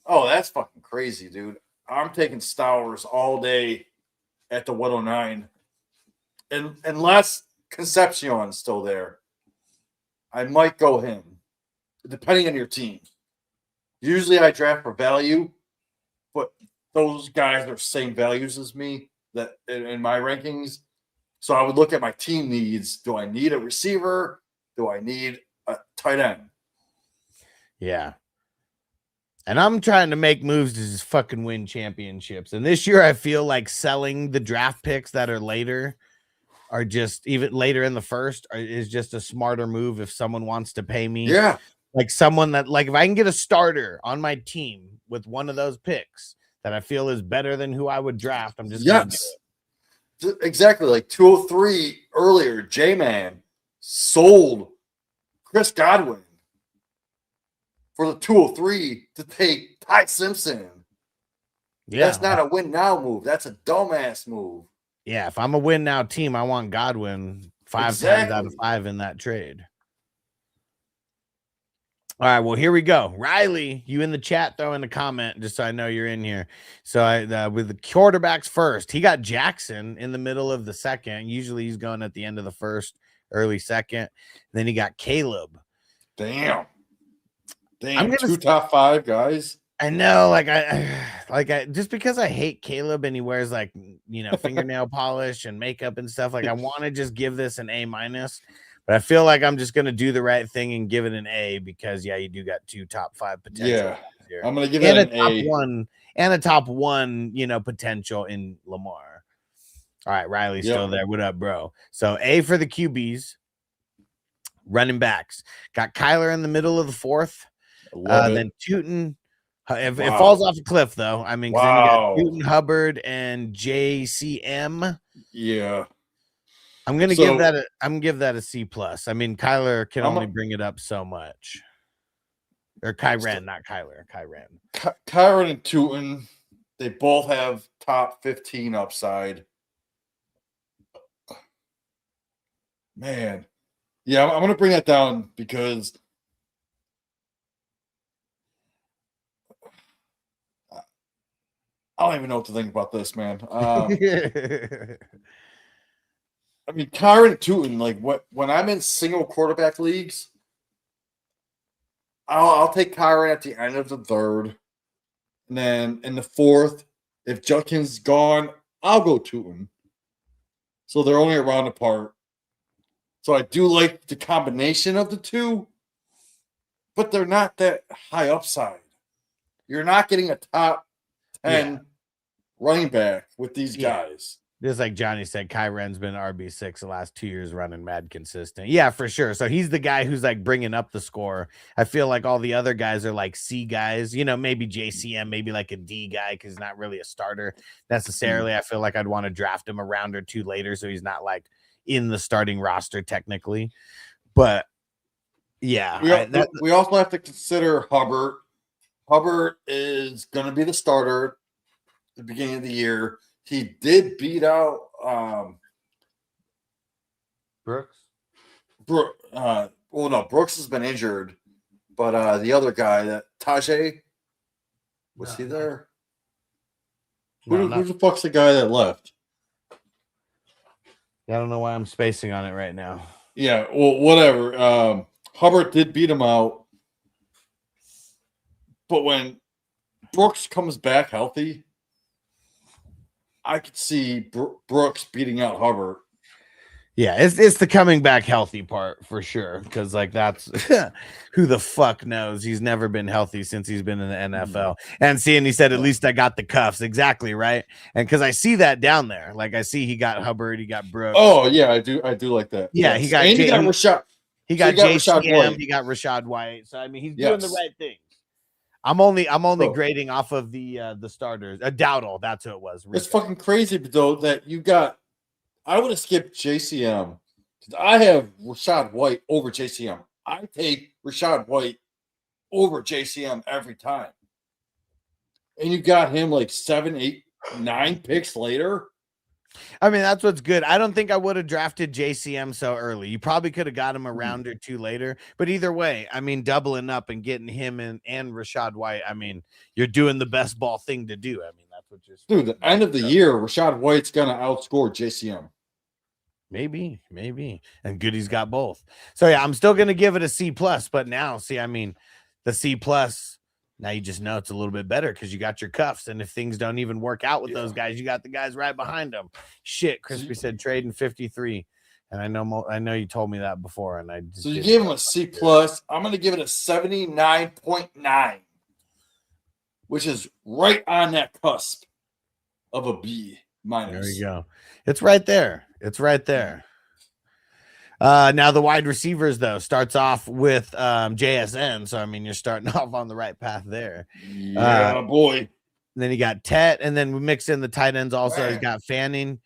Oh, that's fucking crazy, dude. I'm taking Stowers all day at the 109. And unless Concepcion's still there, I might go him, depending on your team. Usually I draft for value, but those guys are same values as me that in my rankings. So I would look at my team needs. Do I need a receiver? Do I need a tight end? Yeah. And I'm trying to make moves to just fucking win championships. And this year I feel like selling the draft picks that are later are just even later in the first is just a smarter move if someone wants to pay me. Yeah. Like someone that, like, if I can get a starter on my team with one of those picks that I feel is better than who I would draft, I'm just gonna do it. Exactly. Like 203 earlier, J-Man sold Chris Godwin for the 203 to take Ty Simpson. Yeah. That's not a win now move. That's a dumbass move. Yeah, if I'm a win now team, I want Godwin 5 times out of 5 in that trade. All right, well, here we go. Riley, you in the chat, throw in the comment just so I know you're in here. So with the quarterbacks first, he got Jackson in the middle of the second. Usually he's going at the end of the first, early second. Then he got Caleb. Damn, two top 5 guys. I know, I just because I hate Caleb and he wears like, fingernail polish and makeup and stuff. Like I want to just give this an A-, but I feel like I'm just gonna do the right thing and give it an A because you do got 2 top 5 potential. Yeah, here. I'm gonna give it an top A. a top 1, potential in Lamar. All right, Riley's still there. What up, bro? So A for the QBs, running backs. Got Kyler in the middle of the 4th. Then Tootin. It falls off a cliff, though. I mean, then you got Newton, Hubbard, and JCM. Yeah, I'm gonna give that a C plus. I mean, Kyler can only bring it up so much. Or Kyren, not Kyler. Kyren. Kyren and Tootin, they both have top 15 upside. Man, yeah, I'm gonna bring that down because I don't even know what to think about this, man. I mean, Kyren and Tootin, like when I'm in single quarterback leagues, I'll take Kyren at the end of the 3rd. And then in the 4th, if Judkins gone, I'll go Tootin. So they're only a round apart. So I do like the combination of the two, but they're not that high upside. You're not getting a top 10 running back with these guys. Just like Johnny said, Kyren's been RB6 the last 2 years running mad consistent. Yeah, for sure. So he's the guy who's like bringing up the score. I feel like all the other guys are like C guys, maybe JCM, maybe like a D guy because he's not really a starter necessarily. I feel like I'd want to draft him a round or 2 later so he's not like in the starting roster technically. But yeah. We also have to consider Hubbard. Hubbard is going to be the starter at the beginning of the year. He did beat out Brooks. Brooks has been injured, but the other guy, that Tajay, was he there? Who the fuck's the guy that left? I don't know why I'm spacing on it right now. Yeah, well, whatever. Hubbard did beat him out, but when Brooks comes back healthy, I could see Brooks beating out Hubbard. Yeah, it's the coming back healthy part for sure. Because like that's who the fuck knows. He's never been healthy since he's been in the NFL. And he said, at least I got the cuffs. Exactly right. And because I see that down there, like I see he got Hubbard, he got Brooks. Oh yeah, I do like that. Yeah, yes. he got Rashad. He got Rashad JCM, White. he got Rashad White. So I mean, he's doing the right things. I'm only grading off of the starters. Dowdle, that's who it was. It's fucking crazy though that you got. I would have skipped JCM because I have Rashad White over JCM. I take Rashad White over JCM every time. And you got him like 7, 8, 9 picks later. I mean, that's what's good. I don't think I would have drafted JCM so early. You probably could have got him a round or two later. But either way, I mean, doubling up and getting him and Rashad White, I mean, you're doing the best ball thing to do. I mean, that's what you're the end of the year, Rashad White's going to outscore JCM. Maybe. And Goody's got both. So yeah, I'm still going to give it a C+, but now, see, I mean, the C+, now you just know it's a little bit better because you got your cuffs. And if things don't even work out with those guys, you got the guys right behind them. Shit, Crispy said trading 53. And I know you told me that before. And I just so you gave him a C+. I'm going to give it a 79.9, which is right on that cusp of a B minus. There you go. It's right there. Now the wide receivers though starts off with JSN, so I mean you're starting off on the right path there. Yeah, boy. Then you got Tet, and then we mix in the tight ends also. Man. He's got Fanning,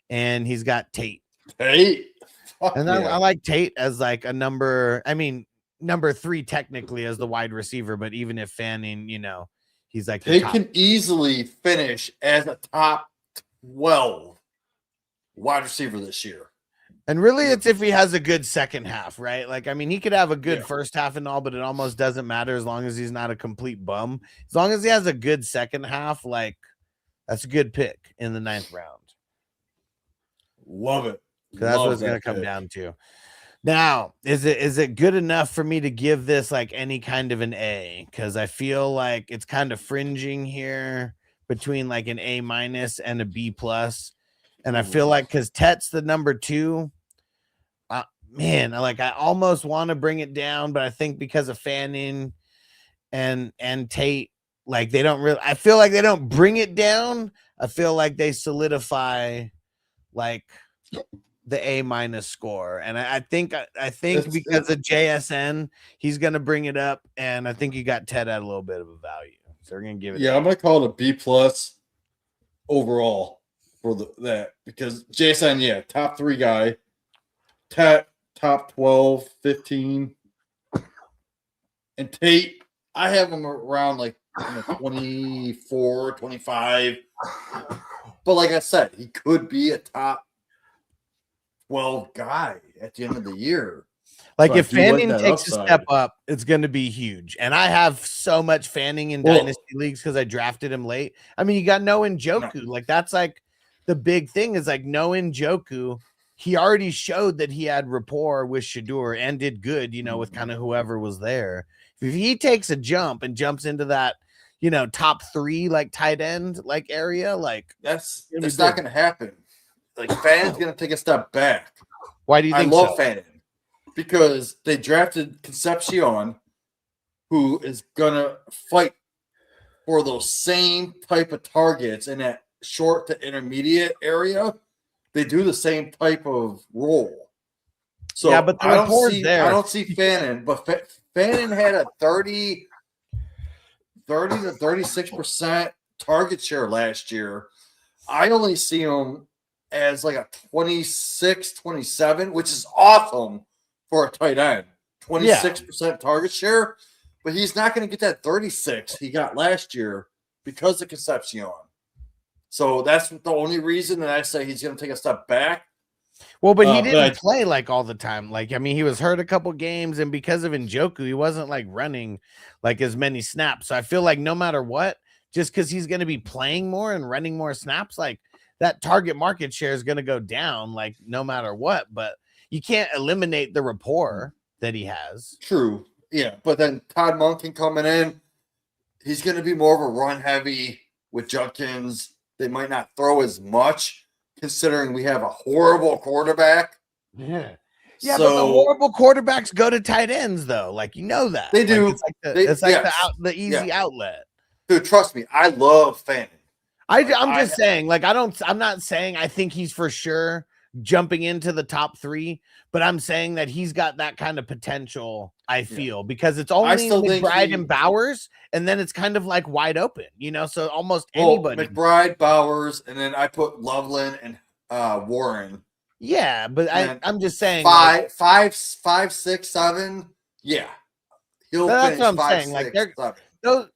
and he's got Tate. And I like Tate as like a number 3 technically as the wide receiver, but even if Fanning, he's like Tate can easily finish as a top 12 wide receiver this year. And really, it's if he has a good second half, right? Like, I mean, he could have a good first half and all, but it almost doesn't matter as long as he's not a complete bum. As long as he has a good second half, like, that's a good pick in the 9th round. Love it. That's what it's going to come down to. Now, is it good enough for me to give this like any kind of an A? Because I feel like it's kind of fringing here between like an A- and a B+. And I feel like because Tet's the number 2, man, I almost want to bring it down, but I think because of Fanning and Tate, like they don't really. I feel like they don't bring it down. I feel like they solidify like the A- score, and I think because of JSN, he's gonna bring it up, and I think you got Ted at a little bit of a value, so we're gonna give it. Yeah, I'm gonna call it a B+ overall. For that because JSN, top 3 guy, top 12, 15, and Tate, I have him around like 24, 25. But like I said, he could be a top 12 guy at the end of the year. Like if Fanning takes a step up, it's going to be huge. And I have so much Fanning in Dynasty leagues because I drafted him late. I mean, you got Njoku. Like that's like the big thing is like Njoku. He already showed that he had rapport with Shedeur and did good, with kind of whoever was there. If he takes a jump and jumps into that, top 3 like tight end like area, like that's not going to happen. Like Fanning's going to take a step back. Why do you think I love Fanning because they drafted Concepcion, who is going to fight for those same type of targets in that short to intermediate area. They do the same type of role. So yeah, but I don't see Fanning, but Fanning had a 30 to 36% target share last year. I only see him as like a 26, 27, which is awesome for a tight end. 26% target share, but he's not going to get that 36 he got last year because of Concepcion. So that's the only reason that I say he's going to take a step back. Well, but he didn't play like all the time. Like, I mean, he was hurt a couple games, and because of Njoku, he wasn't like running like as many snaps. So I feel like no matter what, just because he's going to be playing more and running more snaps, like that target market share is going to go down, like no matter what. But you can't eliminate the rapport that he has. True. Yeah. But then Todd Monken coming in, he's going to be more of a run heavy with Judkins. They might not throw as much considering we have a horrible quarterback. Yeah. Yeah, but the horrible quarterbacks go to tight ends, though. Like, you know that. They do. Like, it's like the easy outlet. Dude, trust me, I love Fanning. I'm just saying, like, I'm not saying I think he's for sure jumping into the top 3, but I'm saying that he's got that kind of potential, I feel, because it's only McBride and Bowers, and then it's kind of like wide open, you know, so almost anybody. McBride, Bowers, and then I put Loveland and Warren. Yeah, but I'm just saying five, 6, 7. Yeah. That's what I'm saying. Like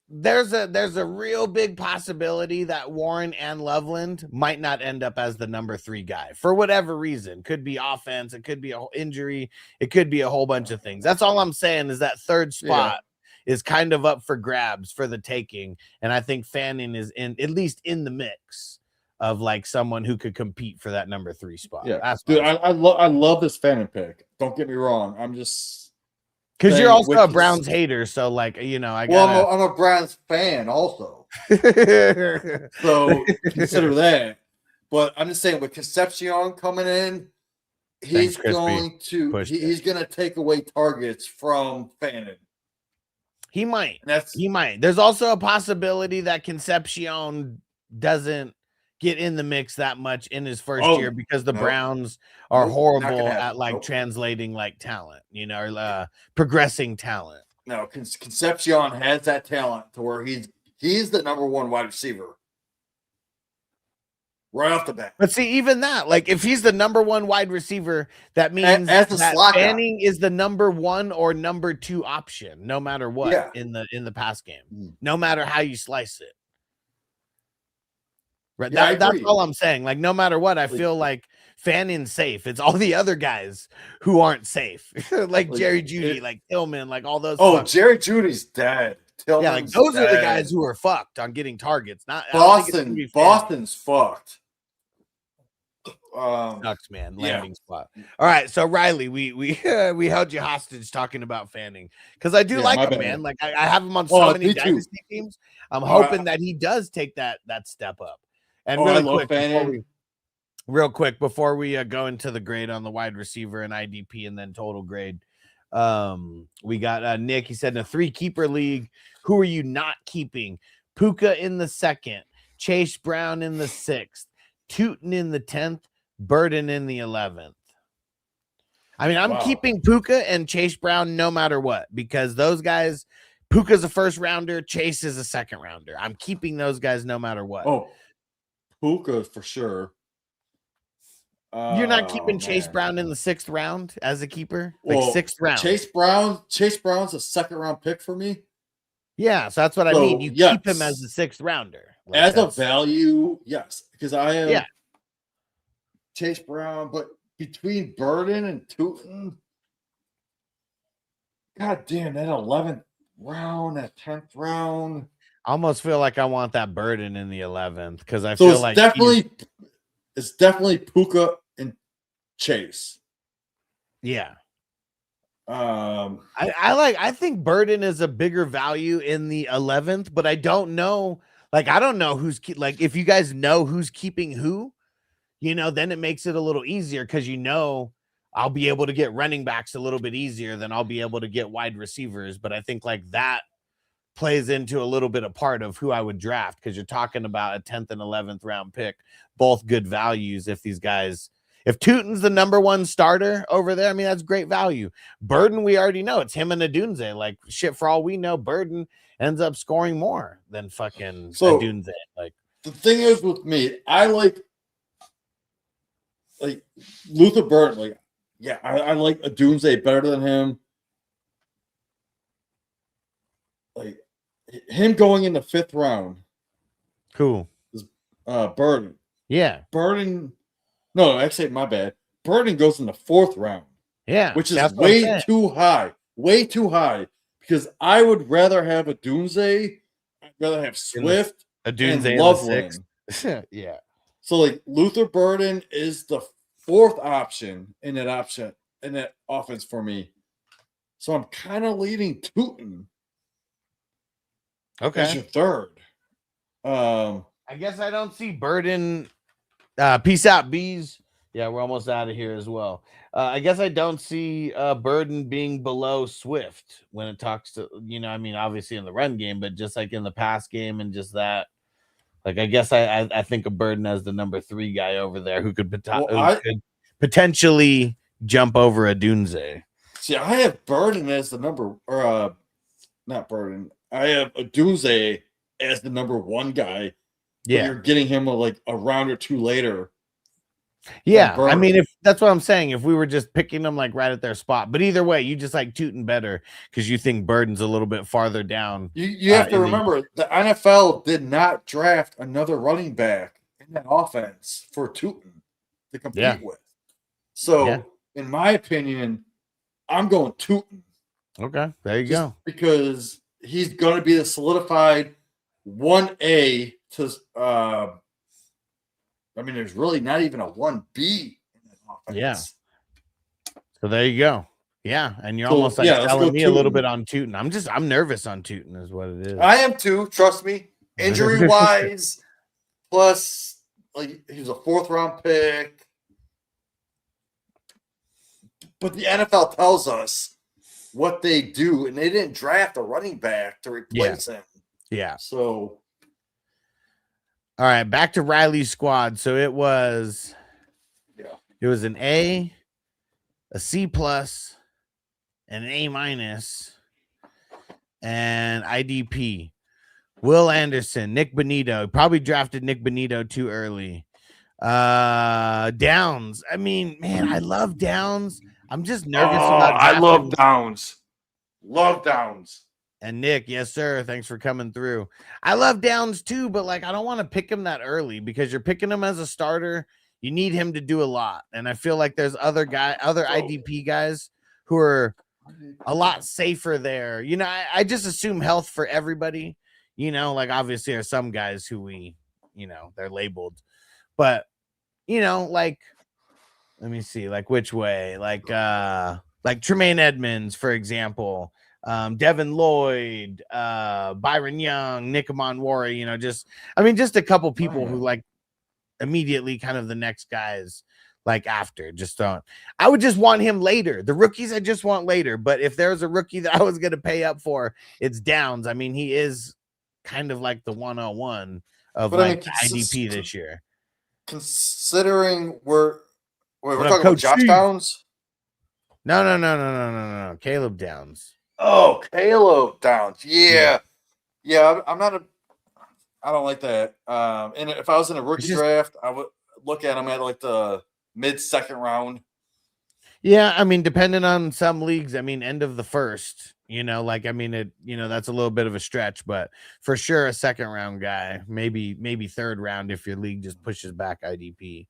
there's a real big possibility that Warren and Loveland might not end up as the number 3 guy for whatever reason. Could be offense, it could be an injury, it could be a whole bunch of things. That's all I'm saying is that third spot is kind of up for grabs for the taking. And I think Fanning is at least in the mix of like someone who could compete for that number 3 spot. Yeah, that's dude. I love this Fanning pick. Don't get me wrong. I'm just because you're also a Browns hater, so like you know, I'm a Browns fan also. So consider that. But I'm just saying with Concepcion coming in, he's going to take away targets from Fanning. He might. There's also a possibility that Concepcion doesn't get in the mix that much in his first year because the Browns are horrible at like translating like talent, you know, or progressing talent. No, Concepcion has that talent to where he's the number 1 wide receiver right off the bat. But see, even that, like if he's the number 1 wide receiver, that means that Fanning is the number 1 or number 2 option, no matter what in the pass game, no matter how you slice it. Right. Yeah, that's all I'm saying. Like, no matter what, I feel like Fanning's safe. It's all the other guys who aren't safe. like Jerry Jeudy, like Tillman, like all those. Jerry Judy's dead. Tillman's like those are the guys who are fucked on getting targets. Not Boston's fucked. Sucks, man. Landing spot. All right, so Riley, we held you hostage talking about Fanning because I do like him, man. Like I have him on so many dynasty teams. I'm hoping that he does take that step up. And real quick before we go into the grade on the wide receiver and IDP and then total grade, we got Nick. He said in a 3 keeper league, who are you not keeping? Puka in the 2nd, Chase Brown in the 6th, Tootin in the 10th, Burden in the 11th. I mean, I'm keeping Puka and Chase Brown no matter what because those guys, Puka's a 1st rounder, Chase is a 2nd rounder. I'm keeping those guys no matter what. Puka for sure. You're not keeping Chase Brown in the 6th round as a keeper, like 6th round. Chase Brown's a 2nd round pick for me. Yeah, so that's what I mean. You keep him as the 6th rounder, like as a value. Yes, because I am Chase Brown, but between Burden and Tootin, god damn that 11th round, that 10th round. I almost feel like I want that Burden in the 11th because I feel like it's definitely Puka and Chase. Yeah. I think Burden is a bigger value in the 11th, but I don't know. Like, I don't know who's if you guys know who's keeping who, you know, then it makes it a little easier because you know I'll be able to get running backs a little bit easier than I'll be able to get wide receivers. But I think like that plays into a little bit of part of who I would draft because you're talking about a 10th and 11th round pick, both good values. If Tootin's the number 1 starter over there, I mean, that's great value. Burden, we already know it's him and Adunze. Like shit, for all we know, Burden ends up scoring more than fucking Adunze. Like the thing is with me, I like Luther Burden. Like, yeah, I like Adunze better than him. Like him going in the 5th round. Cool. Is Burden. Yeah. Burden. No, actually, my bad. Burden goes in the 4th round. Yeah. Which is way too high. Way too high. Because I would rather have Adunze. I'd rather have Swift Adunze and Loveland. Yeah. So like Luther Burden is the 4th option in that option in that offense for me. So I'm kind of leaning Tootin as your third. I guess I don't see Burden. Peace out, bees. Yeah, we're almost out of here as well. I guess I don't see Burden being below Swift when it talks to, I mean, obviously in the run game, but just like in the pass game and just that. Like, I guess I think of Burden as the number 3 guy over there who could, could potentially jump over a Dunze. See, I have Burden as the number, or not Burden. I have a Dunze as the number 1 guy. Yeah, you're getting him like a round or 2 later. Yeah, I mean, if that's what I'm saying, if we were just picking them like right at their spot, but either way, you just like Tootin better because you think Burden's a little bit farther down. You have to remember the NFL did not draft another running back in that offense for Tootin to compete with. So, in my opinion, I'm going Tootin. Okay, there you go. Because he's going to be the solidified 1A to. I mean, there's really not even a 1B in that offense. Yeah. So there you go. Yeah, and you're almost like telling me a little bit on Tootin. I'm nervous on Tootin is what it is. I am too, trust me. Injury wise, plus like he was a 4th round pick. But the NFL tells us what they do, and they didn't draft a running back to replace him. Yeah. So all right, back to Riley's squad. So it was an A, a C+, and an A-, and IDP. Will Anderson, Nick Bonito. Probably drafted Nick Bonito too early. Downs. I mean, man, I love Downs. I'm just nervous about I love Downs. Love Downs. And Nick, yes, sir. Thanks for coming through. I love Downs too, but like I don't want to pick him that early because you're picking him as a starter. You need him to do a lot. And I feel like there's other IDP guys who are a lot safer there. I just assume health for everybody. Like obviously there's some guys who they're labeled. But like let me see, like which way? Like Tremaine Edmonds, for example. Devin Lloyd, Byron Young, Nick Amonwari, just a couple people who like immediately kind of the next guys like after just don't. I would just want him later. The rookies I just want later, but if there's a rookie that I was going to pay up for, it's Downs. I mean, he is kind of like the 101 of IDP this year. Considering we're talking about Josh Downs? No. Caleb Downs. Oh, Caleb Downs. Yeah. I don't like that. And if I was in a rookie draft, I would look at him at like the mid-second round. Yeah, I mean, depending on some leagues, end of the first. That's a little bit of a stretch, but for sure a second round guy, maybe third round if your league just pushes back IDP.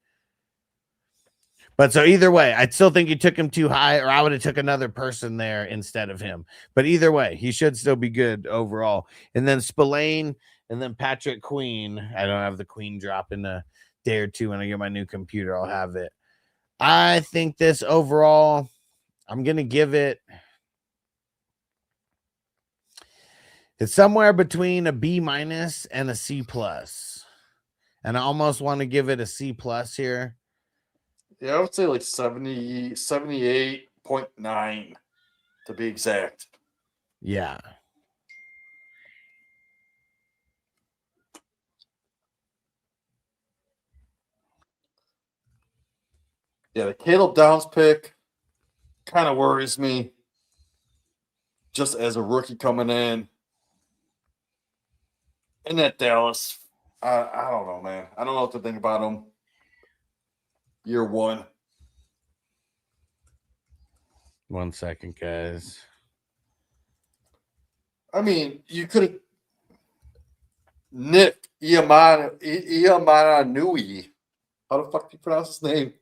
But so either way, I still think you took him too high, or I would have took another person there instead of him. But either way, he should still be good overall. And then Spillane and then Patrick Queen. I don't have the Queen drop in a day or two. When I get my new computer, I'll have it. I think this overall, I'm going to give it. It's somewhere between a B- and a C+. And I almost want to give it a C+ here. Yeah, I would say like 78.9 to be exact. Yeah. Yeah, the Caleb Downs pick kind of worries me just as a rookie coming in. And that Dallas, I don't know, man. I don't know what to think about him. Year one. 1 second, guys. I mean, you could have Nick Iamananui. How the fuck do you pronounce his name?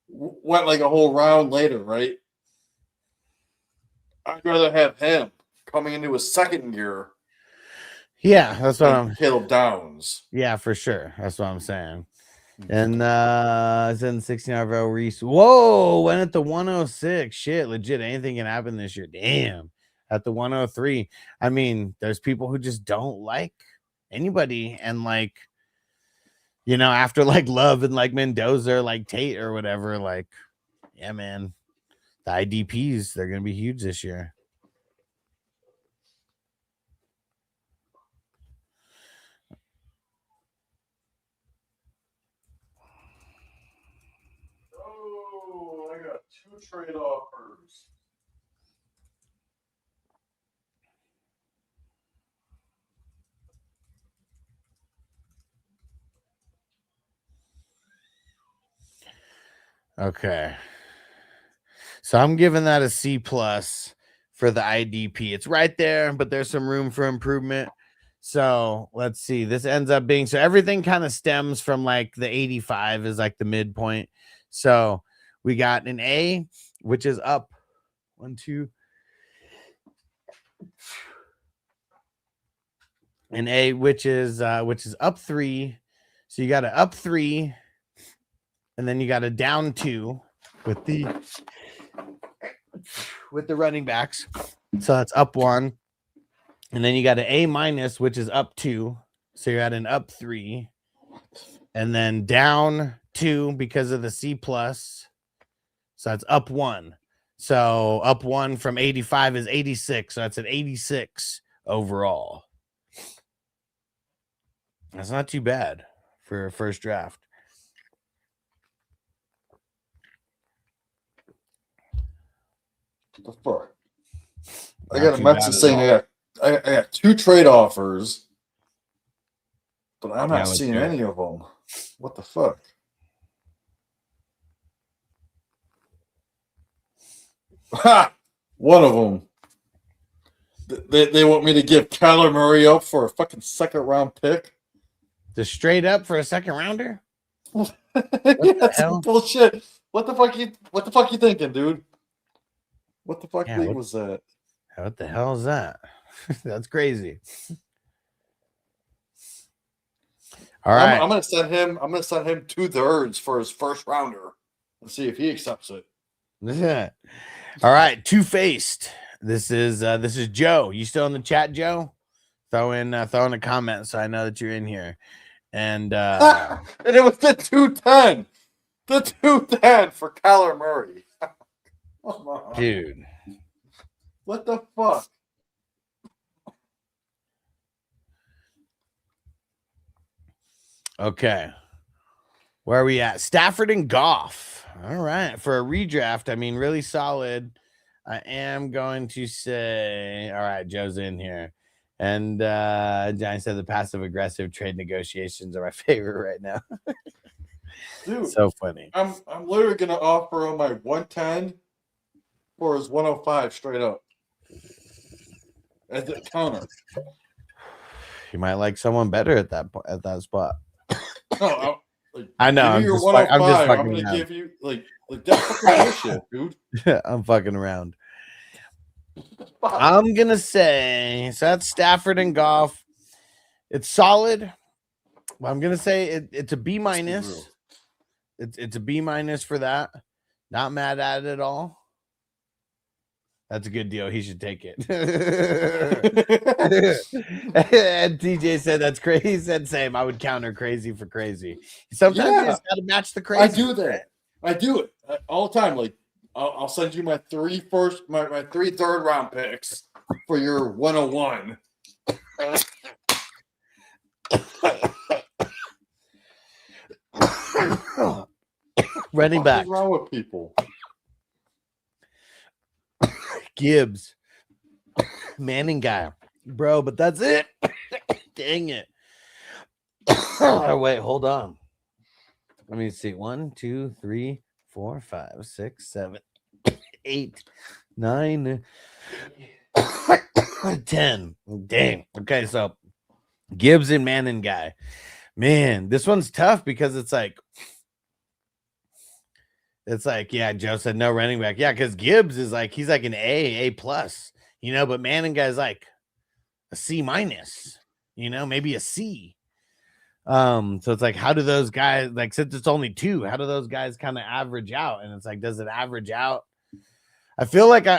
Went like a whole round later, right? I'd rather have him coming into his second year. Yeah, that's what I'm. Caleb Downs. Yeah, for sure. That's what I'm saying. And it's in 16 Reese. Whoa, went at the 106. Shit, legit. Anything can happen this year. Damn. At the 103. I mean, there's people who just don't like anybody. And like, you know, after like Love and like Mendoza or like Tate or whatever, like, yeah, man. The IDPs, they're gonna be huge this year. Oh, I got 2 trade offers. Okay. So I'm giving that a C plus for the IDP. It's right there, but there's some room for improvement. So let's see. This ends up being so everything kind of stems from like the 85 is like the midpoint. So we got an A, which is up 1, 2. An A, which is up 3. So you got an up 3, and then you got a down 2 with the running backs. So that's up 1. And then you got an A minus, which is up 2. So you're at an up 3. And then down 2 because of the C plus. So that's up 1. So up 1 from 85 is 86. So that's an 86 overall. That's not too bad for a first draft. What the fuck? I Not got a too message bad at saying I got 2 trade offers, but I'm Yeah, not let's seeing hear it. any of them. What the fuck? Ha! One of them. They want me to give Kyler Murray up for a fucking 2nd round pick. Just straight up for a second rounder? Yeah, the hell? some bullshit. What the fuck you thinking, dude? What the fuck Yeah, league was that? What the hell is that? That's crazy. All right. I'm gonna send him 2/3 for his 1st rounder and see if he accepts it. All right, two-faced. This is Joe. You still in the chat, Joe? Throw in a comment so I know that you're in here. And And it was the 210. The 210 for Kyler Murray. Come on. dude, What the fuck? okay. Where are we at? Stafford and Goff. All right. For a redraft, I mean, really solid. I am going to say, all right, Joe's in here. And Johnny said the passive aggressive trade negotiations are my favorite right now. Dude, So funny. I'm literally gonna offer him my 110 for his 105 straight up. As a counter. You might like someone better at that spot. No, I know. Give me your I'm 105. fucking I'm gonna around. give you like that fucking bullshit, dude. I'm fucking around. I'm gonna say so. That's Stafford and Goff. It's solid. I'm gonna say it's a B minus. It's a B minus for that. Not mad at it at all. That's a good deal. He should take it. And TJ said that's crazy. He said same. I would counter crazy for crazy. Sometimes you just gotta match the crazy. I do that. I do it all the time. Like I'll send you my 3 3rd round picks for your 101. Running back. What's wrong with people? Gibbs. Manning guy. Bro, but that's it. Dang it. Oh, wait, hold on. Let me see. 1, 2, 3, 4, 5, 6, 7, 8, 9, 10. Dang. Okay, so Gibbs and Manning guy. Man, this one's tough because it's like, yeah, Joe said no running back. Yeah, because Gibbs is like, he's like an A plus, you know, but Manning guy's like a C minus, you know, maybe a C. So it's like, how do those guys, like, since it's only 2, how do those guys kind of average out? And it's like, does it average out? I feel like I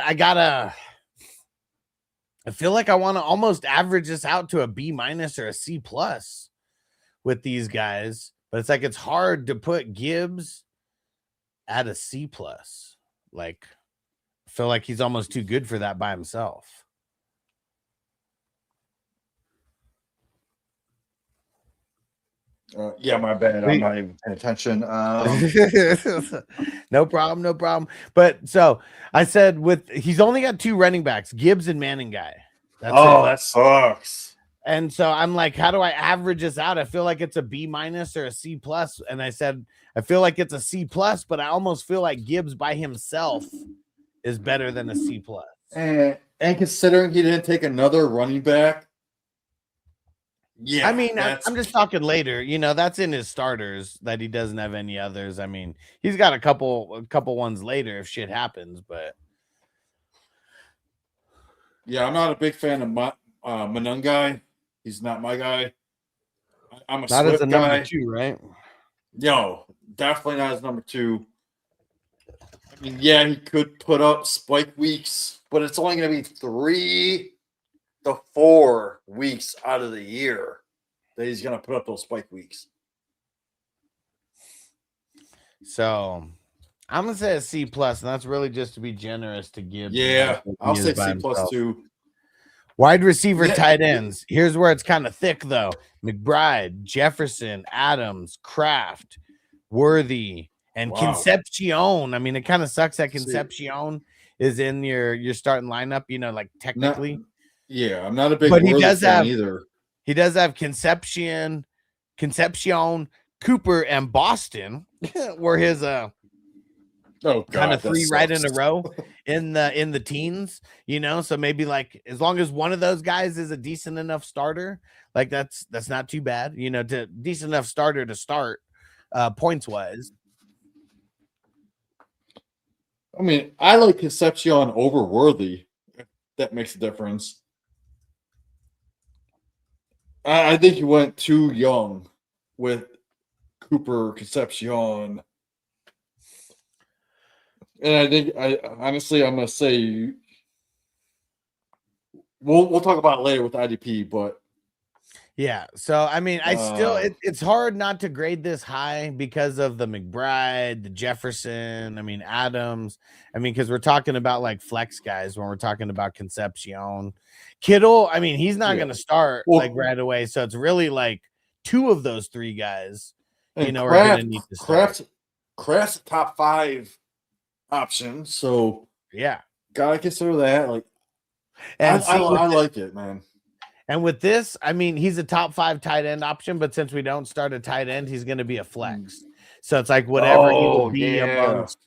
want to almost average this out to a B- or a C+ with these guys, but it's like, it's hard to put Gibbs at a C+. Like, I feel like he's almost too good for that by himself. Yeah, my bad. I'm not even paying attention. No problem. But so I said, he's only got 2 running backs, Gibbs and Manning guy. That's it. That sucks. And so I'm like, how do I average this out? I feel like it's a B- or a C+. And I said, I feel like it's a C+, but I almost feel like Gibbs by himself is better than a C+. And considering he didn't take another running back, yeah, I mean, I'm just talking later. That's in his starters that he doesn't have any others. I mean, he's got a couple ones later if shit happens, but yeah, I'm not a big fan of Manung guy. He's not my guy. I'm a not Swift as a guy. number 2, right? No, definitely not as number 2. I mean, yeah, he could put up spike weeks, but it's only going to be 3 to 4 weeks out of the year that he's going to put up those spike weeks. So I'm going to say a C+, and that's really just to be generous to Gibbs. Yeah, I'll say C+ too. Wide receiver, tight ends. Here's where it's kind of thick, though. McBride, Jefferson, Adams, Kraft, Worthy, and Concepcion. I mean, it kind of sucks that Concepcion is in your starting lineup, like technically. I'm not a big but Worthy fan either. He does have Concepcion, Cooper, and Boston were his kind of 3 right in a row in the teens, so maybe like as long as one of those guys is a decent enough starter, like that's not too bad, to decent enough starter to start points wise. I mean, I like Concepcion over Worthy. That makes a difference. I think he went too young with Cooper, Concepcion. And I think honestly I'm gonna say we'll talk about it later with IDP, but yeah. So I mean, I still it's hard not to grade this high because of the McBride, the Jefferson. I mean, Adams. I mean, because we're talking about like flex guys when we're talking about Concepcion. Kittle. I mean, he's not gonna start like right away. So it's really like 2 of those 3 guys. Are gonna need to start. Kraft's top 5 option, so yeah, gotta consider that. Like, and I like it, man. And with this, I mean, he's a top 5 tight end option, but since we don't start a tight end, he's going to be a flex. So it's like whatever he will be amongst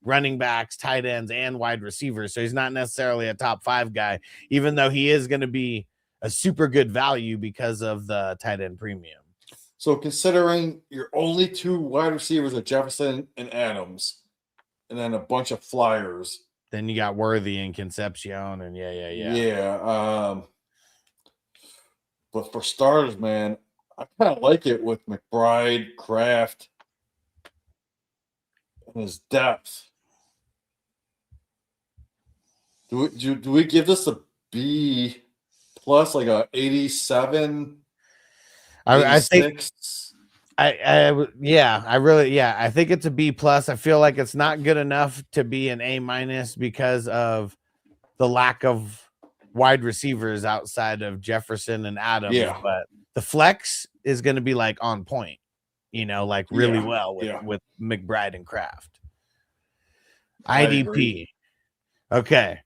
running backs, tight ends, and wide receivers. So he's not necessarily a top 5 guy, even though he is going to be a super good value because of the tight end premium. So considering your only 2 wide receivers are Jefferson and Adams, and then a bunch of flyers. Then you got Worthy and Concepcion, and yeah. But for starters, man, I kind of like it with McBride, Kraft, and his depth. Do we give this a B+, like a 87? I think I think it's a B+. I feel like it's not good enough to be an A- because of the lack of wide receivers outside of Jefferson and Adams. Yeah. But the flex is going to be like on point, like really well with McBride and Kraft. IDP. Okay.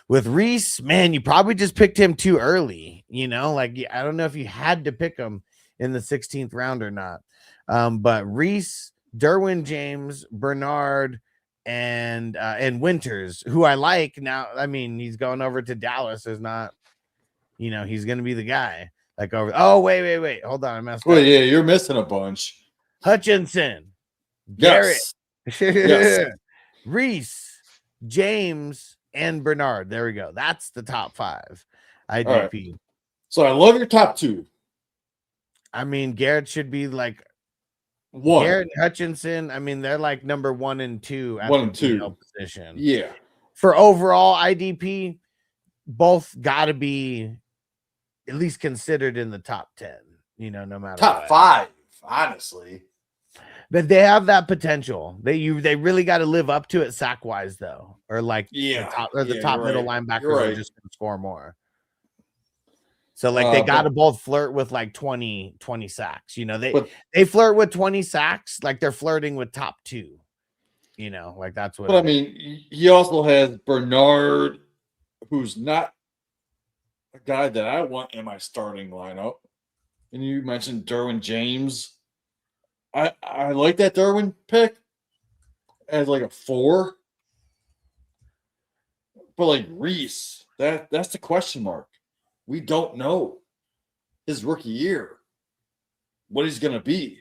With Reese, man, you probably just picked him too early. Like I don't know if you had to pick him in the 16th round or not. But Reese, Derwin James, Bernard, and Winters, who I like now. I mean, he's going over to Dallas. There's not, he's going to be the guy. Like over. Oh, wait. Hold on, I messed up. Yeah, you're missing a bunch. Hutchinson, Garrett, Reese, James, and Bernard. There we go. That's the top 5 IDP. Right. So I love your top 2. I mean, Garrett should be like One, Garrett and Hutchinson. I mean, they're like number 1 and 2 at 1 the and DL 2. position. Yeah. For overall IDP, both got to be at least considered in the top 10, you know, no matter Top what. 5, honestly. But they have that potential. They really got to live up to it sack wise though, or like the top you're middle right. linebackers You're are right. just going to score more. So like they got to both flirt with like 20 sacks. You know, they flirt with 20 sacks like they're flirting with top 2. You know, like that's what. But I mean, he also has Bernard, who's not a guy that I want in my starting lineup. And you mentioned Derwin James. I like that Derwin pick as like a 4. But like Reese, that's the question mark. We don't know his rookie year what he's gonna be.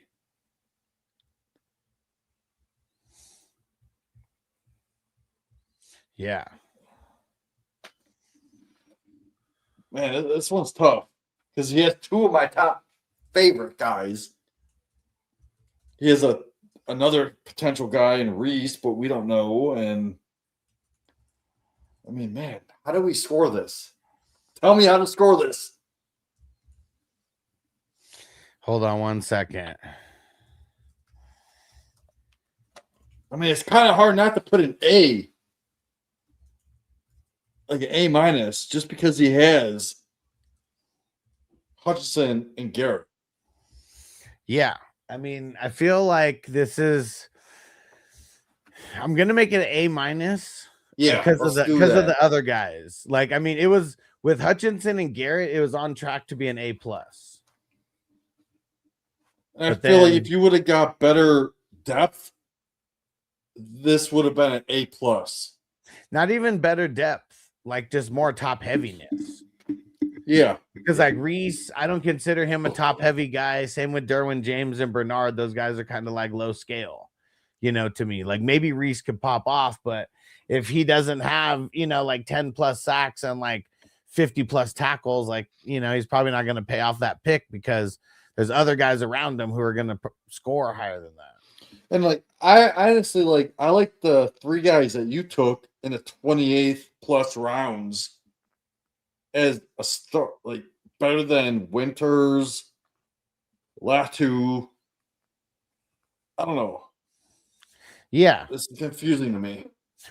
Yeah. Man, this one's tough because he has 2 of my top favorite guys. He has another potential guy in Reese, but we don't know. And I mean, man, how do we score this? Tell me how to score this. Hold on one second. I mean, it's kind of hard not to put an A, like an A minus, just because he has Hutchinson and Garrett. Yeah. I mean, I feel like this is. I'm gonna make it an A minus. Yeah, because of the other guys. Like, I mean, it was with Hutchinson and Garrett, it was on track to be an A plus. I feel like if you would have got better depth, this would have been an A plus. Not even better depth, like just more top heaviness. Yeah. Because like Reese, I don't consider him a top heavy guy. Same with Derwin James and Bernard. Those guys are kind of like low scale, you know, to me. Like maybe Reese could pop off, but if he doesn't have, you know, like 10 plus sacks and like 50 plus tackles, like, you know, he's probably not going to pay off that pick because there's other guys around him who are going to score higher than that. And like, I honestly I like the 3 guys that you took in the 28th plus rounds as a start, like better than Winters, Latu. I don't know. Yeah. It's confusing to me.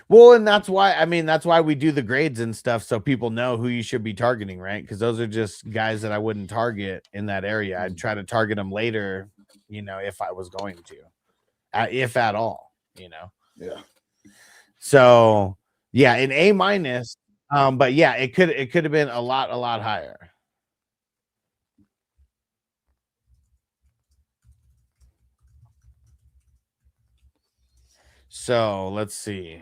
Well, and that's why we do the grades and stuff so people know who you should be targeting, right? Because those are just guys that I wouldn't target in that area. I'd try to target them later, you know, if I was going to, if at all, you know. Yeah. So yeah, an A minus. But yeah, it could have been a lot higher. So let's see.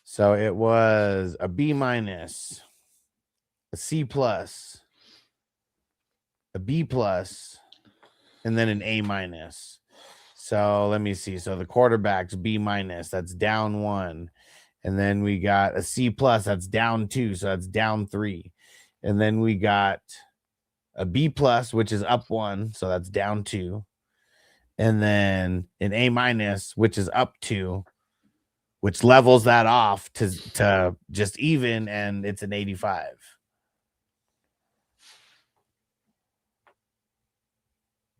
So it was a B minus, a C plus, a B plus, and then an A minus. So let me see. So the quarterback's B minus, that's down 1. And then we got a C plus, that's down 2. So that's down 3. And then we got a B plus, which is up 1. So that's down 2. And then an A minus, which is up 2, which levels that off to just even, and it's an 85.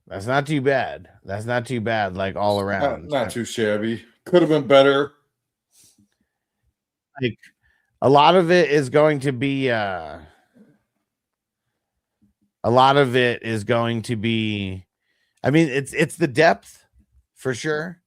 That's not too bad. That's not too bad, like all around. Not too shabby. Could have been better. Like a lot of it is going to be I mean, it's the depth for sure.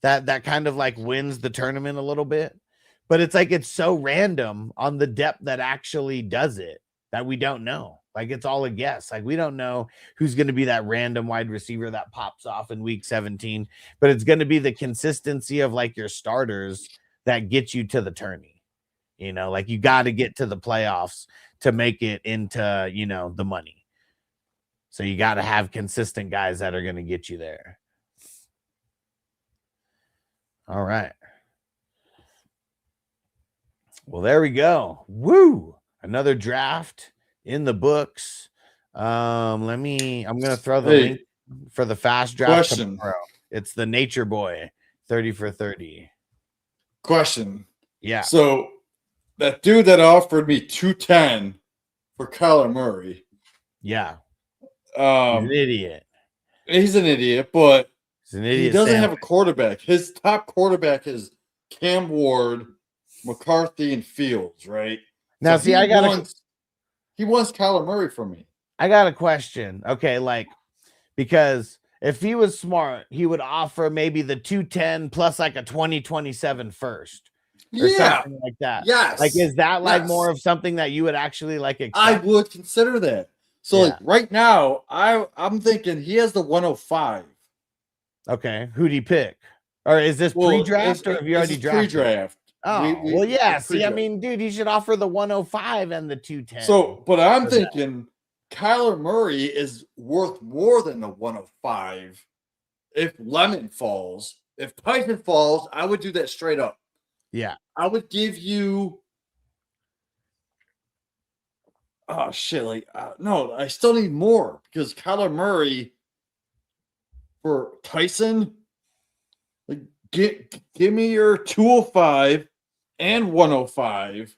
That kind of like wins the tournament a little bit, but it's like it's so random on the depth that actually does it that we don't know. Like it's all a guess. Like we don't know who's going to be that random wide receiver that pops off in week 17, but it's going to be the consistency of like your starters that get you to the tourney. You know, like you got to get to the playoffs to make it into, you know, the money. So you got to have consistent guys that are going to get you there. All right. Well, there we go. Woo! Another draft in the books. I'm gonna throw the Hey, link for the fast draft question. tomorrow. It's the Nature Boy 30 for 30. Question. Yeah. So that dude that offered me 210 for Kyler Murray, Yeah. He's an idiot. he's an idiot, but He's an he idiot. doesn't have a quarterback. His top quarterback is Cam Ward, McCarthy, and Fields, right? Now, So see, he wants Kyler Murray from me. I got a question. Okay, like, because if he was smart, he would offer maybe the 210 plus like a 2027 first or Yeah. something like that. Yes. Like, is that like Yes. more of something that you would actually like accept? I would consider that. So Yeah. like right now, I'm thinking he has the 105. Okay, who'd he pick? Or is this pre-draft or have you already drafted? Pre-draft. Oh, well, yeah. See, I pre-draft. mean, dude, he should offer the 105 and the 210. So, but I'm for that. thinking Kyler Murray is worth more than the 105 if Lemon falls. If Tyson falls, I would do that straight up. Yeah. I would give you. Oh shit! Like no, I still need more because Kyler Murray for Tyson. Like, give me your 205 and 105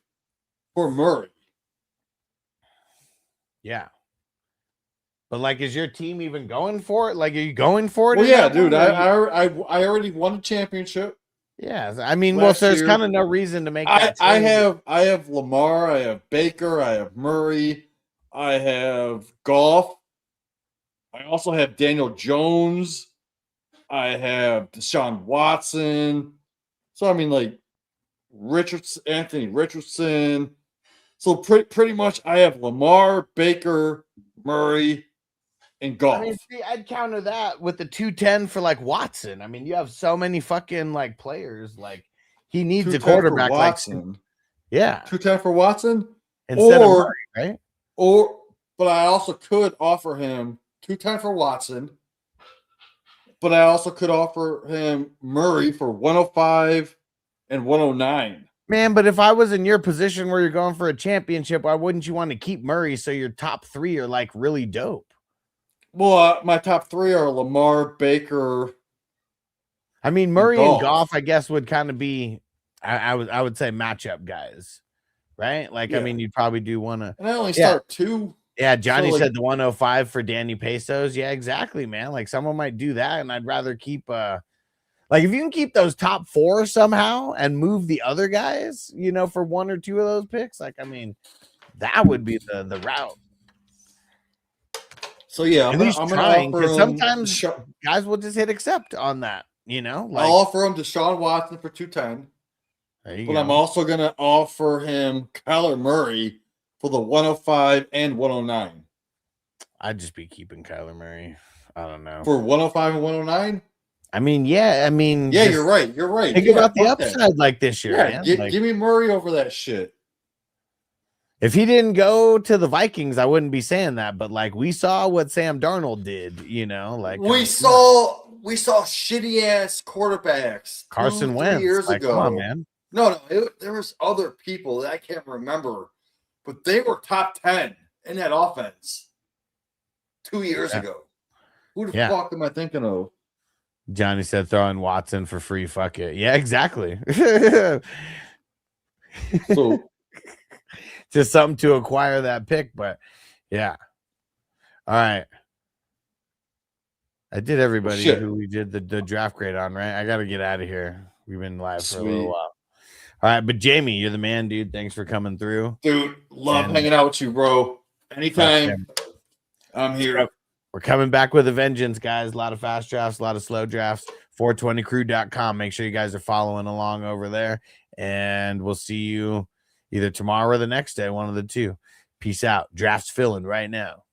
for Murray. Yeah. But like, is your team even going for it? Like, are you going for it? Well, in yeah, that dude. one, or I already won a championship. yeah. I mean, last so there's year. kind of no reason to make that. I trade. have Lamar, I have Baker, I have Murray, I have Goff. I also have Daniel Jones. I have Deshaun Watson. So I mean, like Anthony Richardson. So pretty much, I have Lamar, Baker, Murray, and Goff. I mean, see, I'd counter that with the 210 for like Watson. I mean, you have so many fucking like players. Like, he needs a 210 for quarterback. Like, Watson. yeah, 210 for Watson, instead of Murray, right? But I also could offer him 210 for Watson. But I also could offer him Murray for 105 and 109. Man, but if I was in your position where you're going for a championship, why wouldn't you want to keep Murray so your top three are like really dope? Well, my top three are Lamar, Baker. I mean, Murray and Goff. Goff, I guess, would kind of be, I would say matchup guys, right? Like, Yeah. I mean, you'd probably do one of. And I only start two. Yeah, Johnny So, like- said the 105 for Danny Pesos. Yeah, exactly, man. Like, someone might do that, and I'd rather keep like, if you can keep those top four somehow and move the other guys, you know, for one or two of those picks, like, I mean, that would be the route. So yeah, At least I'm trying, gonna because offer him sometimes guys will just hit accept on that, you know. Like, I'll offer him Deshaun Watson for 210. there you But go. I'm also gonna offer him Kyler Murray for the 105 and 109. I'd just be keeping Kyler Murray. I don't know. For 105 and 109? I mean, yeah. I mean, Yeah, just you're right. You're right. think Yeah, about the fuck that. upside like this year, Yeah, man. Like, give me Murray over that shit. if he didn't go to the Vikings, I wouldn't be saying that. But like, we saw what Sam Darnold did, you know. Like, I We mean, saw shitty ass quarterbacks Carson 2-3 Wentz years like, ago. Come on, man. No, there was other people that I can't remember, but they were top 10 in that offense 2 years ago. Who the fuck am I thinking of? Johnny said throwing Watson for free. Fuck it. Yeah, exactly. So just something to acquire that pick, but yeah. All right. I did everybody who we did the draft grade on, right? I got to get out of here. We've been live for a little while. All right, but Jamie, you're the man, dude. Thanks for coming through. Dude, love hanging out with you, bro. Anytime. I'm here. We're coming back with a vengeance, guys. A lot of fast drafts, a lot of slow drafts. 420crew.com. Make sure you guys are following along over there. And we'll see you either tomorrow or the next day, one of the two. Peace out. Drafts filling right now.